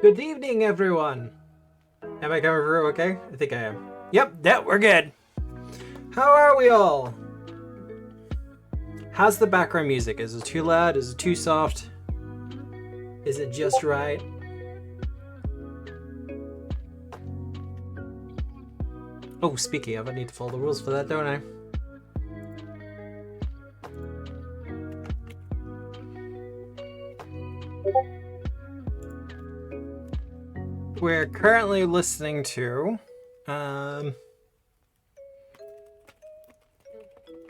Good evening, everyone. Am I coming through okay? I think I am. Yep, we're good. How are we all? How's the background music? Is it too loud? Is it too soft? Is it just right? Oh, speaking of, I need to follow the rules for that, don't I? We're currently listening to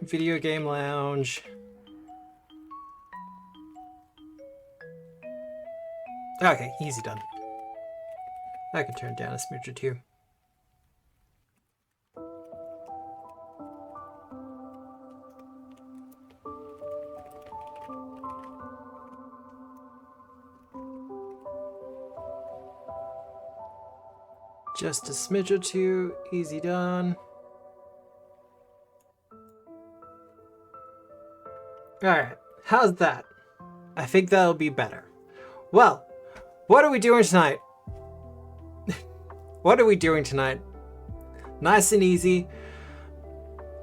Video Game Lounge. Okay, easy done. I can turn down a smidge or two. Just a smidge or two, easy done. Alright, how's that? I think that'll be better. Well, what are we doing tonight? What are we doing tonight? Nice and easy.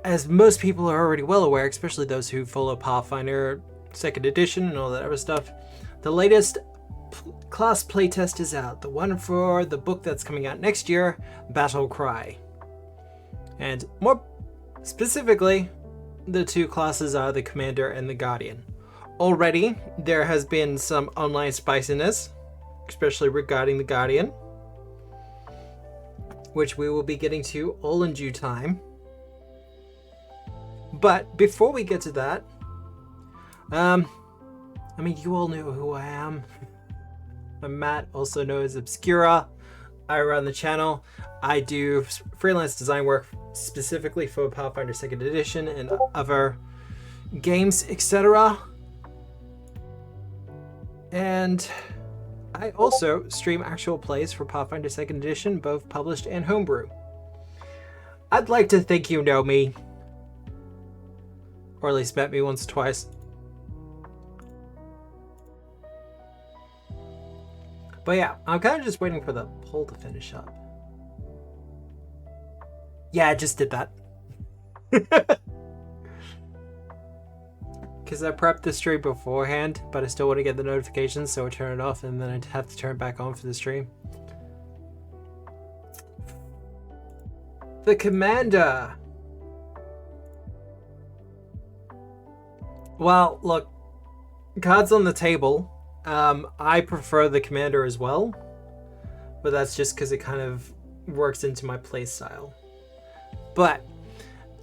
As most people are already well aware, especially those who follow Pathfinder 2nd edition and all that other stuff, the latest class playtest is out. The one for the book that's coming out next year, Battlecry. And more specifically, the two classes are the Commander and the Guardian. Already, there has been some online spiciness, especially regarding the Guardian, which we will be getting to all in due time. But before we get to that, I mean, you all know who I am. I'm Matt, also known as Obscura. I run the channel. I do freelance design work specifically for Pathfinder 2nd edition and other games, etc. And I also stream actual plays for Pathfinder 2nd edition, both published and homebrew. I'd like to think you know me, or at least met me once or twice. But yeah, I'm kind of just waiting for the poll to finish up. Yeah, I just did that. Because I prepped the stream beforehand, but I still want to get the notifications, so I turn it off and then I'd have to turn it back on for the stream. The Commander. Well, look, cards on the table. I prefer the Commander as well, but that's just because it kind of works into my play style. But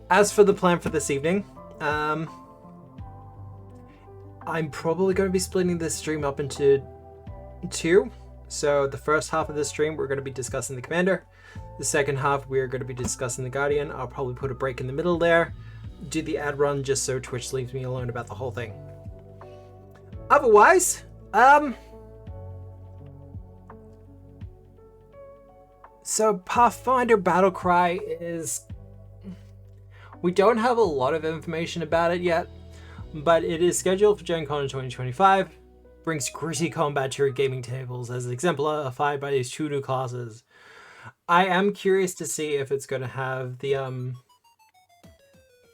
as for the plan for this evening, I'm probably going to be splitting this stream up into two. So the first half of the stream, we're going to be discussing the Commander. The second half, we're going to be discussing the Guardian. I'll probably put a break in the middle there, do the ad run just so Twitch leaves me alone about the whole thing. Otherwise, so Pathfinder Battlecry is... We don't have a lot of information about it yet, but it is scheduled for Gen Con in 2025. Brings gritty combat to your gaming tables as exemplified by these two new classes. I am curious to see if it's going to have the,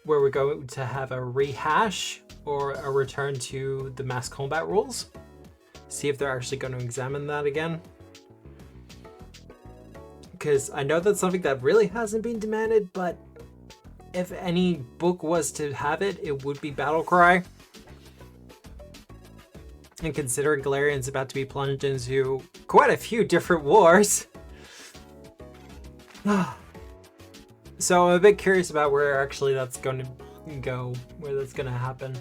where we're going to have a rehash or a return to the mass combat rules. See if they're actually going to examine that again. Because I know that's something that really hasn't been demanded, but if any book was to have it, it would be Battlecry. And considering Galarian's about to be plunged into quite a few different wars. So I'm a bit curious about where actually that's going to go, where that's going to happen.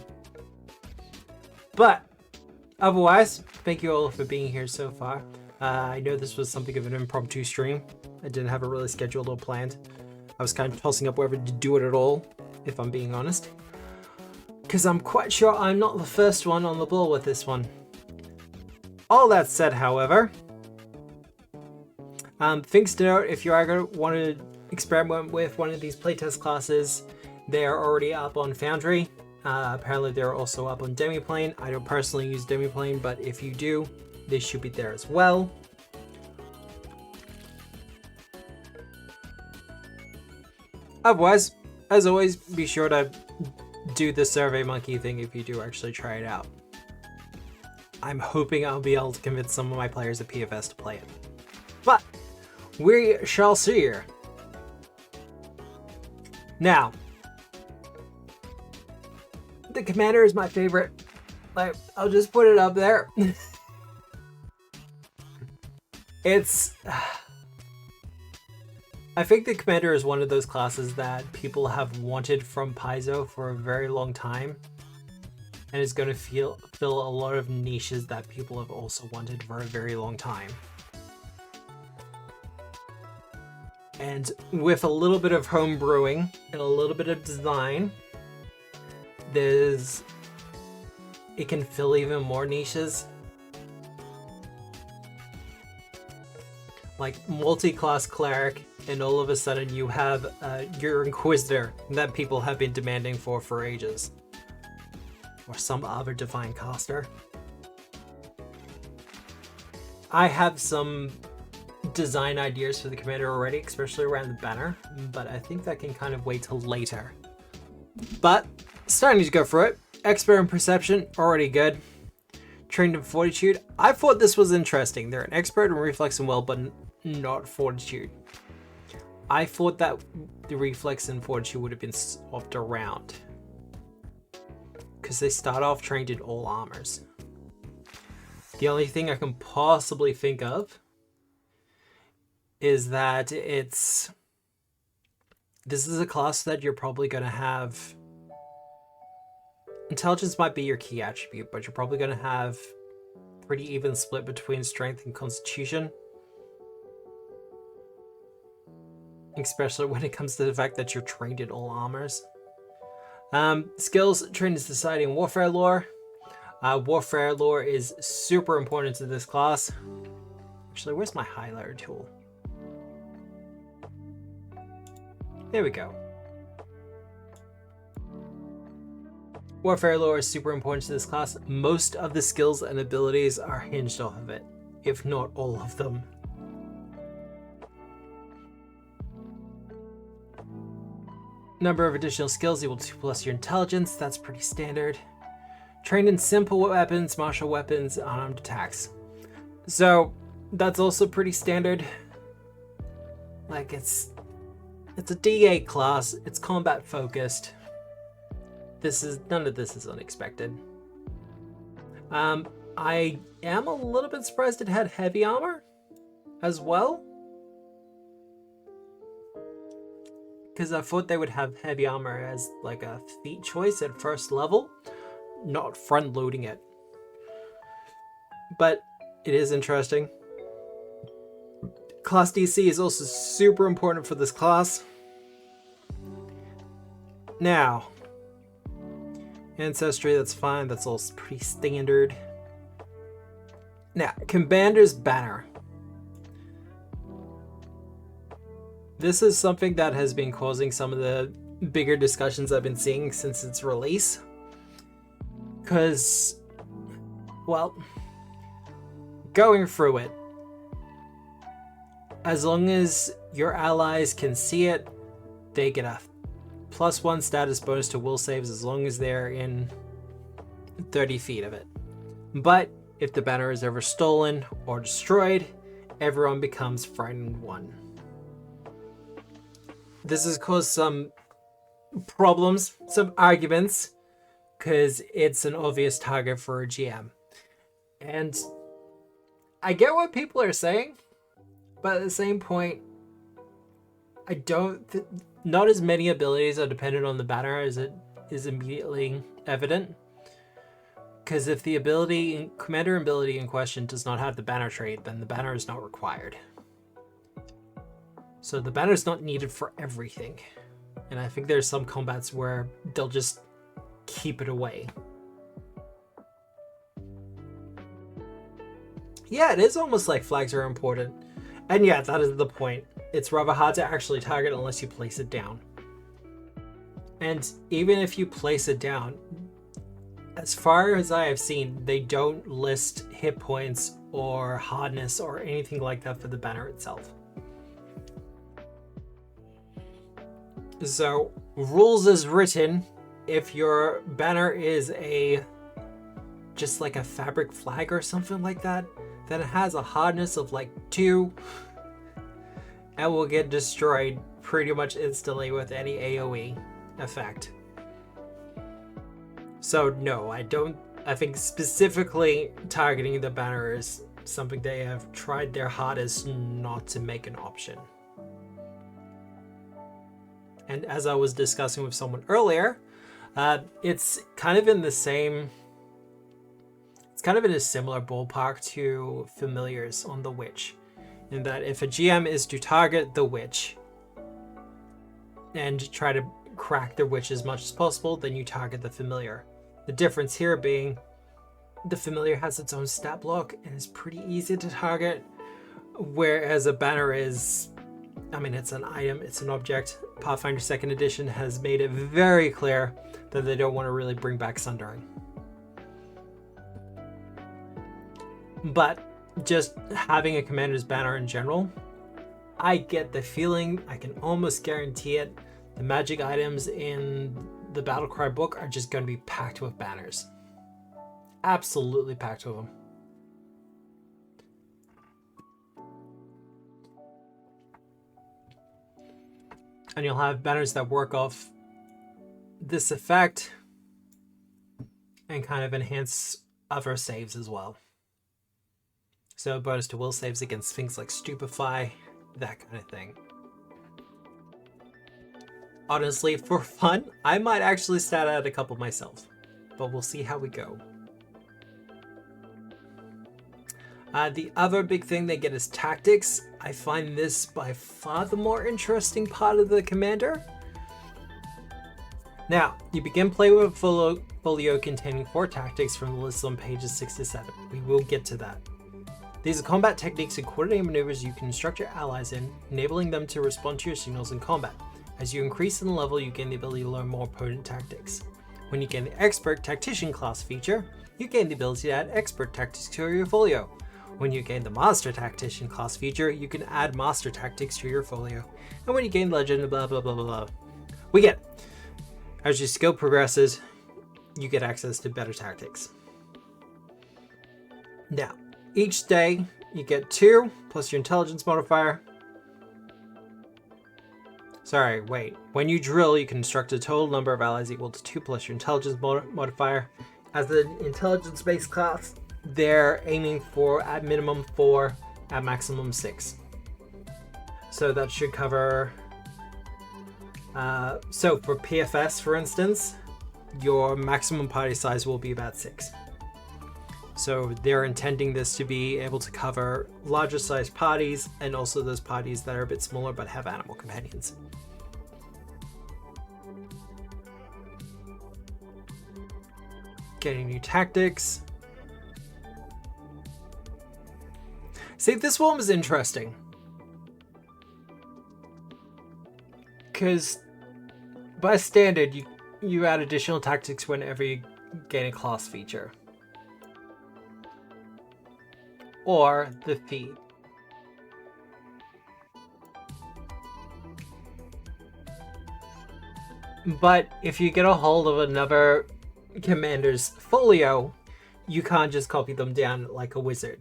But otherwise, thank you all for being here so far. I know this was something of an impromptu stream. I didn't have it really scheduled or planned. I was kind of tossing up whether to do it at all, if I'm being honest. Because I'm quite sure I'm not the first one on the ball with this one. All that said, however, things to note, if you are going to want to experiment with one of these playtest classes, they are already up on Foundry. Apparently they're also up on Demiplane. I don't personally use Demiplane, but if you do, they should be there as well. Otherwise, as always, be sure to do the Survey Monkey thing if you do actually try it out. I'm hoping I'll be able to convince some of my players at PFS to play it. But we shall see. Now, the commander is my favorite. Like, I'll just put it up there. It's... I think the commander is one of those classes that people have wanted from Paizo for a very long time. And is going to fill a lot of niches that people have also wanted for a very long time. And with a little bit of home brewing and a little bit of design, it can fill even more niches. Like multi-class cleric, and all of a sudden you have your Inquisitor that people have been demanding for ages. Or some other divine caster. I have some design ideas for the commander already, especially around the banner, but I think that can kind of wait till later. But starting to go through it. Expert in Perception, already good. Trained in Fortitude. I thought this was interesting. They're an expert in Reflex and Will, but not Fortitude. I thought that the Reflex and Fortitude would have been swapped around, because they start off trained in all armors. The only thing I can possibly think of is that this is a class that you're probably going to have... Intelligence might be your key attribute, but you're probably going to have pretty even split between strength and constitution. Especially when it comes to the fact that you're trained in all armors. Skills, trained in Society and Warfare Lore. Warfare Lore is super important to this class. Actually, where's my highlighter tool? There we go. Warfare Lore is super important to this class. Most of the skills and abilities are hinged off of it, if not all of them. Number of additional skills equal to 2+ your intelligence. That's pretty standard. Trained in simple weapons, martial weapons, unarmed attacks. So that's also pretty standard. Like it's a D8 class. It's combat focused. None of this is unexpected. I am a little bit surprised it had heavy armor as well, because I thought they would have heavy armor as like a feat choice at first level, not front loading it. But it is interesting. Class DC is also super important for this class. Now, Ancestry, that's fine. That's all pretty standard. Now, Commander's Banner. This is something that has been causing some of the bigger discussions I've been seeing since its release. Because, well, going through it, as long as your allies can see it, they get a +1 status bonus to will saves as long as they're in 30 feet of it. But if the banner is ever stolen or destroyed, everyone becomes frightened 1. This has caused some problems, some arguments, because it's an obvious target for a GM. And I get what people are saying, but at the same point, I don't... Not as many abilities are dependent on the banner as it is immediately evident. Because if the commander ability in question does not have the banner trait, then the banner is not required. So the banner is not needed for everything. And I think there's some combats where they'll just keep it away. Yeah, it is almost like flags are important. And yeah, that is the point. It's rather hard to actually target unless you place it down. And even if you place it down, as far as I have seen, they don't list hit points or hardness or anything like that for the banner itself. So, rules as written, if your banner is just like a fabric flag or something like that, then it has a hardness of like 2 and will get destroyed pretty much instantly with any AoE effect. So no, I think specifically targeting the banner is something they have tried their hardest not to make an option. And as I was discussing with someone earlier, it's kind of in a similar ballpark to familiars on the witch, in that if a GM is to target the witch and try to crack the witch as much as possible, then you target the familiar. The difference here being the familiar has its own stat block and is pretty easy to target, whereas a banner is, I mean, it's an item, it's an object. Pathfinder 2nd edition has made it very clear that they don't want to really bring back Sundering. But just having a commander's banner in general, I get the feeling, I can almost guarantee it, the magic items in the Battlecry book are just going to be packed with banners. Absolutely packed with them. And you'll have banners that work off this effect and kind of enhance other saves as well. So bonus to will saves against things like Stupefy, that kind of thing. Honestly, for fun, I might actually stat out a couple myself, but we'll see how we go. The other big thing they get is tactics. I find this by far the more interesting part of the commander. Now, you begin play with a folio containing 4 tactics from the list on pages 6 to 7. We will get to that. These are combat techniques and coordinated maneuvers you can instruct your allies in, enabling them to respond to your signals in combat. As you increase in level, you gain the ability to learn more potent tactics. When you gain the Expert Tactician class feature, you gain the ability to add Expert Tactics to your folio. When you gain the Master Tactician class feature, you can add Master Tactics to your folio. And when you gain Legend, blah blah blah blah blah. We get it. As your skill progresses, you get access to better tactics. Now, each day you get 2 plus your intelligence modifier. Sorry, wait. When you drill, you can instruct a total number of allies equal to 2 plus your intelligence modifier. As an intelligence-based class, they're aiming for at minimum 4, at maximum 6. So that should cover... so for PFS, for instance, your maximum party size will be about 6. So they're intending this to be able to cover larger sized parties and also those parties that are a bit smaller but have animal companions. Getting new tactics. See, this one was interesting. Because by standard, you add additional tactics whenever you gain a class feature. Or the feat. But if you get a hold of another commander's folio, you can't just copy them down like a wizard.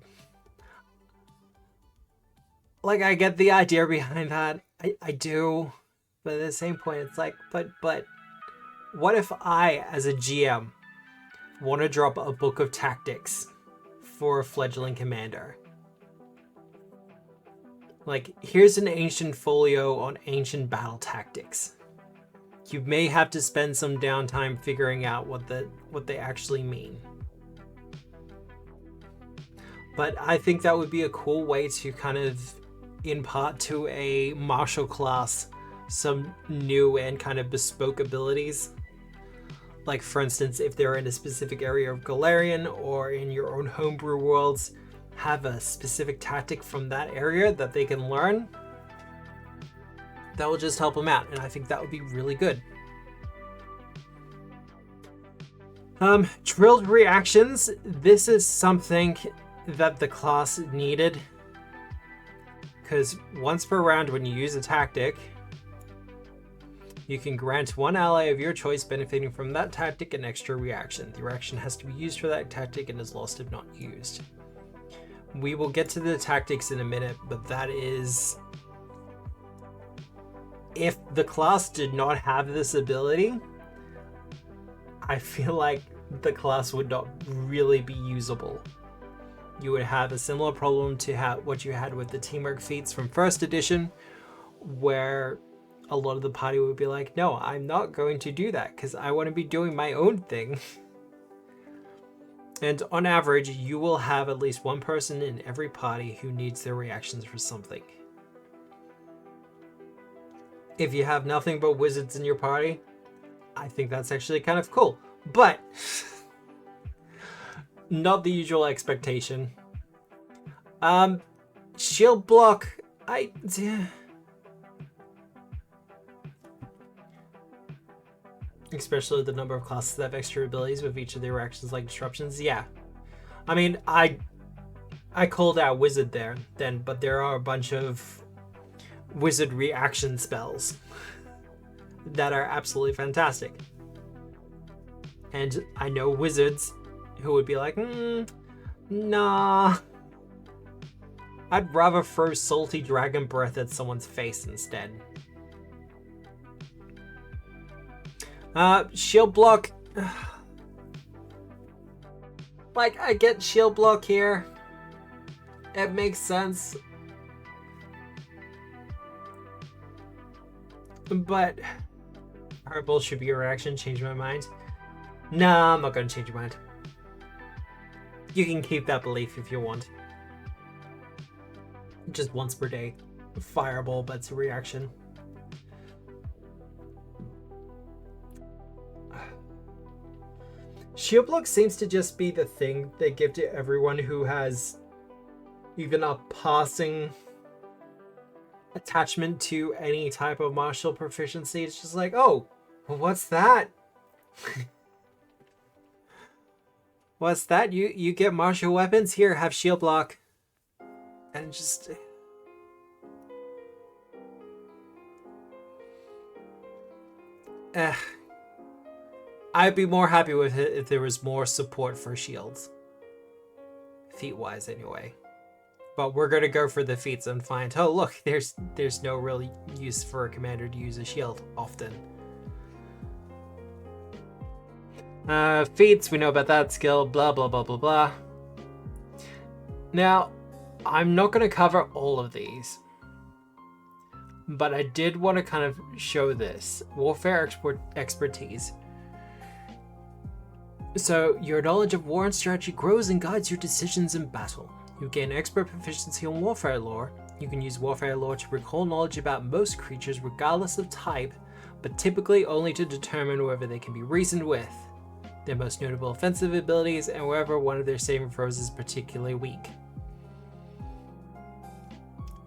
Like, I get the idea behind that. I do. But at the same point, it's like, but what if I, as a GM, want to drop a book of tactics for a fledgling commander? Like, here's an ancient folio on ancient battle tactics. You may have to spend some downtime figuring out what they actually mean. But I think that would be a cool way to kind of impart to a martial class some new and kind of bespoke abilities. Like, for instance, if they're in a specific area of Galarian or in your own homebrew worlds, have a specific tactic from that area that they can learn. That will just help them out, and I think that would be really good. Drilled reactions. This is something that the class needed, because once per round when you use a tactic, You can grant one ally of your choice benefiting from that tactic an extra reaction. The reaction has to be used for that tactic and is lost if not used. We will get to the tactics in a minute, but that is... if the class did not have this ability, I feel like the class would not really be usable. You would have a similar problem to what you had with the teamwork feats from first edition, where a lot of the party would be like, no, I'm not going to do that because I want to be doing my own thing. And on average, you will have at least one person in every party who needs their reactions for something. If you have nothing but wizards in your party, I think that's actually kind of cool. But not the usual expectation. Shield block, especially the number of classes that have extra abilities with each of their reactions like disruptions. Yeah. I mean, I called out wizard there then, but there are a bunch of wizard reaction spells that are absolutely fantastic. And I know wizards who would be like, nah. I'd rather throw salty dragon breath at someone's face instead. Shield block. Like, I get shield block here. It makes sense. But Purple should be a reaction. Change my mind. Nah, I'm not gonna change your mind. You can keep that belief if you want. Just once per day. Fireball, but it's a reaction. Shield block seems to just be the thing they give to everyone who has even a passing attachment to any type of martial proficiency. It's just like, oh, well, what's that? What's that? You get martial weapons? Here, have shield block. And just... I'd be more happy with it if there was more support for shields. Feat-wise, anyway. But we're gonna go for the feats and find, oh look, there's no real use for a commander to use a shield often. Feats, we know about that skill, blah blah blah blah blah. Now, I'm not gonna cover all of these, but I did want to kind of show this. Warfare expertise. So, your knowledge of war and strategy grows and guides your decisions in battle. You gain expert proficiency on warfare lore. You can use warfare lore to recall knowledge about most creatures regardless of type, but typically only to determine whether they can be reasoned with, their most notable offensive abilities, and whether one of their saving throws is particularly weak.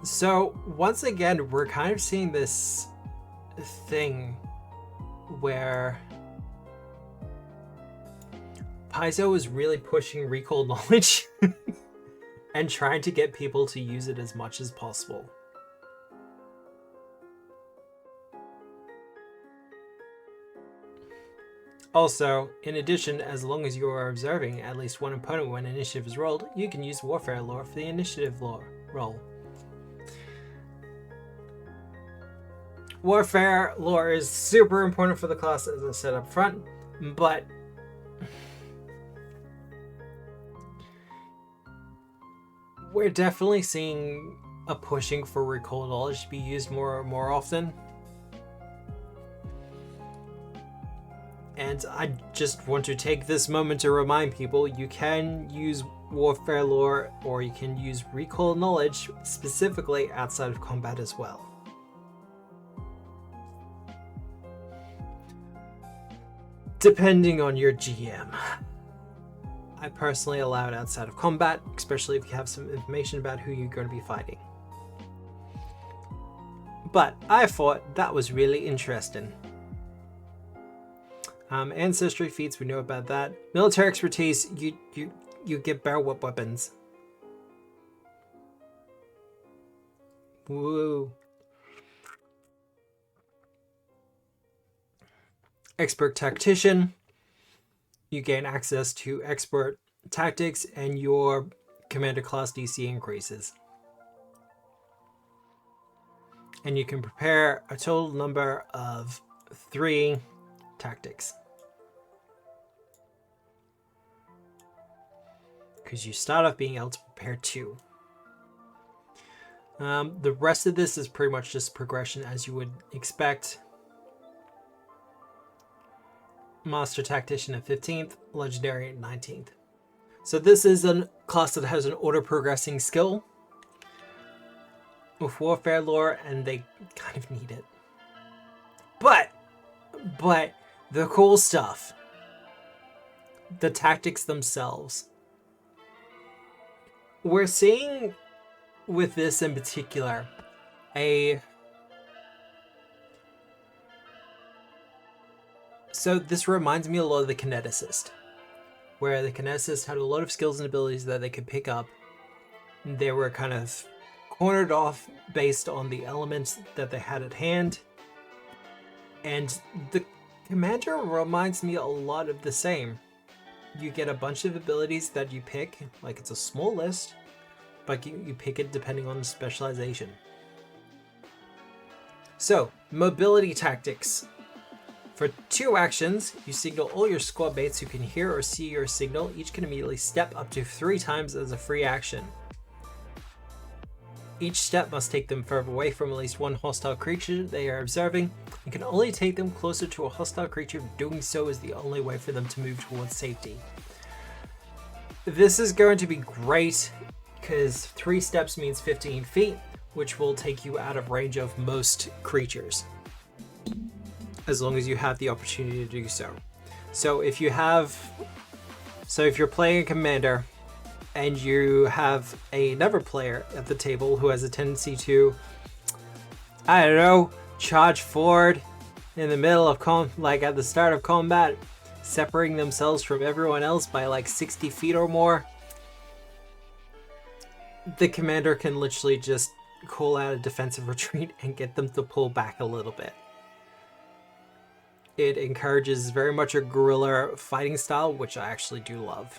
So, once again, we're kind of seeing this thing where Paizo is really pushing recall knowledge and trying to get people to use it as much as possible. Also, in addition, as long as you are observing at least one opponent when initiative is rolled, you can use warfare lore for the initiative roll. Warfare lore is super important for the class, as I said up front, but we're definitely seeing a pushing for recall knowledge to be used more often. And I just want to take this moment to remind people you can use warfare lore or you can use recall knowledge specifically outside of combat as well. Depending on your GM. I personally allow it outside of combat, especially if you have some information about who you're going to be fighting. But I thought that was really interesting. Ancestry feats, we know about that. Military expertise, you get barrel whip weapons. Woo. Expert Tactician, you gain access to expert tactics and your commander class DC increases. And you can prepare a total number of 3 tactics. Because you start off being able to prepare 2. The rest of this is pretty much just progression as you would expect. Master Tactician at 15th, Legendary at 19th. So this is a class that has an auto progressing skill with Warfare lore, and they kind of need it. But the cool stuff, the tactics themselves. We're seeing with this in particular so this reminds me a lot of the Kineticist, where the Kineticist had a lot of skills and abilities that they could pick up. They were kind of cornered off based on the elements that they had at hand. And the Commander reminds me a lot of the same. You get a bunch of abilities that you pick, like it's a small list, but you pick it depending on the specialization. So, mobility tactics. For 2 actions, you signal all your squad mates who can hear or see your signal. Each can immediately step up to 3 times as a free action. Each step must take them further away from at least one hostile creature they are observing. You can only take them closer to a hostile creature. Doing so is the only way for them to move towards safety. This is going to be great because 3 steps means 15 feet, which will take you out of range of most creatures, as long as you have the opportunity to do so. So if you're playing a commander and you have another player at the table who has a tendency to, I don't know, charge forward in the middle of like at the start of combat, separating themselves from everyone else by like 60 feet or more, the commander can literally just call out a defensive retreat and get them to pull back a little bit. It encourages very much a guerrilla fighting style, which I actually do love.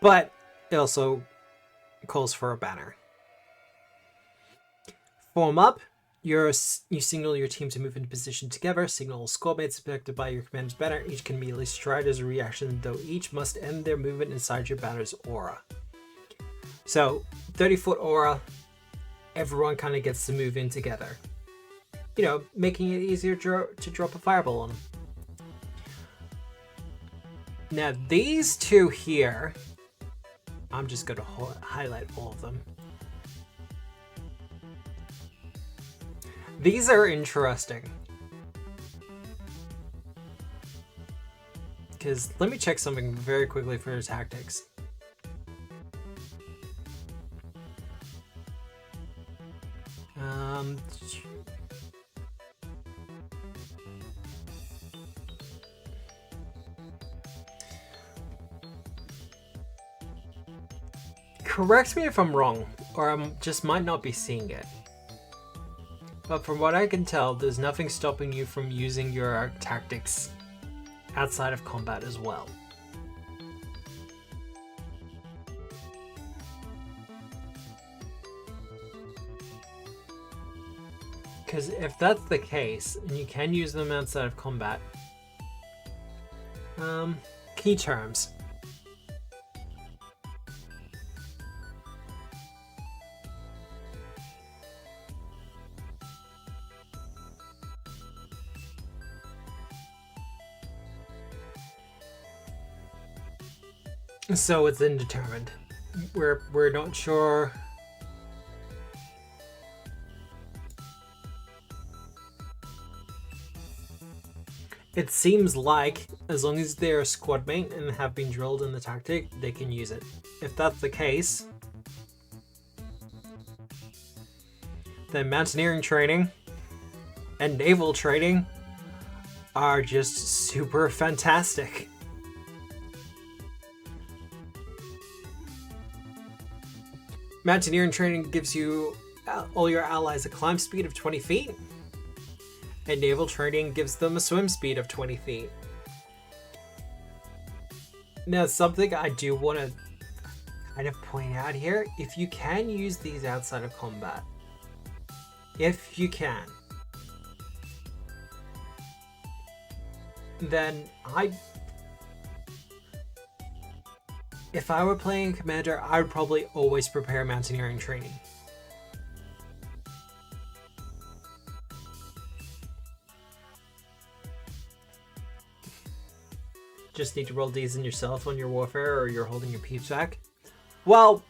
But it also calls for a banner. Form up. You signal your team to move into position together. Signal squad mates protected by your commander's banner. Each can immediately stride as a reaction, though each must end their movement inside your banner's aura. So, 30-foot aura, everyone kind of gets to move in together. You know, making it easier to drop a fireball on them. Now, these 2 here, I'm just going to highlight all of them. These are interesting. Because let me check something very quickly for your tactics. Correct me if I'm wrong, or I just might not be seeing it. But from what I can tell, there's nothing stopping you from using your tactics outside of combat as well. Because if that's the case, and you can use them outside of combat, key terms. So it's indeterminate. We're not sure. It seems like as long as they're a squad mate and have been drilled in the tactic, they can use it. If that's the case, then mountaineering training and naval training are just super fantastic. Mountaineering training gives you all your allies a climb speed of 20 feet And naval training gives them a swim speed of 20 feet. Now, something I do want to kind of point out here, if you can use these outside of combat, if you can, then if I were playing Commander, I would probably always prepare mountaineering training. Just need to roll Ds in yourself on your warfare, or you're holding your peeps back. Well,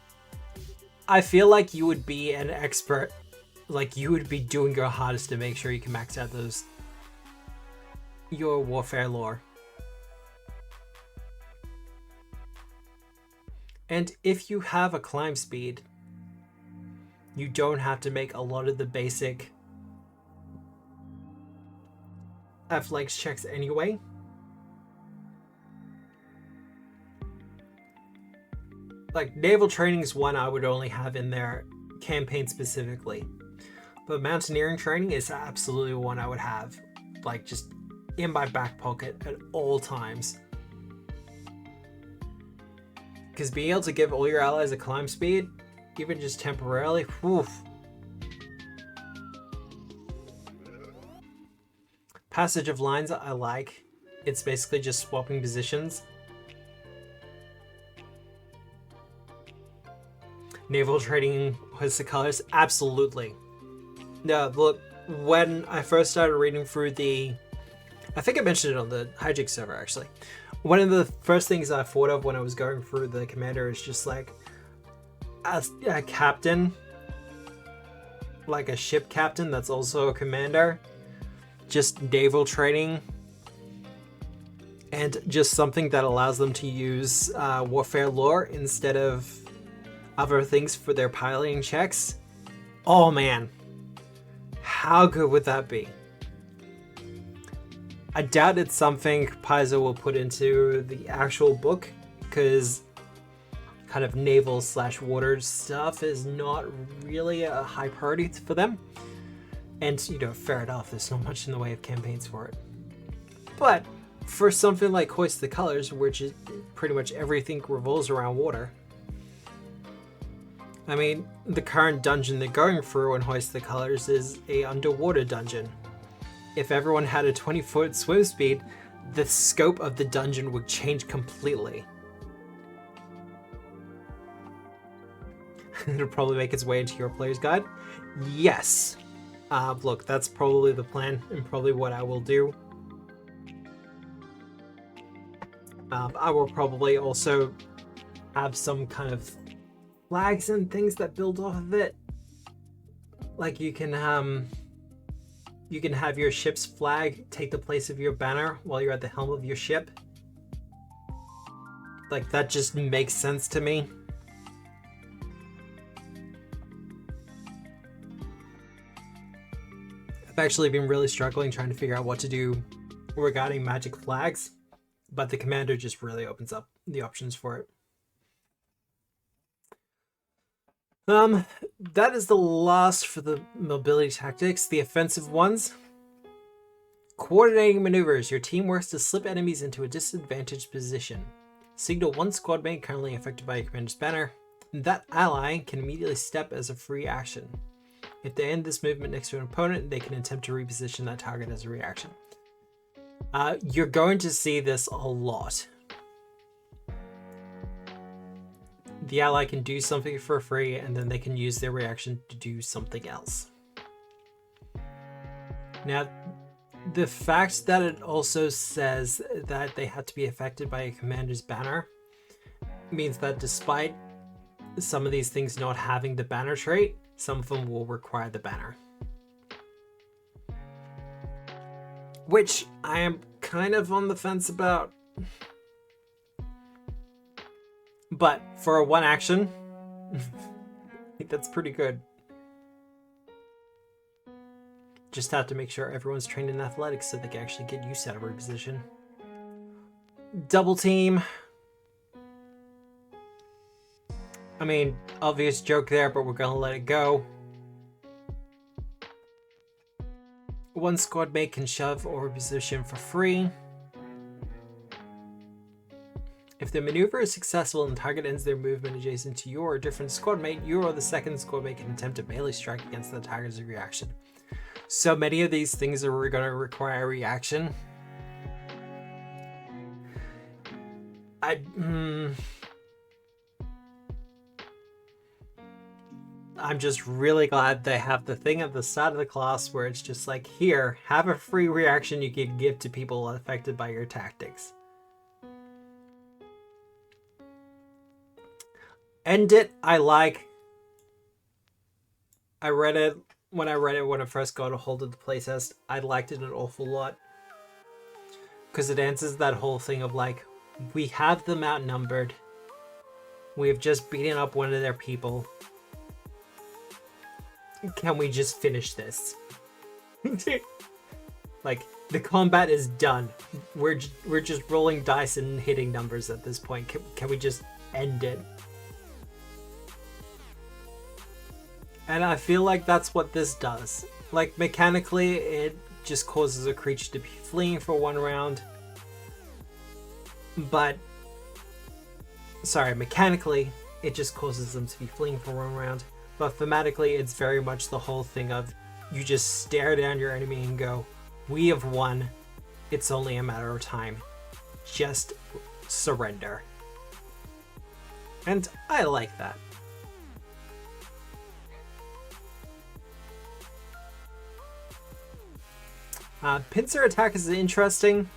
I feel like you would be an expert. Like, you would be doing your hardest to make sure you can max out your warfare lore. And if you have a climb speed, you don't have to make a lot of the basic athletics checks anyway. Like, naval training is one I would only have in their campaign specifically. But mountaineering training is absolutely one I would have, like, just in my back pocket at all times. Because being able to give all your allies a climb speed, even just temporarily, whew. Passage of lines I like. It's basically just swapping positions. Naval training hoist the colors, absolutely. No, look, when I first started reading through I think I mentioned it on the Hijack server actually. One of the first things I thought of when I was going through the commander is just like a captain, like a ship captain that's also a commander, just naval training, and just something that allows them to use warfare lore instead of other things for their piloting checks. Oh man, how good would that be? I doubt it's something Paizo will put into the actual book, because kind of naval / water stuff is not really a high priority for them. And, you know, fair enough, there's not much in the way of campaigns for it. But for something like Hoist the Colors, which is pretty much everything revolves around water, I mean, the current dungeon they're going through in Hoist the Colors is a underwater dungeon. If everyone had a 20-foot swim speed, the scope of the dungeon would change completely. It'll probably make its way into your player's guide. Yes. Look, that's probably the plan and probably what I will do. I will probably also have some kind of flags and things that build off of it. Like you can have your ship's flag take the place of your banner while you're at the helm of your ship. Like, that just makes sense to me. I've actually been really struggling trying to figure out what to do regarding magic flags, but the commander just really opens up the options for it. That is the last for the mobility tactics. The offensive ones. Coordinating maneuvers. Your team works to slip enemies into a disadvantaged position. Signal one squad mate currently affected by a commander's banner. That ally can immediately step as a free action. If they end this movement next to an opponent, they can attempt to reposition that target as a reaction. You're going to see this a lot. The ally can do something for free, and then they can use their reaction to do something else. Now, the fact that it also says that they have to be affected by a commander's banner means that despite some of these things not having the banner trait, some of them will require the banner. Which I am kind of on the fence about. But for a one action, I think that's pretty good. Just have to make sure everyone's trained in athletics so they can actually get used to every position. Double team. I mean, obvious joke there, but we're gonna let it go. one squad mate can shove or reposition for free. If the maneuver is successful and the target ends their movement adjacent to your or different squad mate, you or the second squad mate can attempt a melee strike against the target as a reaction. So many of these things are going to require a reaction. I'm just really glad they have the thing at the start of the class where it's just like, here, have a free reaction you can give to people affected by your tactics. End it, I like. I read it when I first got a hold of the playtest. I liked it an awful lot. Because it answers that whole thing of like, we have them outnumbered. We have just beaten up one of their people. Can we just finish this? Like, the combat is done. We're just rolling dice and hitting numbers at this point. Can we just end it? And I feel like that's what this does. Like, mechanically, it just causes a creature to be fleeing for one round. But, sorry, mechanically, it just causes them to be fleeing for one round. But thematically, it's very much the whole thing of you just stare down your enemy and go, we have won. It's only a matter of time. Just surrender. And I like that. Pincer attack is interesting.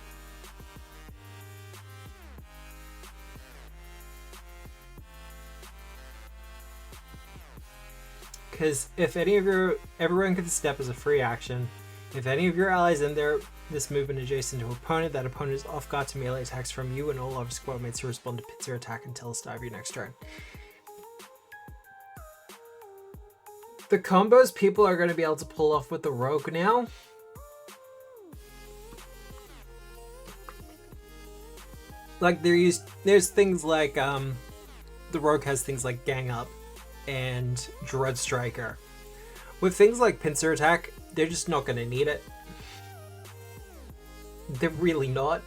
Because if any of everyone can step as a free action. If any of your allies in this movement adjacent to opponent, that opponent is off guard to melee attacks from you, and all other squad mates who respond to pincer attack until the start of your next turn. The combos people are going to be able to pull off with the rogue now. Like there's things like the rogue has things like gang up and dread striker. With things like pincer attack, they're just not going to need it. They're really not.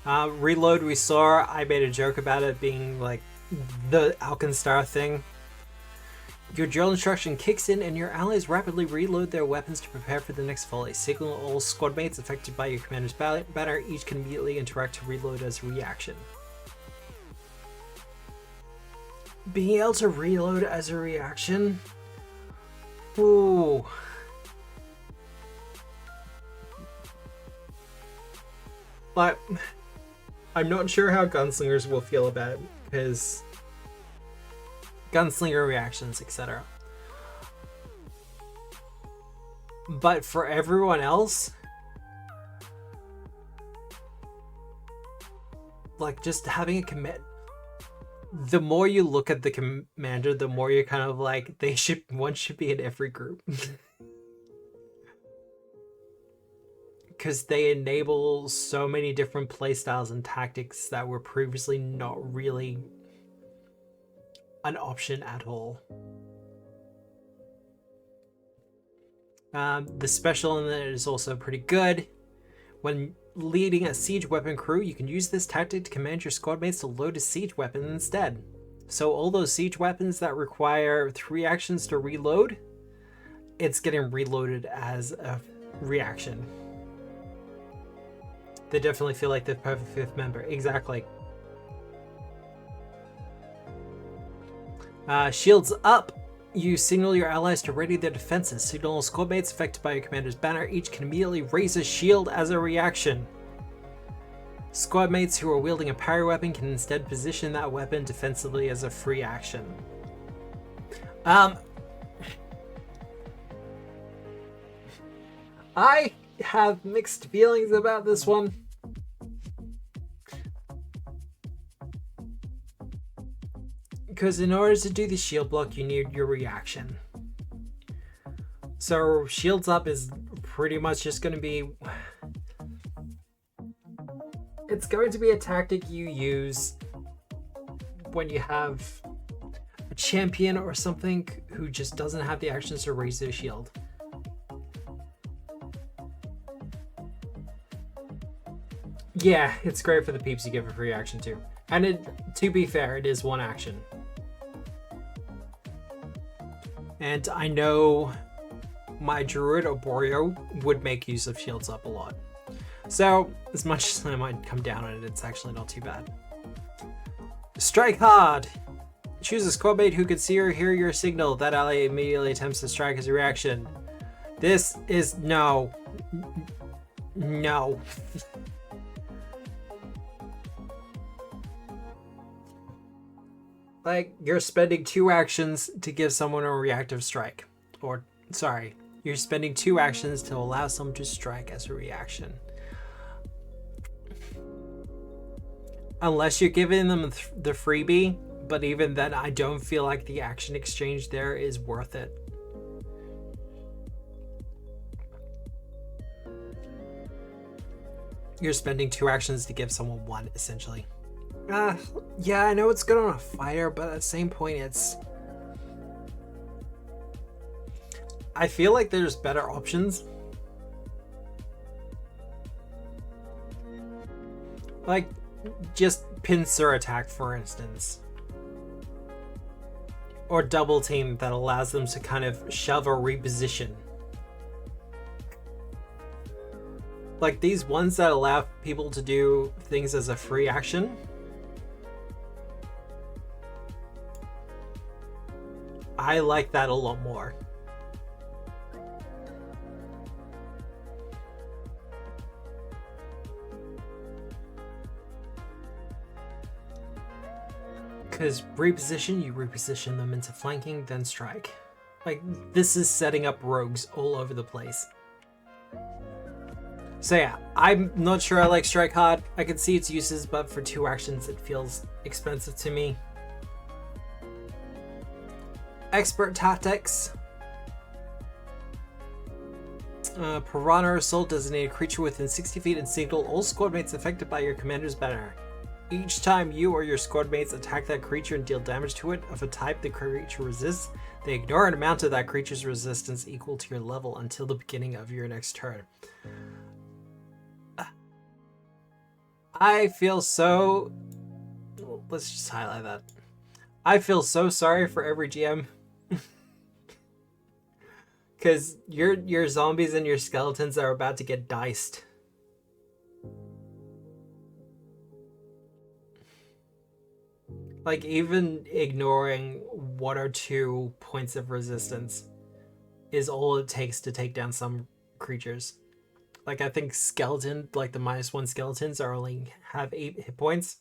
Reload, we saw, I made a joke about it being like the Alkenstar thing. Your drill instruction kicks in and your allies rapidly reload their weapons to prepare for the next volley. Signal all squad mates affected by your commander's banner. Each can immediately interact to reload as a reaction. Being able to reload as a reaction? Ooh. But I'm not sure how gunslingers will feel about it, because gunslinger reactions, etc. But for everyone else, like just having a commit, the more you look at the commander, the more you're kind of like, one should be in every group. Because they enable so many different playstyles and tactics that were previously not really an option at all. The special in it is also pretty good. When leading a siege weapon crew, you can use this tactic to command your squad mates to load a siege weapon instead. So all those siege weapons that require 3 actions to reload, it's getting reloaded as a reaction. They definitely feel like the perfect 5th member. Exactly. Shields up. You signal your allies to ready their defenses. Signal all squad mates affected by your commander's banner. Each can immediately raise a shield as a reaction. Squad mates who are wielding a parry weapon can instead position that weapon defensively as a free action. I have mixed feelings about this one. Because in order to do the shield block, you need your reaction. So shields up is pretty much just going to be... It's going to be a tactic you use when you have a champion or something who just doesn't have the actions to raise their shield. Yeah, it's great for the peeps you give a free action to. And to be fair, it is one action. And I know my druid Oborio would make use of shields up a lot. So, as much as I might come down on it, it's actually not too bad. Strike hard! Choose a squad mate who can see or hear your signal. That ally immediately attempts to strike as a reaction. This is no. No. Like, you're spending 2 actions to give someone a reactive strike. Or, sorry, you're spending 2 actions to allow someone to strike as a reaction. Unless you're giving them the freebie, but even then, I don't feel like the action exchange there is worth it. You're spending 2 actions to give someone 1, essentially. Yeah, I know it's good on a fighter, but at the same point, it's... I feel like there's better options. Like, just pincer attack, for instance. Or double team that allows them to kind of shove or reposition. Like, these ones that allow people to do things as a free action. I like that a lot more. Because reposition, you reposition them into flanking, then strike. Like, this is setting up rogues all over the place. So yeah, I'm not sure I like strike hard. I can see its uses, but for 2 actions it feels expensive to me. Expert tactics. Piranha Assault, designated creature within 60 feet and signal all squad mates affected by your commander's banner. Each time you or your squad mates attack that creature and deal damage to it of a type the creature resists, they ignore an amount of that creature's resistance equal to your level until the beginning of your next turn. I feel so... Let's just highlight that. I feel so sorry for every GM. Because your zombies and your skeletons are about to get diced. Like, even ignoring 1 or 2 points of resistance is all it takes to take down some creatures. Like, I think skeleton, like the -1 skeletons have 8 hit points.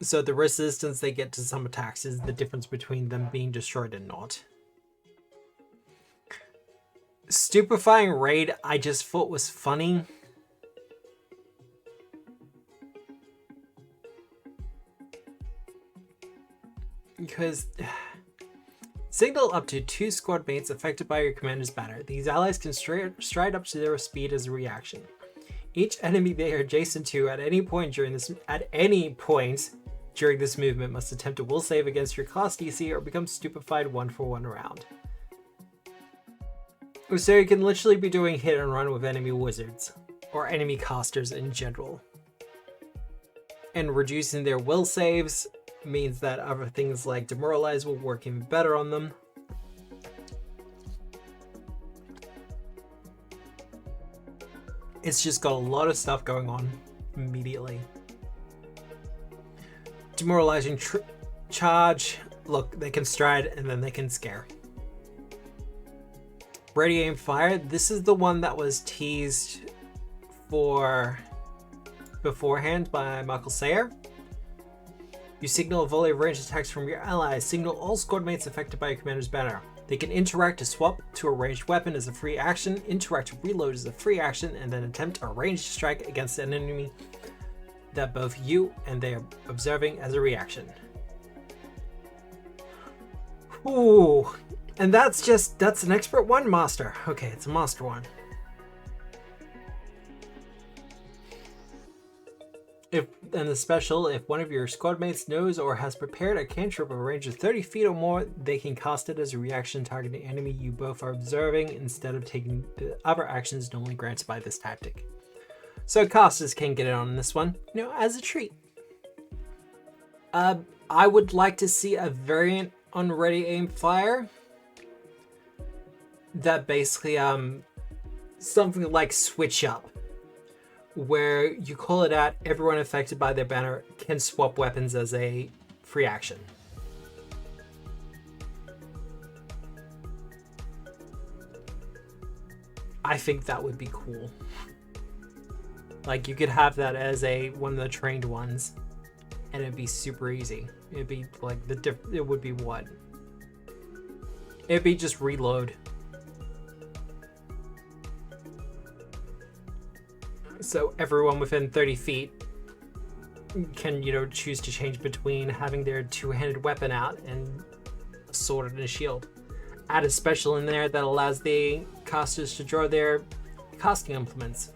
So the resistance they get to some attacks is the difference between them being destroyed and not. Stupefying Raid, I just thought was funny. Because signal up to 2 squad mates affected by your commander's banner. These allies can stride up to their speed as a reaction. Each enemy they are adjacent to at any point during this movement must attempt a will save against your class DC or become stupefied 1 for 1 round. So you can literally be doing hit and run with enemy wizards or enemy casters in general. And reducing their will saves means that other things like demoralize will work even better on them. It's just got a lot of stuff going on immediately. Demoralizing charge. Look, they can stride and then they can scare. Ready aim fire. This is the one that was teased for beforehand by Michael Sayer. You signal a volley of ranged attacks from your allies. Signal all squad mates affected by your commander's banner. They can interact to swap to a ranged weapon as a free action, interact to reload as a free action, and then attempt a ranged strike against an enemy that both you and they are observing as a reaction. Ooh, and that's an expert 1 master. Okay, it's a master 1. And the special, if one of your squad mates knows or has prepared a cantrip of a range of 30 feet or more, they can cast it as a reaction targeting an enemy you both are observing instead of taking the other actions normally granted by this tactic. So casters can get it on this one, as a treat. I would like to see a variant on Ready Aim Fire that basically something like Switch Up, where you call it out, everyone affected by their banner can swap weapons as a free action. I think that would be cool. Like, you could have that as one of the trained ones, and it'd be super easy. It'd be like it would be what? It'd be just reload. So everyone within 30 feet can, choose to change between having their two-handed weapon out and a sword and a shield. Add a special in there that allows the casters to draw their casting implements.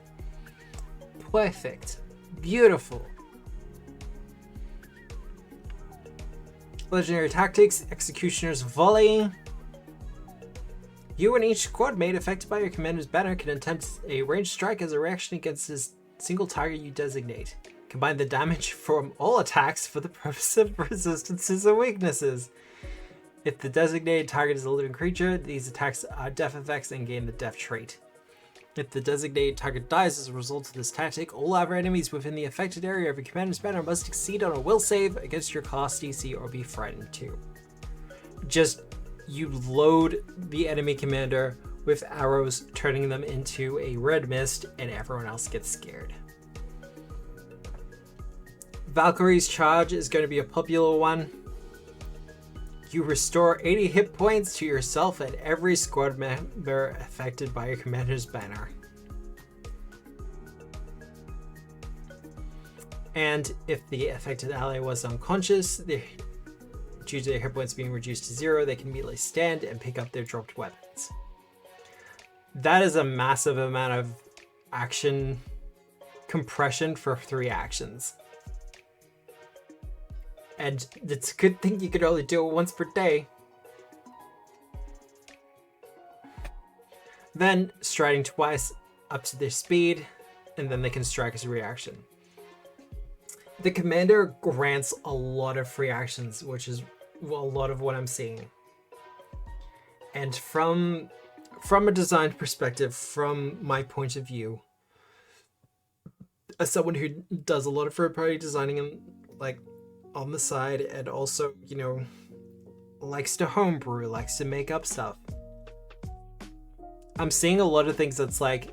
Perfect. Beautiful. Legendary Tactics, Executioner's Volley. You and each squad mate affected by your commander's banner can attempt a ranged strike as a reaction against a single target you designate. Combine the damage from all attacks for the purpose of resistances and weaknesses. If the designated target is a living creature, these attacks are death effects and gain the death trait. If the designated target dies as a result of this tactic, all other enemies within the affected area of your commander's banner must succeed on a will save against your class DC or be frightened too. Just you load the enemy commander with arrows, turning them into a red mist, and everyone else gets scared. Valkyrie's Charge is going to be a popular one. You restore 80 hit points to yourself and every squad member affected by your commander's banner. And if the affected ally was unconscious, due to their hit points being reduced to 0, they can immediately stand and pick up their dropped weapons. That is a massive amount of action compression for 3 actions. And it's a good thing you could only do it once per day. Then striding twice up to their speed, and then they can strike as a reaction. The commander grants a lot of free actions, which is a lot of what I'm seeing. And from a design perspective, from my point of view, as someone who does a lot of third-party designing and on the side, and also, likes to homebrew, likes to make up stuff, I'm seeing a lot of things that's like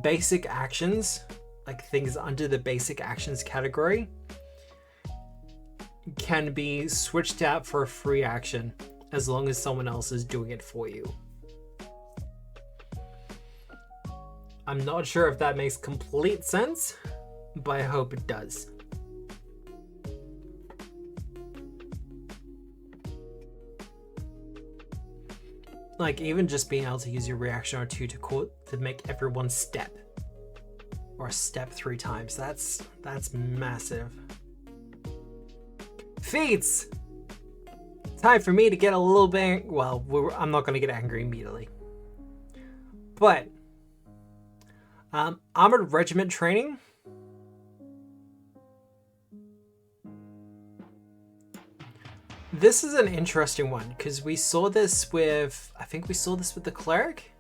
basic actions, like things under the basic actions category, can be switched out for a free action as long as someone else is doing it for you. I'm not sure if that makes complete sense, but I hope it does. Like, even just being able to use your reaction or 2 to make everyone step, or step 3 times, that's massive. Feats! Time for me to get a little bit, well, I'm not going to get angry immediately. But, Armored Regiment Training. This is an interesting one, because we saw this with, I think we saw this with the Cleric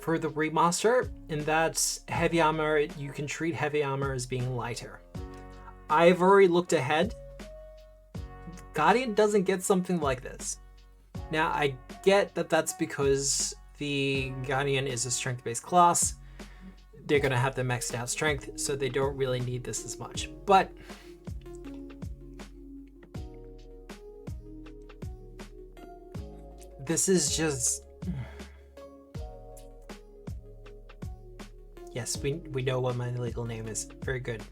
for the remaster, in that heavy armor, you can treat heavy armor as being lighter. I've already looked ahead. Guardian doesn't get something like this. Now, I get that that's because the Guardian is a strength-based class. They're going to have their maxed out strength, so they don't really need this as much. But this is just... Yes, we know what my legal name is. Very good.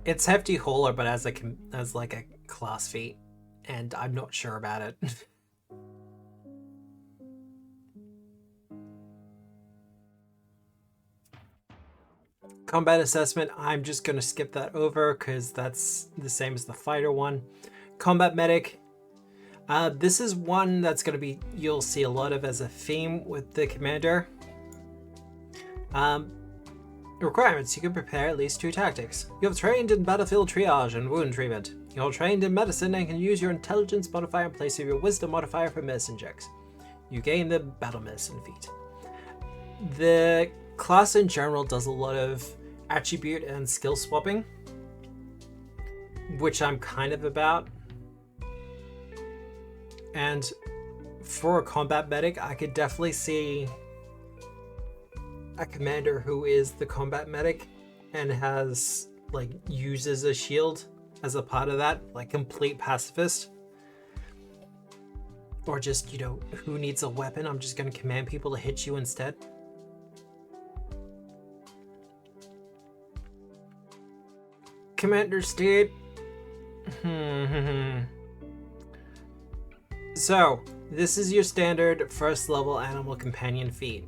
It's hefty hauler, but as like a class feat, and I'm not sure about it. combat assessment, I'm just going to skip that over because that's the same as the fighter one. Combat medic. This is one that's going to be, you'll see a lot of as a theme with the commander. Requirements. You can prepare at least 2 tactics. You have trained in battlefield triage and wound treatment. You're trained in medicine and can use your intelligence modifier in place of your wisdom modifier for medicine checks. You gain the battle medicine feat. The class in general does a lot of attribute and skill swapping, which I'm kind of about. And for a combat medic, I could definitely see a commander who is the combat medic and has like uses a shield as a part of that, like complete pacifist. Or just, you know, who needs a weapon? I'm just going to command people to hit you instead. Commander Steed. So, this is your standard first level animal companion feat.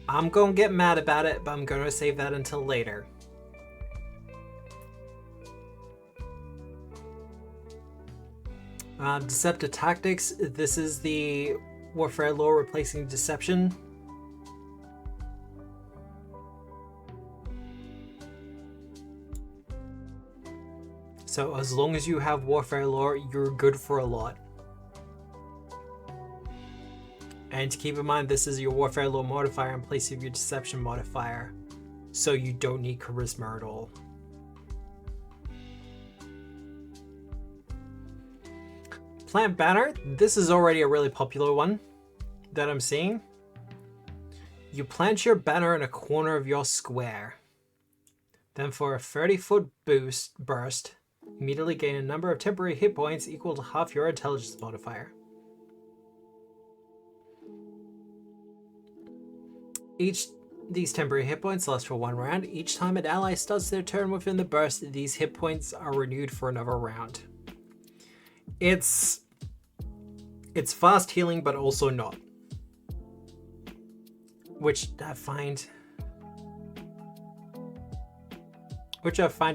I'm gonna get mad about it, but I'm gonna save that until later. Deceptive Tactics. This is the Warfare Lore replacing Deception. So as long as you have Warfare Lore, you're good for a lot. And keep in mind, this is your Warfare Lore modifier in place of your Deception modifier. So you don't need Charisma at all. Plant Banner. This is already a really popular one that I'm seeing. You plant your banner in a corner of your square. Then for a 30-foot burst, immediately gain a number of temporary hit points equal to half your intelligence modifier. These temporary hit points last for 1 round. Each time an ally starts their turn within the burst, these hit points are renewed for another round. It's fast healing, but also not. Which I find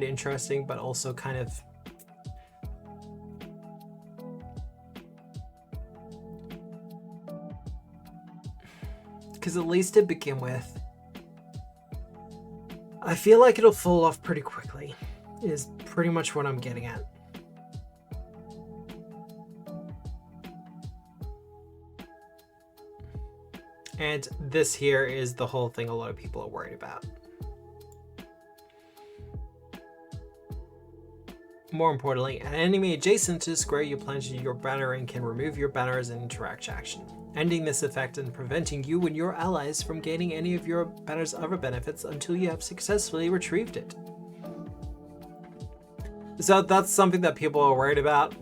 interesting, but also kind of because at least to begin with, I feel like it'll fall off pretty quickly, is pretty much what I'm getting at. And this here is the whole thing a lot of people are worried about. More importantly, an enemy adjacent to the square you planted your banner in can remove your banner as an interact action, ending this effect and preventing you and your allies from gaining any of your banner's other benefits until you have successfully retrieved it. So that's something that people are worried about.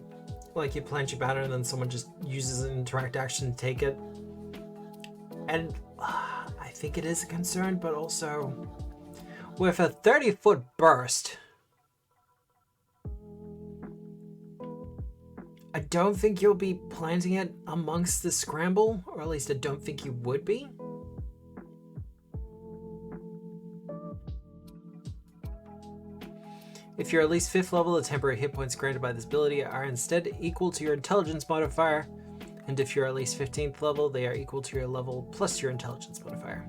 Like you plant your banner and then someone just uses an interact action to take it. And I think it is a concern, but also with a 30-foot burst, I don't think you'll be planting it amongst the scramble, or at least I don't think you would be. If you're at least 5th level, the temporary hit points granted by this ability are instead equal to your intelligence modifier, and if you're at least 15th level, they are equal to your level plus your intelligence modifier.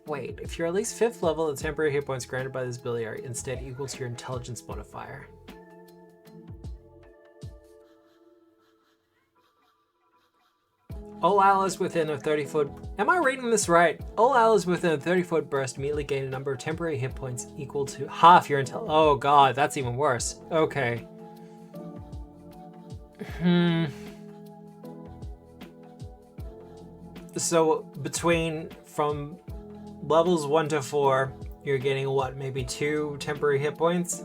Wait, if you're at least 5th level, the temporary hit points granted by this ability are instead equal to your intelligence modifier. All allies within a 30-foot... Am I reading this right? All allies within a 30-foot burst immediately gain a number of temporary hit points equal to half your intel... Oh god, that's even worse. Okay. So from levels 1 to 4, you're getting what, maybe 2 temporary hit points?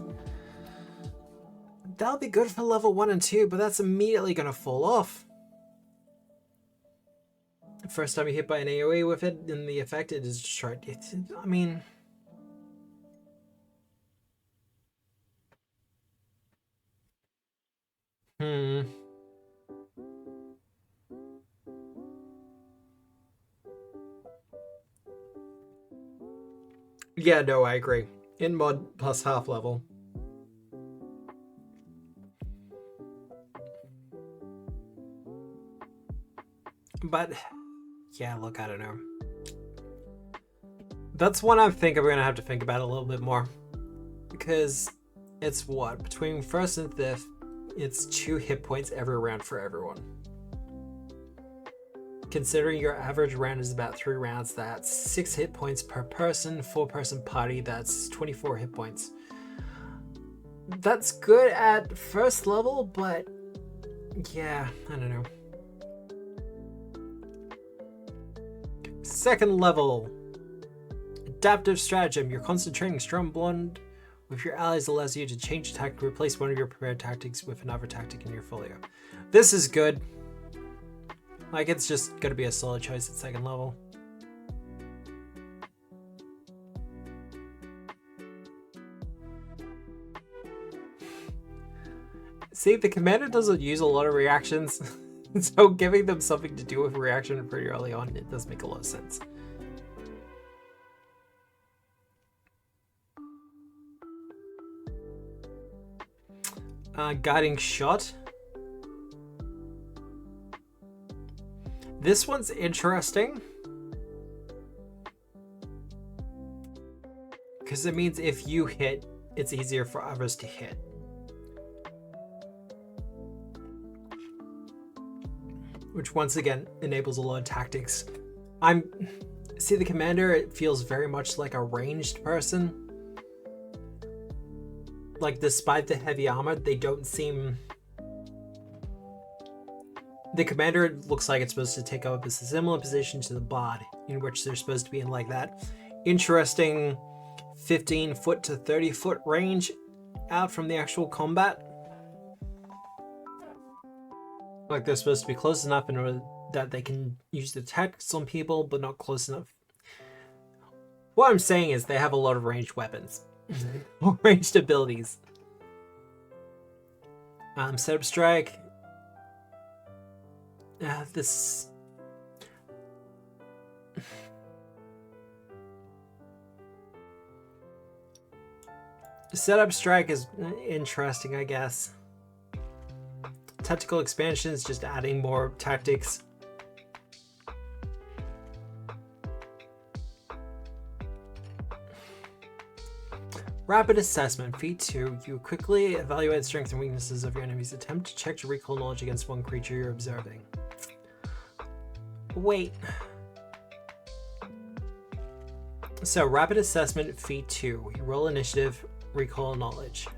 That'll be good for level 1 and 2, but that's immediately gonna fall off. First time you hit by an AoE with it, then the effect it is destroyed. I mean... Yeah, no, I agree. In mod plus half level. But yeah, look, I don't know. That's one I think I'm gonna have to think about a little bit more. Because it's what? Between first and fifth, it's 2 hit points every round for everyone. Considering your average round is about 3 rounds, that's 6 hit points per person, 4-person party, that's 24 hit points. That's good at first level, but yeah, I don't know. Second level, Adaptive Stratagem. You're concentrating strong bond with your allies allows you to change tactic, replace one of your prepared tactics with another tactic in your folio. This is good. Like, it's just gonna be a solid choice at second level. See, the commander doesn't use a lot of reactions, so giving them something to do with reaction pretty early on, it does make a lot of sense. Guiding Shot. This one's interesting. Because it means if you hit, it's easier for others to hit. Which once again enables a lot of tactics. See, the commander, it feels very much like a ranged person. Like, despite the heavy armor, they don't seem... The commander looks like it's supposed to take up a similar position to the bard, in which they're supposed to be in like that interesting 15 foot to 30 foot range out from the actual combat. Like, they're supposed to be close enough in order that they can use the tactics on people, but not close enough. What I'm saying is they have a lot of ranged weapons. Or ranged abilities. Setup Strike. This... Setup Strike is interesting, I guess. Tactical expansions, just adding more tactics. Rapid Assessment, Feat 2. You quickly evaluate the strengths and weaknesses of your enemies. Attempt to check your recall knowledge against one creature you're observing. Wait. So, Rapid Assessment, Feat 2. You roll initiative, recall knowledge.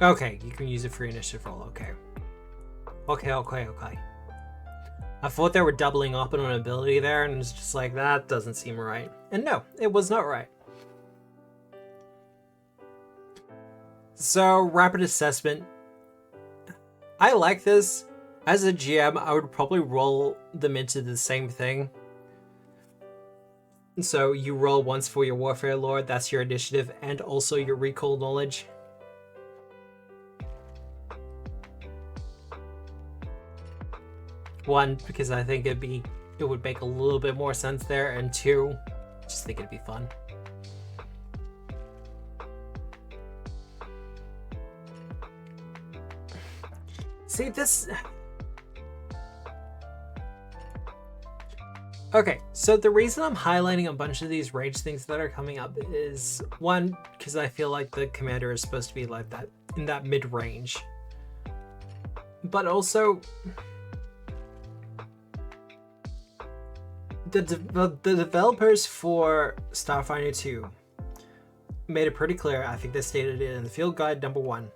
Okay, you can use it for your initiative roll, okay. Okay. I thought they were doubling up on an ability there, and it's just like, that doesn't seem right. And no, it was not right. So, Rapid Assessment. I like this. As a GM, I would probably roll them into the same thing. So, you roll once for your Warfare Lord, that's your initiative, and also your recall knowledge. One, because I think it would make a little bit more sense there, and two, just think it'd be fun. See, this... Okay, so the reason I'm highlighting a bunch of these range things that are coming up is, one, because I feel like the commander is supposed to be like that, in that mid-range. But also... The developers for Starfinder 2 made it pretty clear, I think they stated it in the field guide number 1,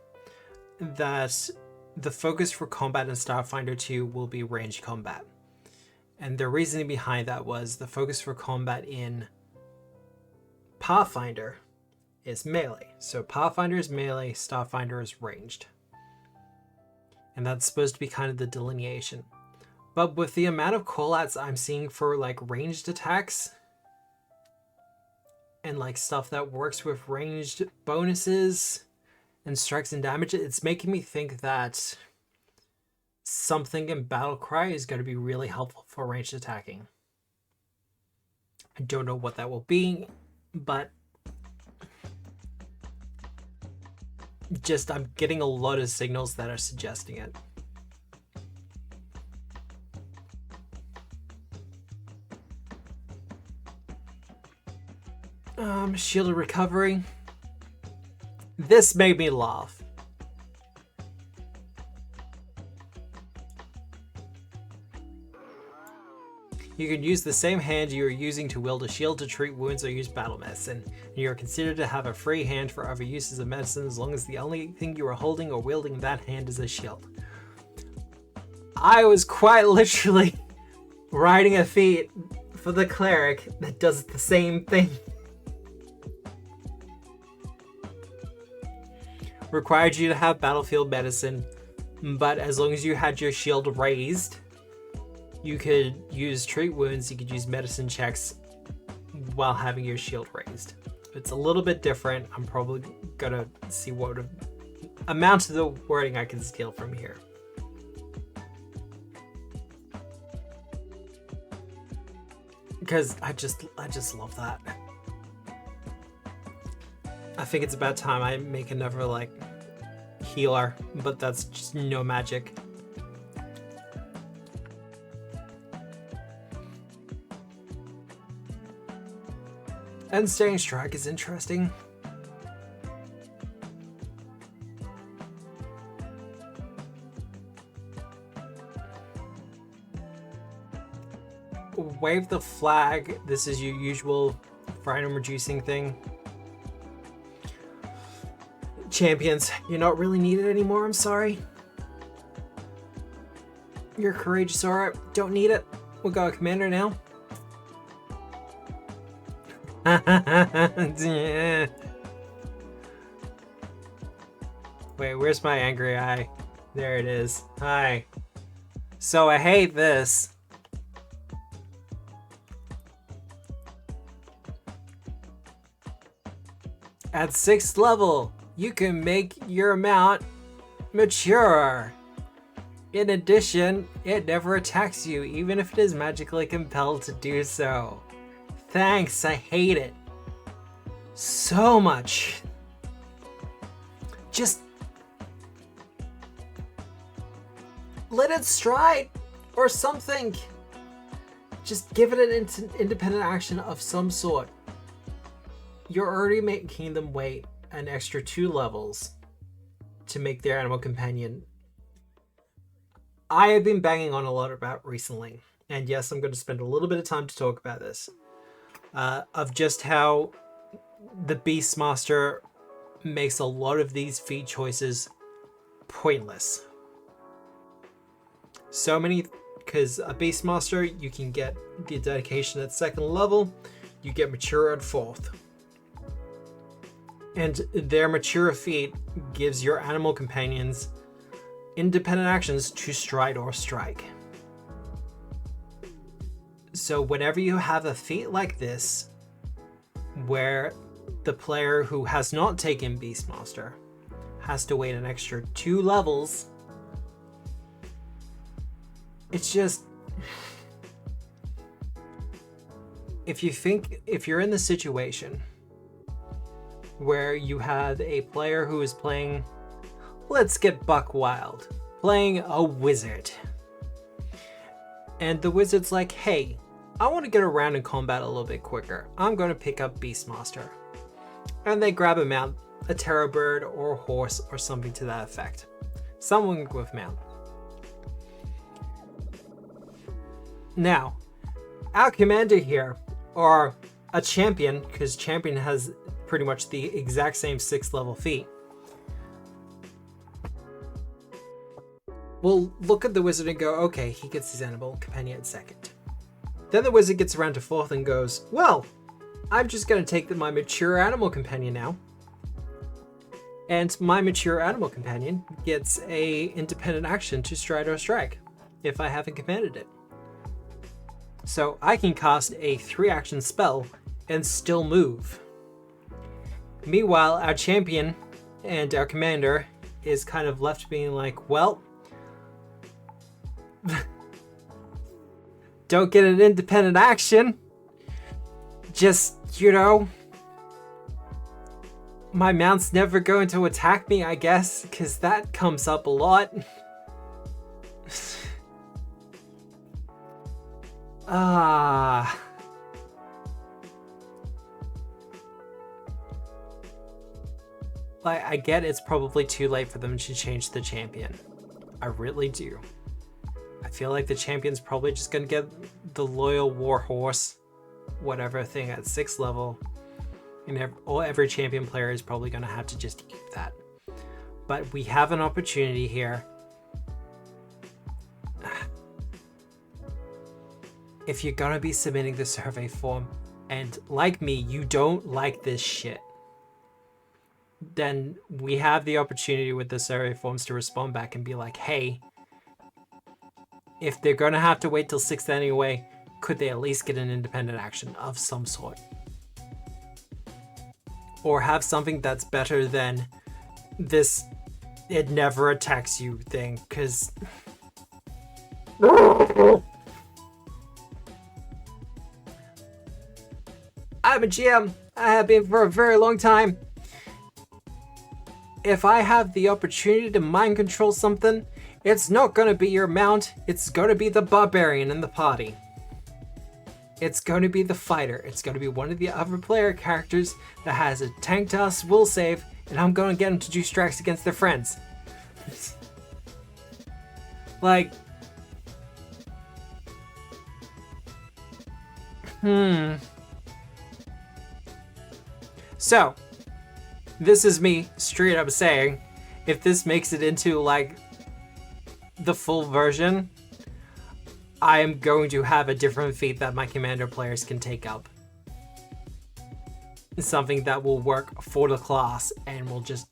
that the focus for combat in Starfinder 2 will be range combat. And the reasoning behind that was the focus for combat in Pathfinder is melee. So Pathfinder is melee, Starfinder is ranged. And that's supposed to be kind of the delineation. But with the amount of callouts I'm seeing for like ranged attacks and like stuff that works with ranged bonuses and strikes and damage, it's making me think that something in Battlecry is going to be really helpful for ranged attacking. I don't know what that will be, but just I'm getting a lot of signals that are suggesting it. Shielded recovery. This made me laugh. You can use the same hand you are using to wield a shield to treat wounds or use battle medicine. You are considered to have a free hand for other uses of medicine as long as the only thing you are holding or wielding in that hand is a shield. I was quite literally riding a feat for the cleric that does the same thing. Required you to have battlefield medicine, but as long as you had your shield raised, you could use treat wounds, you could use medicine checks while having your shield raised. It's a little bit different. I'm probably gonna see what amount of the wording I can steal from here. Because I just love that. I think it's about time I make another like healer, but that's just no magic. And staying strike is interesting. Wave the flag. This is your usual item reducing thing. Champions, you're not really needed anymore, I'm sorry. You're courageous, alright, don't need it. We'll go commander now. Yeah. Wait, where's my angry eye? There it is. Hi. So I hate this. At 6th level, you can make your mount mature. In addition, it never attacks you, even if it is magically compelled to do so. Thanks, I hate it so much. Just let it stride or something. Just give it an independent action of some sort. You're already making them wait an extra 2 levels to make their animal companion. I have been banging on a lot about recently, and yes, I'm going to spend a little bit of time to talk about this. Of just how the Beastmaster makes a lot of these feat choices pointless. So many, because a Beastmaster, you can get the dedication at 2nd level, you get mature at 4th. And their mature feat gives your animal companions independent actions to stride or strike. So whenever you have a feat like this, where the player who has not taken Beastmaster has to wait an extra 2 levels, it's just... If you're in the situation where you have a player who is playing, let's get buck wild, playing a wizard. And the wizard's like, hey, I want to get around in combat a little bit quicker. I'm going to pick up Beastmaster. And they grab a mount, a terror bird or a horse or something to that effect. Someone with mount. Now, our commander here, or a champion, because champion has pretty much the exact same 6th level feat, we'll look at the wizard and go, okay, he gets his animal companion at 2nd. Then the wizard gets around to 4th and goes, well, I'm just going to take my mature animal companion now. And my mature animal companion gets a independent action to stride or strike if I haven't commanded it. So I can cast a 3-action spell and still move. Meanwhile, our champion and our commander is kind of left being like, well, don't get an independent action. Just, you know, my mount's never going to attack me, I guess, because that comes up a lot. Like, I get it's probably too late for them to change the champion. I really do. I feel like the champion's probably just gonna get the loyal warhorse, whatever thing at 6th level. And every champion player is probably gonna have to just eat that. But we have an opportunity here. If you're gonna be submitting the survey form, and like me, you don't like this shit, then we have the opportunity with the survey forms to respond back and be like, hey, if they're gonna have to wait till 6th anyway, could they at least get an independent action of some sort? Or have something that's better than this it never attacks you thing, because I'm a GM. I have been for a very long time. If I have the opportunity to mind control something, it's not going to be your mount. It's going to be the barbarian in the party. It's going to be the fighter. It's going to be one of the other player characters that has a tank toss will save, and I'm going to get them to do strikes against their friends. Like, So, this is me straight up saying, if this makes it into like the full version, I am going to have a different feat that my commander players can take up. Something that will work for the class and will just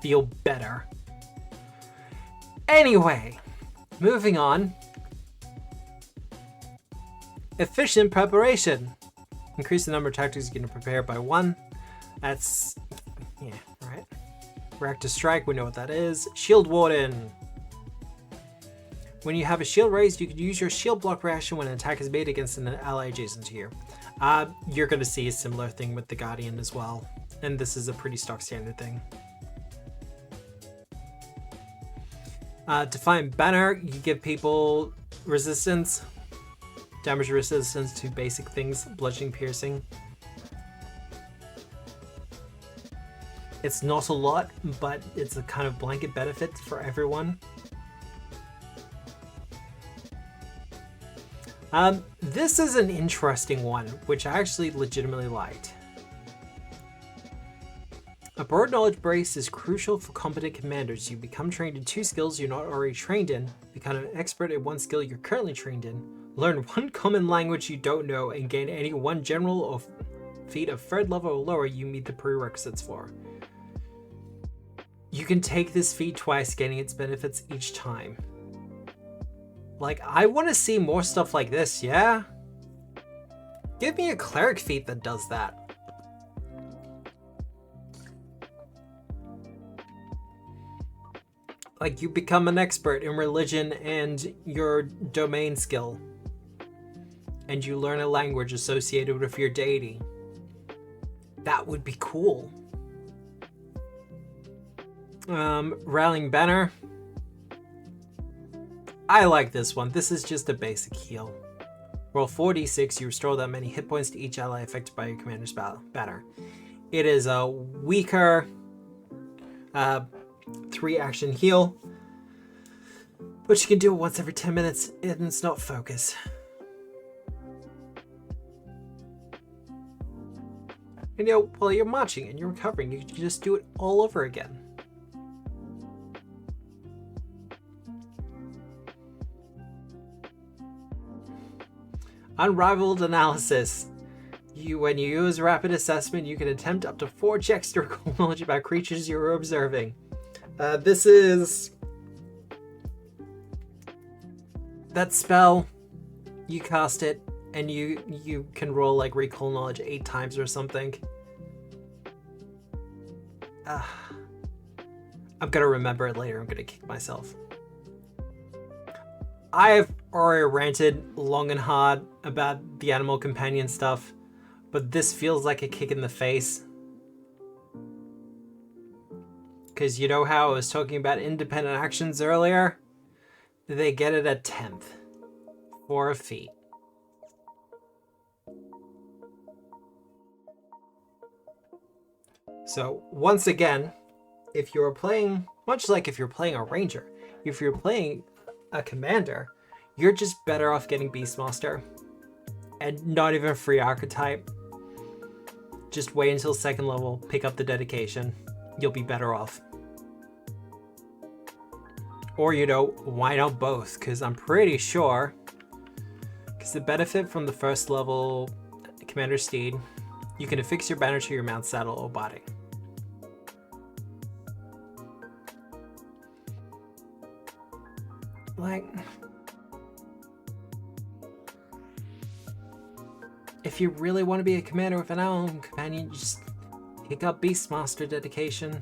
feel better. Anyway, moving on. Efficient preparation. Increase the number of tactics you can prepare by 1. That's, yeah, right. Reactive Strike, we know what that is. Shield Warden. When you have a shield raised, you can use your shield block reaction when an attack is made against an ally adjacent to you. You're going to see a similar thing with the Guardian as well. And this is a pretty stock standard thing. Defiant Banner, you give people resistance. Damage resistance to basic things, bludgeoning, piercing. It's not a lot, but it's a kind of blanket benefit for everyone. This is an interesting one, which I actually legitimately liked. A broad knowledge base is crucial for competent commanders. You become trained in 2 skills you're not already trained in, become an expert at 1 skill you're currently trained in, learn 1 common language you don't know, and gain any 1 general or feat of 3rd level or lower you meet the prerequisites for. You can take this feat twice, gaining its benefits each time. Like, I want to see more stuff like this, yeah? Give me a cleric feat that does that. Like, you become an expert in religion and your domain skill. And you learn a language associated with your deity. That would be cool. Rallying Banner. I like this one. This is just a basic heal. Roll 4d6, you restore that many hit points to each ally affected by your commander's banner. It is a weaker 3 action heal, but you can do it once every 10 minutes and it's not focus. And you know, while you're marching and you're recovering, you can just do it all over again. Unrivaled analysis. When you use rapid assessment, you can attempt up to 4 checks to recall knowledge about creatures you're observing. This is that spell. You cast it, and you can roll like recall knowledge 8 times or something. I'm gonna remember it later. I'm gonna kick myself. I've already ranted long and hard about the animal companion stuff, but this feels like a kick in the face. Because you know how I was talking about independent actions earlier? They get it at 10th for a feat. So once again, if you're playing, much like if you're playing a ranger, if you're playing a commander, you're just better off getting Beastmaster and not even free archetype. Just wait until 2nd level, pick up the dedication. You'll be better off. Or, you know, why not both? Because I'm pretty sure, because the benefit from the 1st level Commander Steed, you can affix your banner to your mount, saddle, or body. Like, if you really want to be a commander with an animal companion, you just pick up Beastmaster dedication.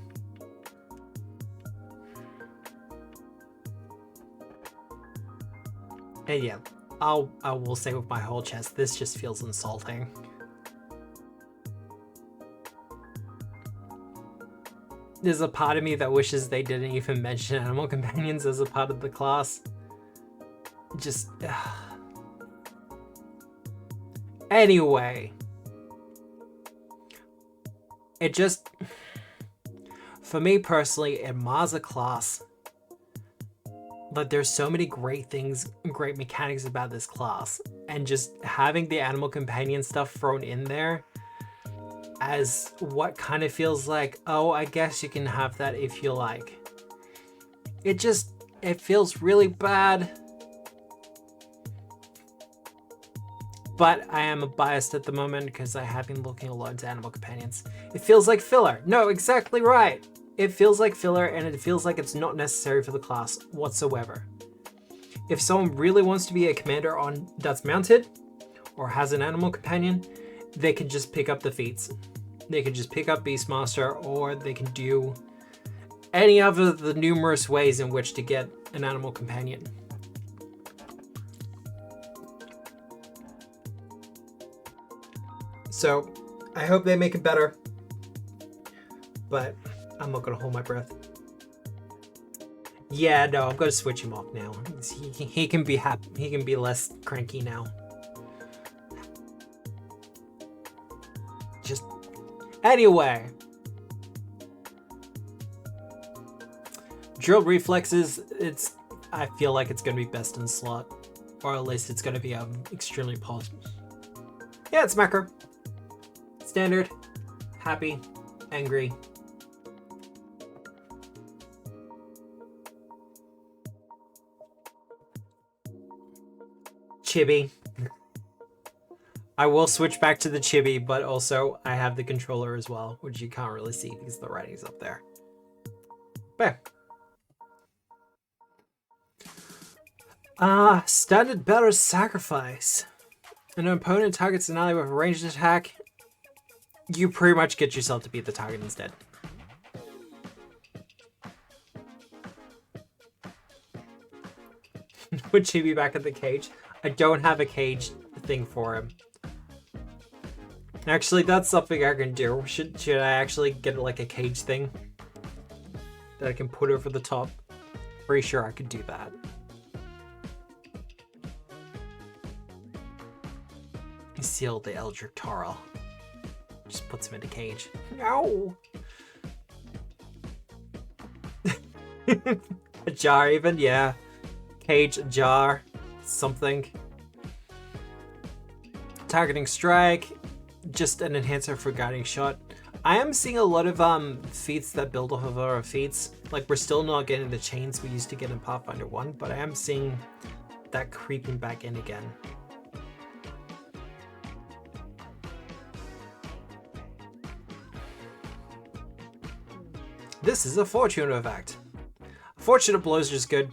And yeah, I will say with my whole chest, this just feels insulting. There's a part of me that wishes they didn't even mention animal companions as a part of the class. Just... Anyway. It just... For me personally, it mars a class. But there's so many great things, great mechanics about this class. And just having the animal companion stuff thrown in there as what kind of feels like, oh, I guess you can have that if you like. It feels really bad. But I am biased at the moment because I have been looking a lot into animal companions. It feels like filler. No, exactly right. It feels like filler, and it feels like it's not necessary for the class whatsoever. If someone really wants to be a commander on that's mounted or has an animal companion, they can just pick up the feats. They can just pick up Beastmaster, or they can do any of the numerous ways in which to get an animal companion. So I hope they make it better, but I'm not gonna hold my breath. Yeah, no, I'm gonna switch him off now. He can be happy. He can be less cranky now. Just anyway. Drilled reflexes. I feel like it's gonna be best in slot, or at least it's gonna be extremely polished. Yeah, it's macro. Standard, happy, angry. Chibi. I will switch back to the chibi, but also I have the controller as well, which you can't really see because the writing's up there. But standard better sacrifice. An opponent targets an ally with a ranged attack. You pretty much get yourself to beat the target instead. Would Chibi back at the cage? I don't have a cage thing for him. Actually, that's something I can do. Should I actually get like a cage thing that I can put over the top? Pretty sure I could do that. Seal the Eldritch Tara. Just puts him in a cage. No! A jar even, yeah. Cage, jar, something. Targeting strike, just an enhancer for guiding shot. I am seeing a lot of feats that build off of our feats. Like, we're still not getting the chains we used to get in Pathfinder 1, but I am seeing that creeping back in again. This is a Fortune effect. Fortunate blows are just good.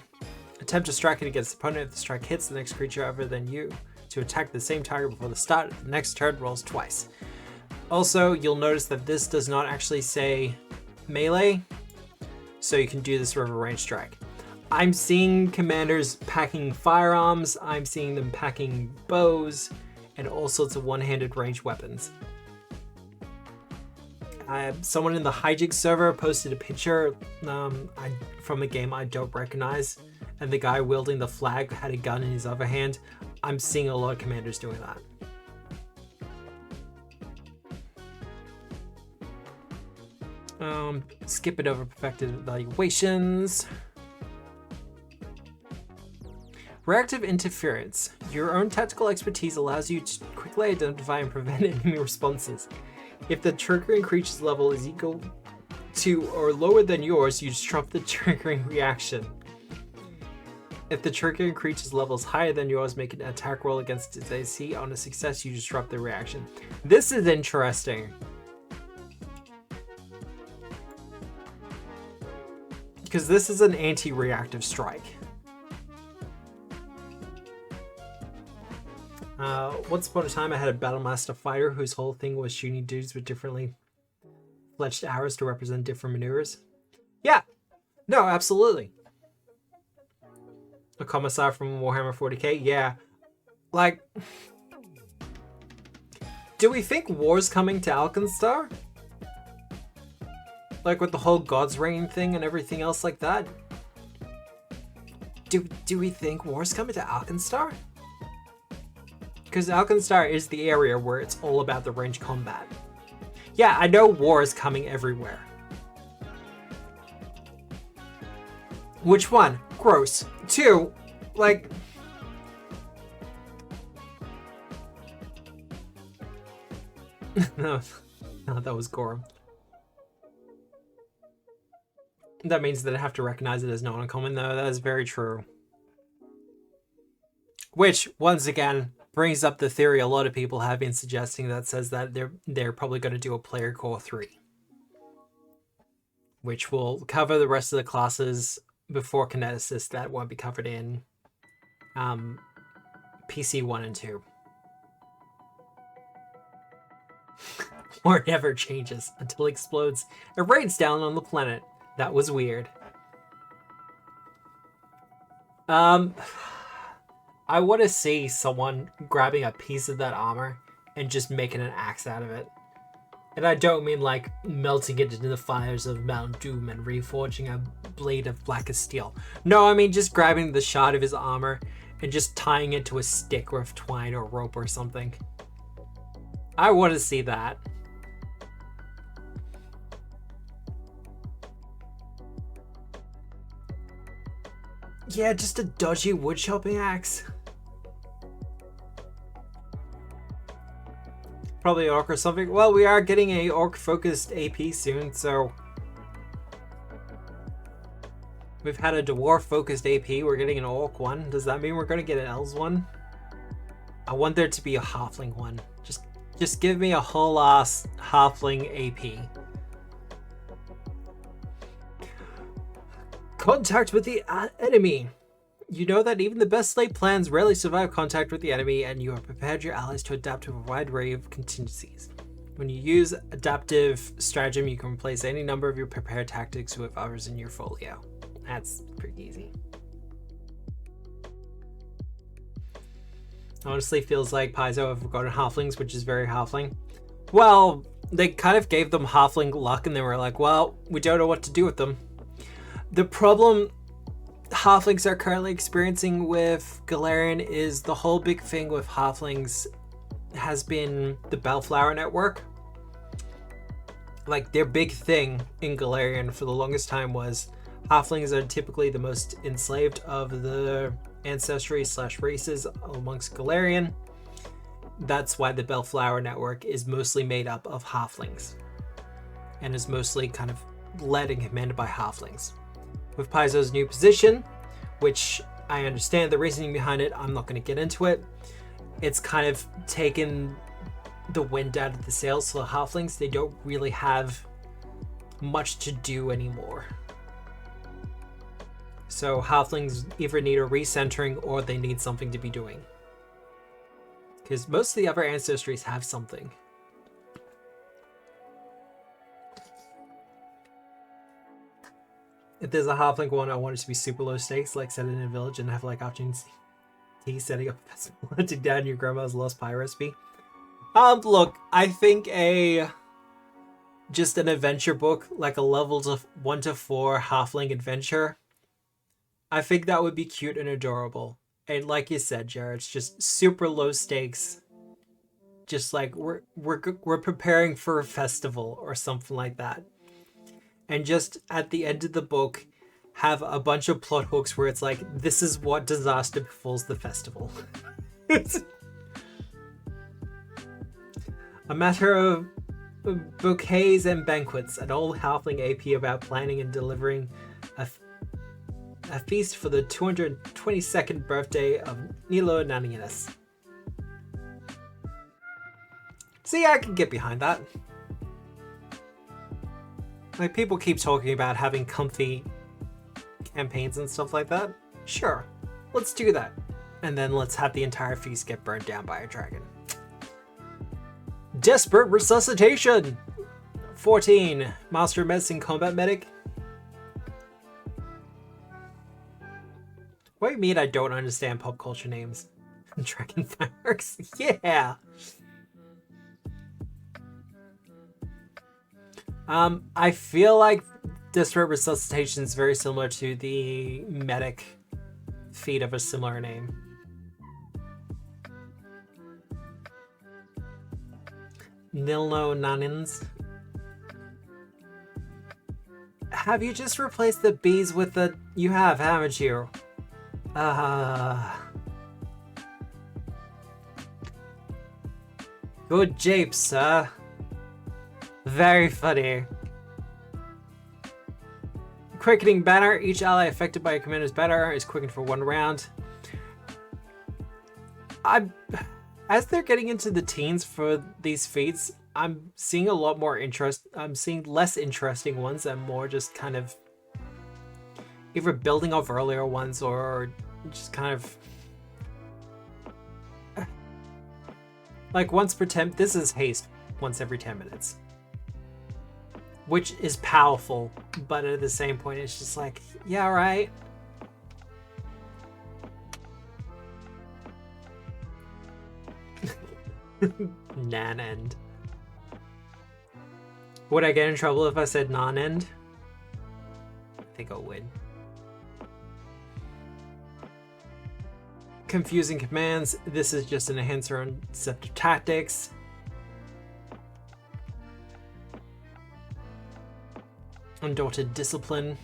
Attempt to strike it against the opponent. If the strike hits the next creature other than you to attack the same target before the start, the next turn rolls twice. Also, you'll notice that this does not actually say melee, so you can do this with a ranged strike. I'm seeing commanders packing firearms, I'm seeing them packing bows, and all sorts of one-handed ranged weapons. Someone in the hijinks server posted a picture from a game I don't recognize, and the guy wielding the flag had a gun in his other hand. I'm seeing a lot of commanders doing that. Skip it over perfected evaluations. Reactive interference. Your own tactical expertise allows you to quickly identify and prevent enemy responses. If the triggering creature's level is equal to or lower than yours, you disrupt the triggering reaction. If the triggering creature's level is higher than yours, make an attack roll against its AC. On a success, you disrupt the reaction. This is interesting. Because this is an anti-reactive strike. Once upon a time, I had a Battlemaster fighter whose whole thing was shooting dudes with differently fletched arrows to represent different maneuvers. Yeah, no, absolutely. A commissar from Warhammer 40k, yeah. Like, do we think war's coming to Alkenstar? Like with the whole God's Reign thing and everything else like that? Do we think war's coming to Alkenstar? Because Alkenstar is the area where it's all about the range combat. Yeah, I know war is coming everywhere. Which one? Gross. 2, like... no, that was Gorham. That means that I have to recognize it as not uncommon, though. That is very true. Which, once again, brings up the theory a lot of people have been suggesting that says that they're probably going to do a player core 3. Which will cover the rest of the classes before Kineticist that won't be covered in PC 1 and 2. Or it never changes until it explodes. It rains down on the planet. That was weird. I want to see someone grabbing a piece of that armor and just making an axe out of it. And I don't mean like melting it into the fires of Mount Doom and reforging a blade of blackest steel. No, I mean just grabbing the shard of his armor and just tying it to a stick with twine or rope or something. I want to see that. Yeah, just a dodgy wood chopping axe. Probably orc or something. Well, we are getting a orc focused AP soon, so we've had a dwarf focused AP. We're getting an orc one. Does that mean we're gonna get an elves one? I want there to be a halfling one. Just give me a whole ass halfling AP. Contact with the enemy. You know that even the best laid plans rarely survive contact with the enemy, and you have prepared your allies to adapt to a wide array of contingencies. When you use adaptive stratagem, you can replace any number of your prepared tactics with others in your folio. That's pretty easy. Honestly, feels like Paizo have forgotten halflings, which is very halfling. Well, they kind of gave them halfling luck, and they were like, well, we don't know what to do with them. The problem halflings are currently experiencing with Galarian is the whole big thing with halflings has been the Bellflower network. Like, their big thing in Galarian for the longest time was halflings are typically the most enslaved of the ancestry / races amongst Galarian. That's why the Bellflower network is mostly made up of halflings and is mostly kind of led and commanded by halflings. With Paizo's new position, which I understand the reasoning behind it, I'm not going to get into it. It's kind of taken the wind out of the sails for the halflings. They don't really have much to do anymore. So halflings either need a recentering or they need something to be doing. Because most of the other ancestries have something. If there's a halfling one, I want it to be super low stakes, like set it in a village and have like opportunities setting up a festival, hunting down your grandma's lost pie recipe. Look, I think just an adventure book, like a levels of 1 to 4 halfling adventure, I think that would be cute and adorable. And like you said, Jared, it's just super low stakes. Just like we're preparing for a festival or something like that. And just at the end of the book, have a bunch of plot hooks where it's like, this is what disaster befalls the festival. It's a matter of bouquets and banquets, an old halfling AP about planning and delivering a feast for the 222nd birthday of Nilo Nanianus. See, I can get behind that. Like, people keep talking about having comfy campaigns and stuff like that. Sure, let's do that. And then let's have the entire feast get burned down by a dragon. Desperate Resuscitation! 14. Master of Medicine Combat Medic. What do you mean I don't understand pop culture names? Dragon Fireworks? Yeah! I feel like Desperate Resuscitation is very similar to the medic feat of a similar name. Nilno Nanins. Have you just replaced the bees with the... You have, haven't you? Good japes, sir. Very funny. Quickening banner. Each ally affected by a commander's banner is quickened for 1 round. As they're getting into the teens for these feats, I'm seeing a lot more interest. I'm seeing less interesting ones and more just kind of either building off earlier ones or just kind of like once per 10. This is haste once every 10 minutes. Which is powerful, but at the same point, it's just like, yeah, right. Nan-end. Would I get in trouble if I said non-end? I think I'll win. Confusing commands. This is just an enhancer on deceptive tactics. Undaunted discipline.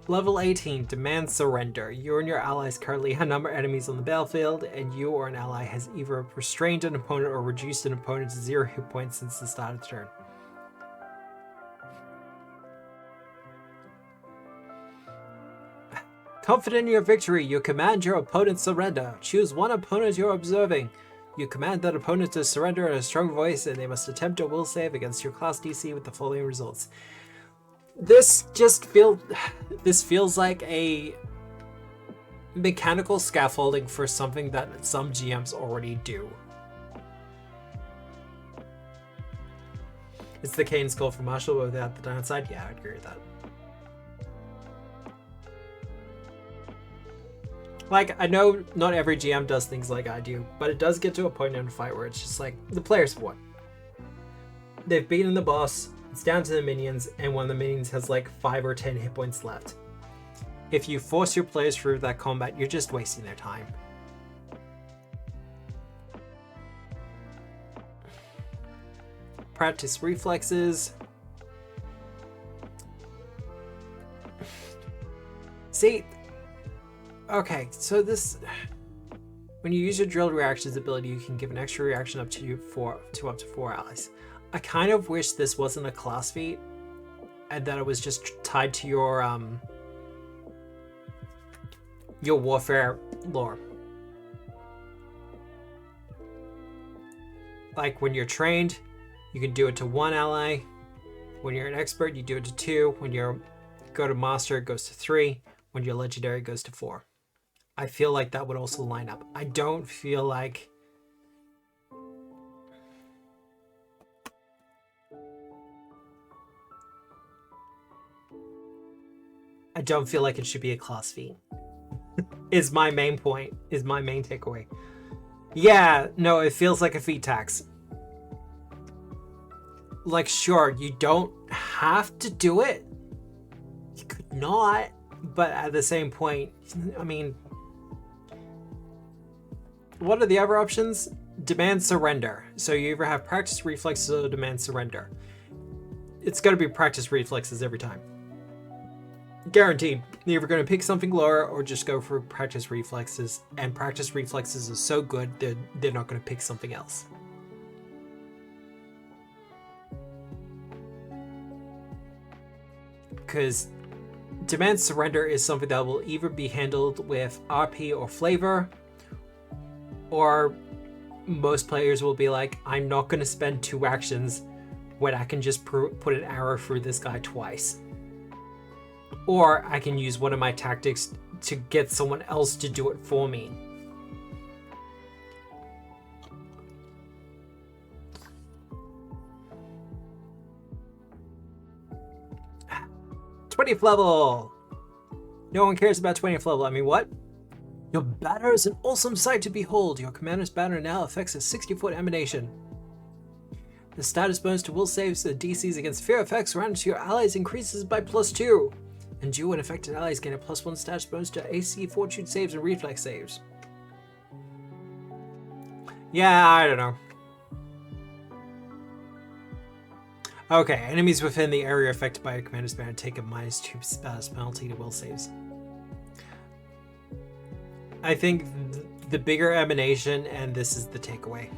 Level 18, demand surrender. You and your allies currently outnumber enemies on the battlefield, and you or an ally has either restrained an opponent or reduced an opponent to 0 hit points since the start of the turn. Confident in your victory, you command your opponent surrender. Choose one opponent you're observing. You command that opponent to surrender in a strong voice, and they must attempt a will save against your class DC with the following results. This feels like a mechanical scaffolding for something that some GMs already do. It's the Cain Skull for Marshall, but without the downside. Yeah, I'd agree with that. Like, I know not every GM does things like I do, but it does get to a point in a fight where it's just like, the players have won. They've beaten the boss, it's down to the minions, and one of the minions has like 5 or 10 hit points left. If you force your players through that combat, you're just wasting their time. Practice reflexes. See, okay, so this, when you use your drilled reactions ability, you can give an extra reaction up to up to 4 allies. I kind of wish this wasn't a class feat, and that it was just tied to your warfare lore. Like when you're trained, you can do it to 1 ally. When you're an expert, you do it to 2. When you go to master, it goes to 3. When you're legendary, it goes to 4. I feel like that would also line up. I don't feel like... I don't feel like it should be a class feat. Is my main point, is my main takeaway. Yeah, no, it feels like a feat tax. Like, sure, you don't have to do it. You could not, but at the same point, I mean, what are the other options? Demand surrender. So you either have practice reflexes or demand surrender. It's going to be practice reflexes every time. Guaranteed. You're either going to pick something lower or just go for practice reflexes. And practice reflexes are so good that they're not going to pick something else. Because demand surrender is something that will either be handled with RP or flavor, or most players will be like, I'm not going to spend 2 actions when I can just put an arrow through this guy twice. Or I can use one of my tactics to get someone else to do it for me. '20th level! No one cares about 20th level. I mean, what? Your banner is an awesome sight to behold. Your commander's banner now affects a 60-foot emanation. The status bonus to will saves and DCs against fear effects surrounded to your allies increases by +2. And you and affected allies gain a +1 status bonus to AC, fortitude saves, and reflex saves. Yeah, I don't know. Okay, enemies within the area affected by a commander's banner take a -2 status penalty to will saves. I think the bigger emanation, and this is the takeaway.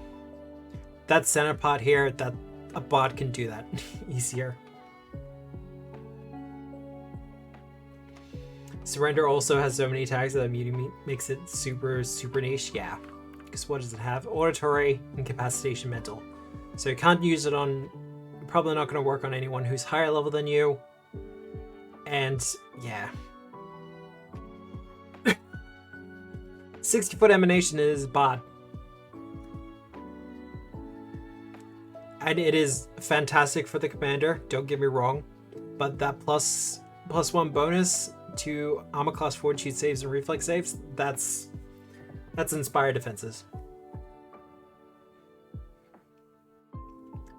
That center pot here, that a bot can do that easier. Surrender also has so many tags that makes it super niche. Yeah, because what does it have? Auditory, incapacitation, mental. So you can't use it on. Probably not going to work on anyone who's higher level than you. And yeah. 60-foot emanation is bad. And it is fantastic for the commander, don't get me wrong. But that +1 bonus to armor class fortitude saves and reflex saves, that's inspired defenses.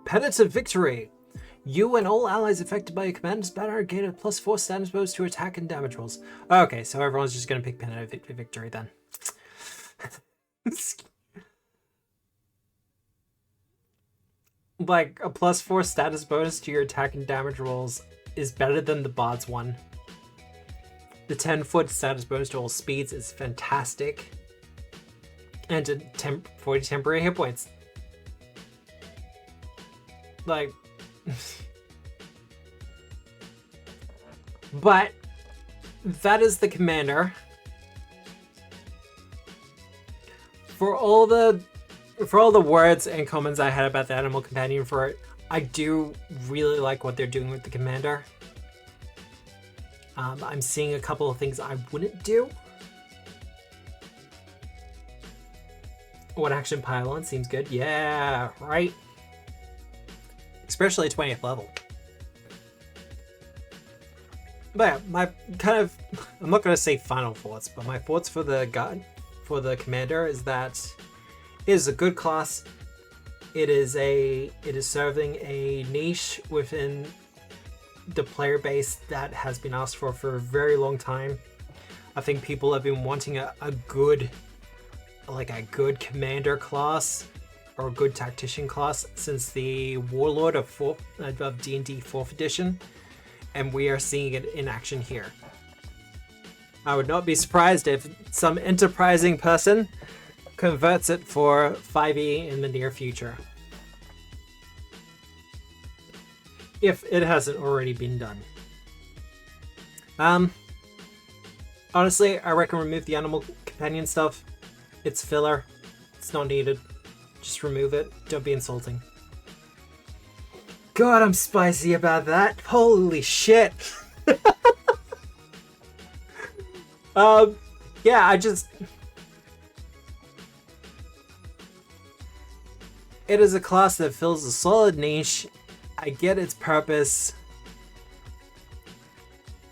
Penitent victory. You and all allies affected by a commander's banner gain a +4 status bonus to attack and damage rolls. Okay, so everyone's just going to pick Penitent victory then. Like, a +4 status bonus to your attack and damage rolls is better than the bot's one. The 10-foot status bonus to all speeds is fantastic. And 40 temporary hit points. Like... But that is the commander. For all the words and comments I had about the animal companion for it, I do really like what they're doing with the commander. I'm seeing a couple of things I wouldn't do. One action pylon seems good. Yeah, right. Especially 20th level. But yeah, my kind of, I'm not going to say final thoughts, but my thoughts for the commander is that it is a good class. It is serving a niche within the player base that has been asked for a very long time. I think people have been wanting a good commander class or a good tactician class since the Warlord of D&D 4th edition, and we are seeing it in action here. I would not be surprised if some enterprising person converts it for 5e in the near future. If it hasn't already been done. Honestly, I reckon remove the animal companion stuff. It's filler. It's not needed. Just remove it. Don't be insulting. God, I'm spicy about that. Holy shit. Yeah, it is a class that fills a solid niche. I get its purpose.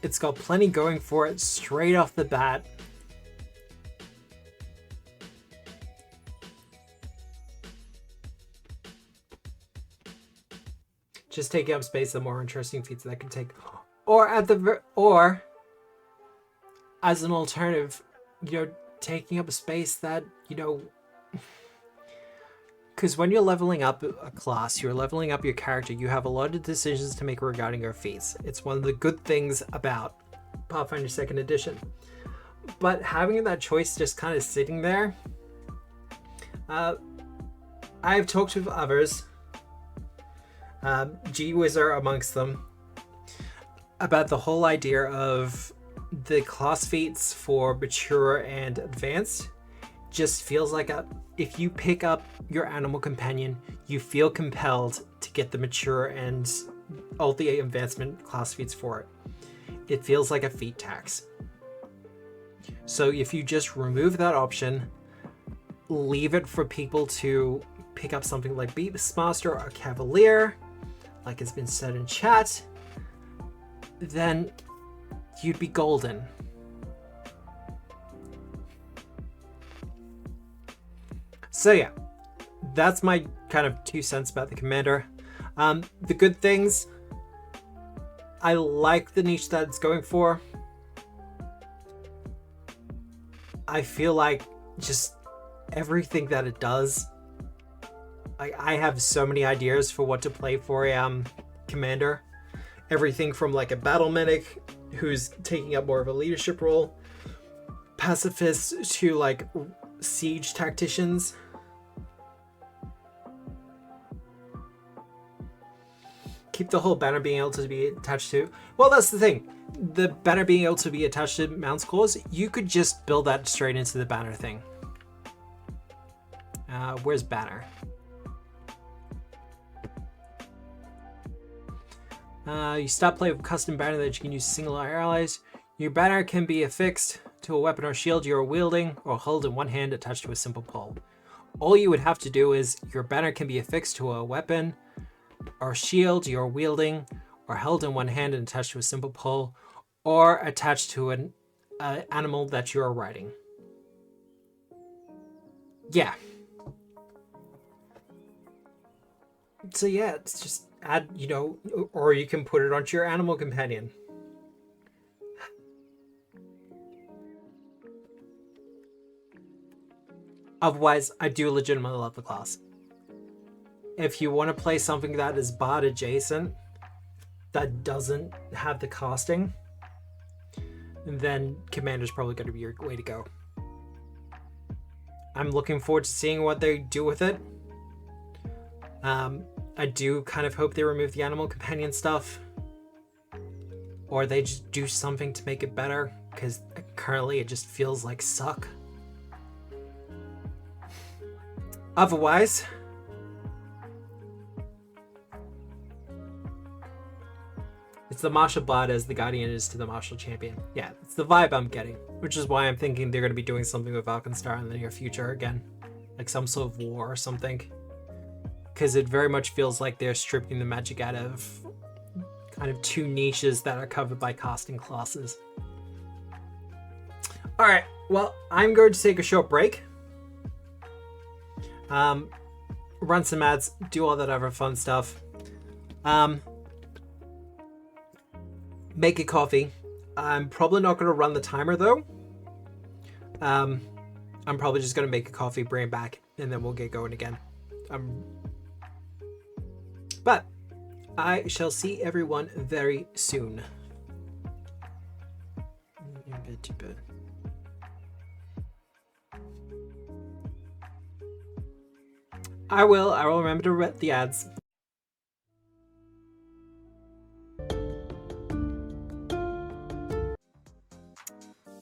It's got plenty going for it straight off the bat. Just taking up space, the more interesting feats that can take. Or as an alternative, taking up a space that, because when you're leveling up a class, you're leveling up your character, you have a lot of decisions to make regarding your feats. It's one of the good things about Pathfinder 2nd Edition. But having that choice just kind of sitting there, I've talked with others, G-Wizard amongst them, about the whole idea of the class feats for mature and advanced. Just feels like if you pick up your animal companion, you feel compelled to get the mature and all the advancement class feats for it. It feels like a feat tax. So if you just remove that option, leave it for people to pick up something like Beastmaster or Cavalier, like has been said in chat, then you'd be golden. So yeah, that's my kind of 2 cents about the Commander. The good things, I like the niche that it's going for. I feel like just everything that it does, I have so many ideas for what to play for a Commander. Everything from like a battle medic who's taking up more of a leadership role, pacifists to like siege tacticians. Keep the whole banner being able to be attached to... Well, that's the thing. The banner being able to be attached to Mount's Claws, you could just build that straight into the banner thing. Where's banner? You start playing with custom banner that you can use single allies. Your banner can be affixed to a weapon or shield you're wielding or hold in one hand attached to a simple pole. All you would have to do is your banner can be affixed to a weapon or shield you're wielding or held in one hand and attached to a simple pole, or attached to an animal that you're riding. Yeah. So yeah, it's just add, or you can put it onto your animal companion. Otherwise, I do legitimately love the class. If you want to play something that is bard adjacent, that doesn't have the casting, then Commander's probably going to be your way to go. I'm looking forward to seeing what they do with it. I do kind of hope they remove the animal companion stuff, or they just do something to make it better, because currently it just feels like suck. Otherwise, it's the martial bard as the guardian is to the martial champion. Yeah, it's the vibe I'm getting, which is why I'm thinking they're going to be doing something with Valkenstar in the near future again, like some sort of war or something, because it very much feels like they're stripping the magic out of kind of 2 niches that are covered by casting classes. All right, well, I'm going to take a short break. Run some ads, do all that other fun stuff. Make a coffee. I'm probably not going to run the timer though. I'm probably just going to make a coffee, bring it back, and then we'll get going again. But I shall see everyone very soon. I will remember to read the ads.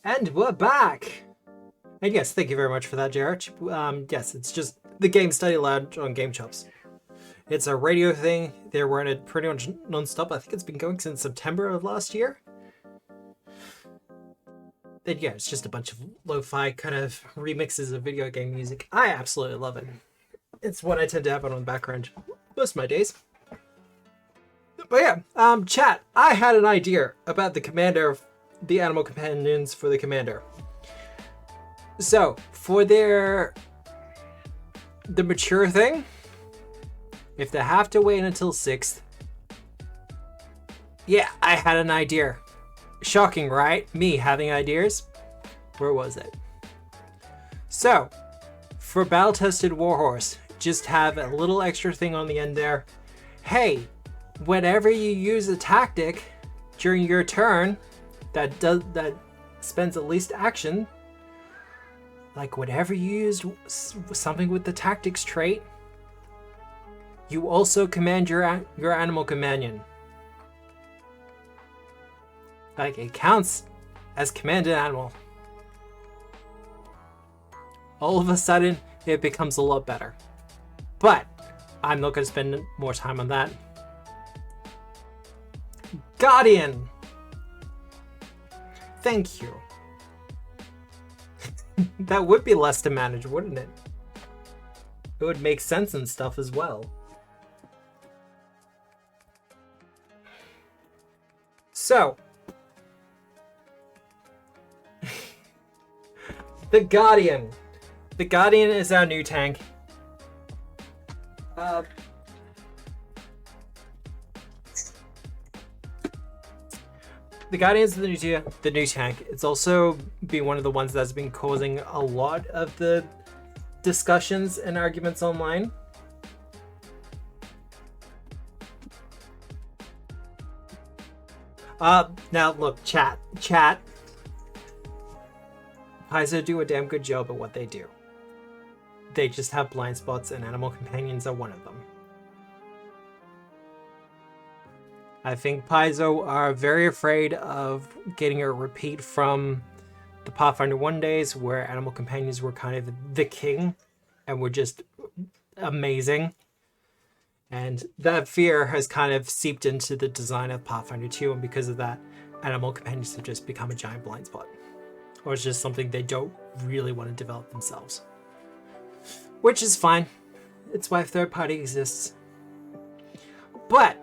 And we're back! And yes, thank you very much for that, Jared. Yes, it's just the Game Study Lounge on Game Chops. It's a radio thing. They're running it pretty much non-stop. I think it's been going since September of last year. And yeah, it's just a bunch of lo-fi kind of remixes of video game music. I absolutely love it. It's what I tend to have on the background most of my days. But yeah, chat, I had an idea about the commander, the animal companions for the commander. So, for the mature thing, if they have to wait until 6th, yeah, I had an idea. Shocking, right? Me having ideas? Where was it? So, for battle-tested Warhorse, just have a little extra thing on the end there. Hey, whenever you use a tactic during your turn that spends at least action, like whenever you use something with the tactics trait, you also command your animal companion. Like, it counts as commanded animal. All of a sudden, it becomes a lot better. But I'm not going to spend more time on that. Guardian! Thank you. That would be less to manage, wouldn't it? It would make sense and stuff as well. So, the Guardian. The Guardian is our new tank. The Guardian's the new tank. It's also been one of the ones that's been causing a lot of the discussions and arguments online. Now look, chat. Paizo do a damn good job at what they do. They just have blind spots, and animal companions are one of them. I think Paizo are very afraid of getting a repeat from the Pathfinder 1 days, where animal companions were kind of the king and were just amazing. And that fear has kind of seeped into the design of Pathfinder 2, and because of that, animal companions have just become a giant blind spot. Or it's just something they don't really want to develop themselves. Which is fine. It's why third party exists. But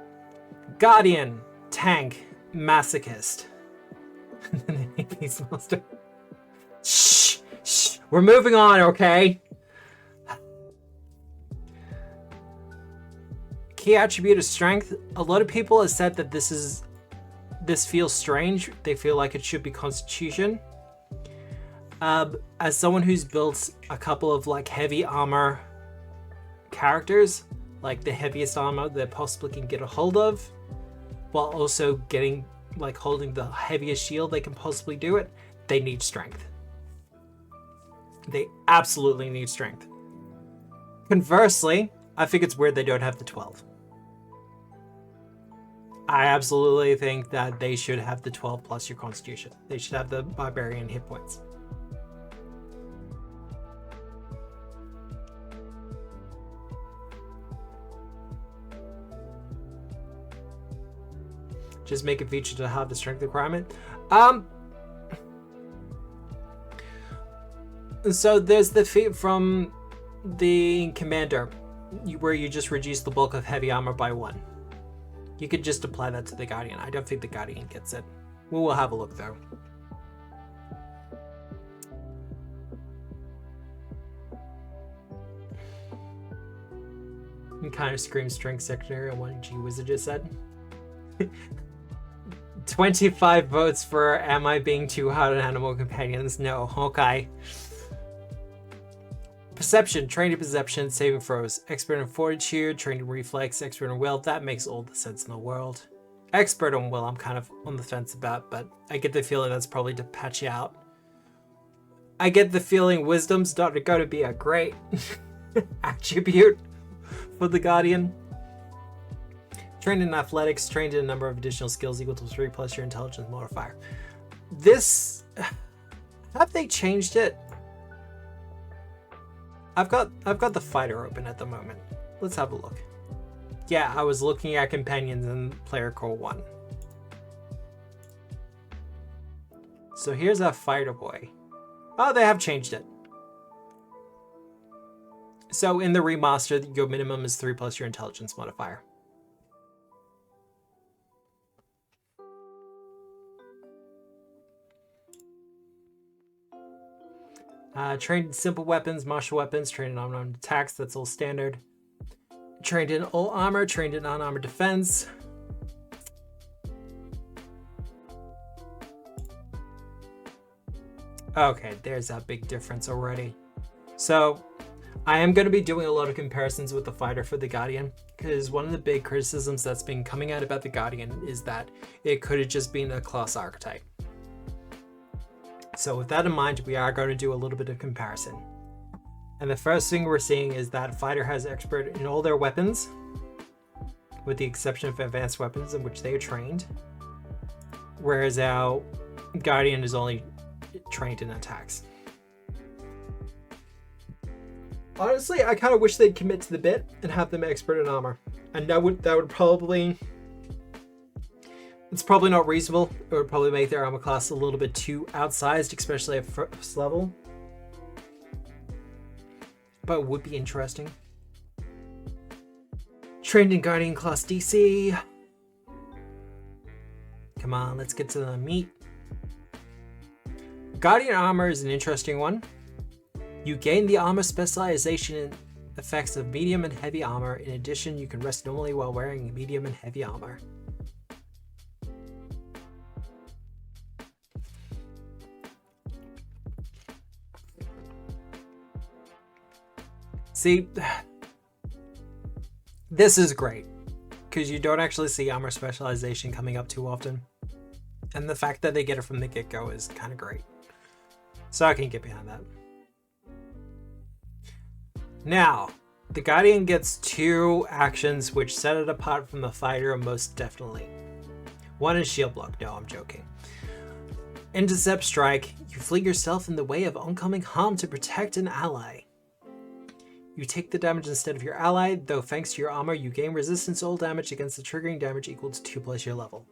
Guardian, tank, masochist. Peace Master. Shh. We're moving on, okay? Key attribute of strength. A lot of people have said that this feels strange. They feel like it should be Constitution. As someone who's built a couple of like heavy armor characters, like the heaviest armor they possibly can get a hold of, while also getting like holding the heaviest shield they can possibly do it, they need strength. They absolutely need strength. Conversely, I think it's weird they don't have the 12. I absolutely think that they should have the 12 plus your Constitution. They should have the Barbarian hit points. Just make a feature to have the strength requirement. So there's the feat from the commander, where you just reduce the bulk of heavy armor by 1. You could just apply that to the Guardian. I don't think the Guardian gets it. We'll have a look though. It kind of screams strength secretary on what G Wizard just said. 25 votes for am I being too hard on animal companions? No, okay. Perception, trained in perception, saving throws. Expert in fortitude, trained in reflex, expert in will. That makes all the sense in the world. Expert on will, I'm kind of on the fence about, but I get the feeling that's probably to patch you out. I get the feeling wisdom's not going to be a great attribute for the Guardian. Trained in athletics, trained in a number of additional skills equal to 3 plus your intelligence modifier. This, have they changed it? I've got the fighter open at the moment. Let's have a look. Yeah, I was looking at companions in player core 1. So here's our fighter boy. Oh, they have changed it. So in the remaster, your minimum is 3 plus your intelligence modifier. Trained in simple weapons, martial weapons, trained in unarmed attacks, that's all standard. Trained in all armor, trained in unarmored defense. Okay, there's that big difference already. So, I am going to be doing a lot of comparisons with the fighter for the Guardian, because one of the big criticisms that's been coming out about the Guardian is that it could have just been a class archetype. So with that in mind, we are going to do a little bit of comparison. And the first thing we're seeing is that fighter has expert in all their weapons, with the exception of advanced weapons in which they are trained, whereas our Guardian is only trained in attacks. Honestly, I kind of wish they'd commit to the bit and have them expert in armor, and that would probably, it's probably not reasonable. It would probably make their armor class a little bit too outsized, especially at first level, but it would be interesting. Trained in Guardian class DC. Come on, let's get to the meat. Guardian armor is an interesting one. You gain the armor specialization in effects of medium and heavy armor. In addition, you can rest normally while wearing medium and heavy armor. See, this is great, because you don't actually see armor specialization coming up too often. And the fact that they get it from the get-go is kind of great. So I can get behind that. Now, the Guardian gets two actions which set it apart from the fighter most definitely. One is shield block. No, I'm joking. Intercept strike. You fling yourself in the way of oncoming harm to protect an ally. You take the damage instead of your ally, though thanks to your armor, you gain resistance to all damage against the triggering damage equal to 2+ your level.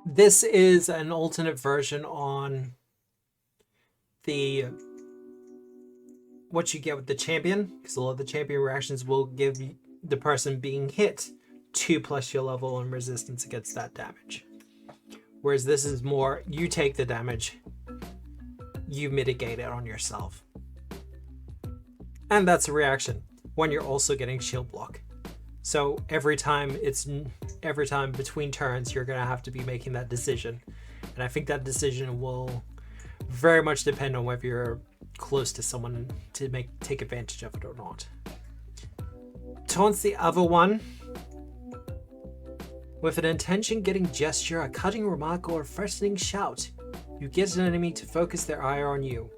This is an alternate version on the what you get with the champion, because a lot of the champion reactions will give the person being hit 2+ your level and resistance against that damage. Whereas this is more, you take the damage, you mitigate it on yourself. And that's a reaction when you're also getting shield block. So every time between turns, you're gonna have to be making that decision. And I think that decision will very much depend on whether you're close to someone to take advantage of it or not. Taunts the other one. With an intention getting gesture, a cutting remark, or a threatening shout, you get an enemy to focus their ire on you.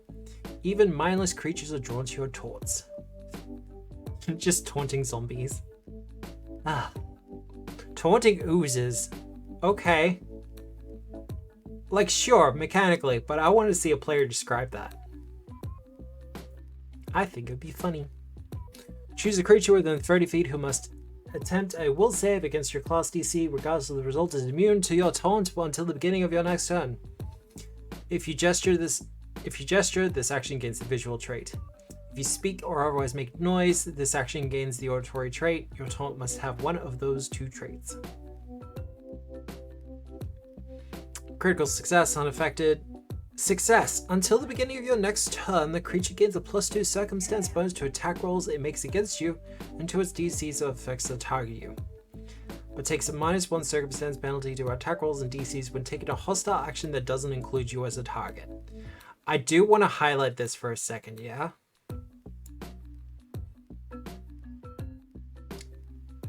Even mindless creatures are drawn to your taunts. Just taunting zombies. Taunting oozes. Okay. Like, sure, mechanically, but I want to see a player describe that. I think it'd be funny. Choose a creature within 30 feet who must attempt a will save against your class DC, regardless of the result, is immune to your taunt until the beginning of your next turn. If you gesture, this action gains the visual trait. If you speak or otherwise make noise, this action gains the auditory trait. Your taunt must have one of those two traits. Critical success unaffected. Success. Until the beginning of your next turn, the creature gains a +2 circumstance bonus to attack rolls it makes against you and to its DCs that affects the target you. But takes a -1 circumstance penalty to attack rolls and DCs when taking a hostile action that doesn't include you as a target. I do want to highlight this for a second, yeah?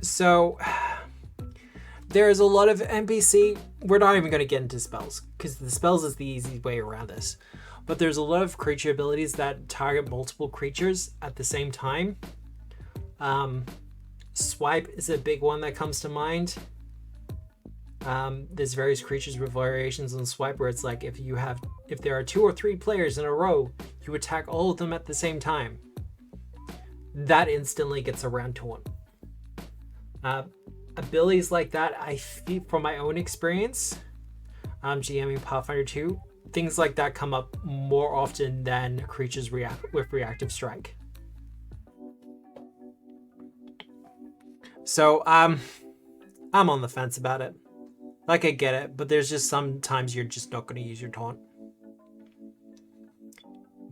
So, there's a lot of NPC, we're not even going to get into spells, because the spells is the easy way around this. But there's a lot of creature abilities that target multiple creatures at the same time. Swipe is a big one that comes to mind. There's various creatures with variations on swipe where it's like if there are 2 or 3 players in a row, you attack all of them at the same time. That instantly gets around taunt. Abilities like that, I feel from my own experience, GMing Pathfinder 2, things like that come up more often than creatures with reactive strike. So I'm on the fence about it. Like, I get it, but there's just sometimes you're just not going to use your taunt.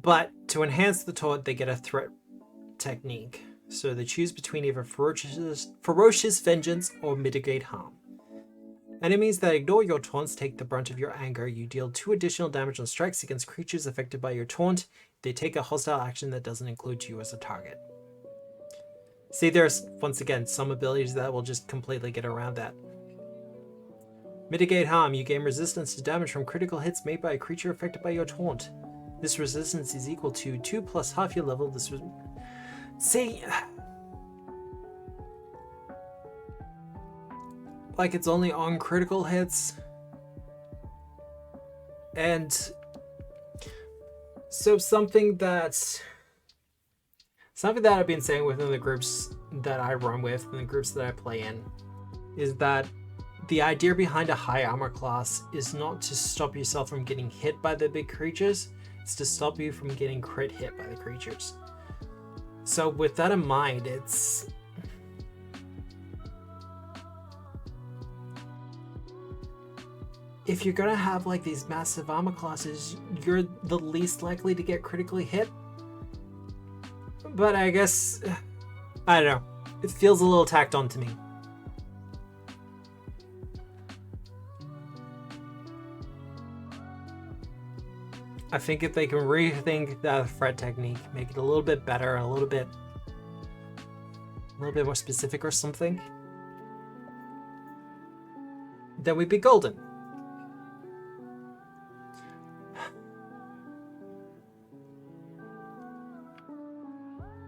But to enhance the taunt, they get a threat technique. So they choose between either ferocious vengeance or mitigate harm. Enemies that ignore your taunts take the brunt of your anger. You deal 2 additional damage on strikes against creatures affected by your taunt. They take a hostile action that doesn't include you as a target. See, there's, once again, some abilities that will just completely get around that. Mitigate harm. You gain resistance to damage from critical hits made by a creature affected by your taunt. This resistance is equal to 2 plus half your level. This was... See... Like, it's only on critical hits. And... So something that I've been saying within the groups that I run with and the groups that I play in is that the idea behind a high armor class is not to stop yourself from getting hit by the big creatures, it's to stop you from getting crit hit by the creatures. So with that in mind, it's... If you're gonna have like these massive armor classes, you're the least likely to get critically hit. But I guess, I don't know, it feels a little tacked on to me. I think if they can rethink that threat technique, make it a little bit better, a little bit more specific or something, then we'd be golden.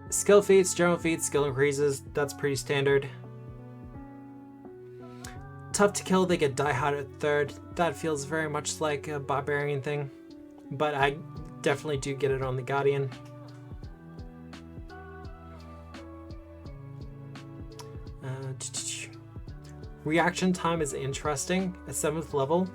Skill feats, general feats, skill increases, that's pretty standard. Tough to kill, they get Die Hard at 3rd. That feels very much like a barbarian thing, but I definitely do get it on the Guardian. Reaction time is interesting at 7th level.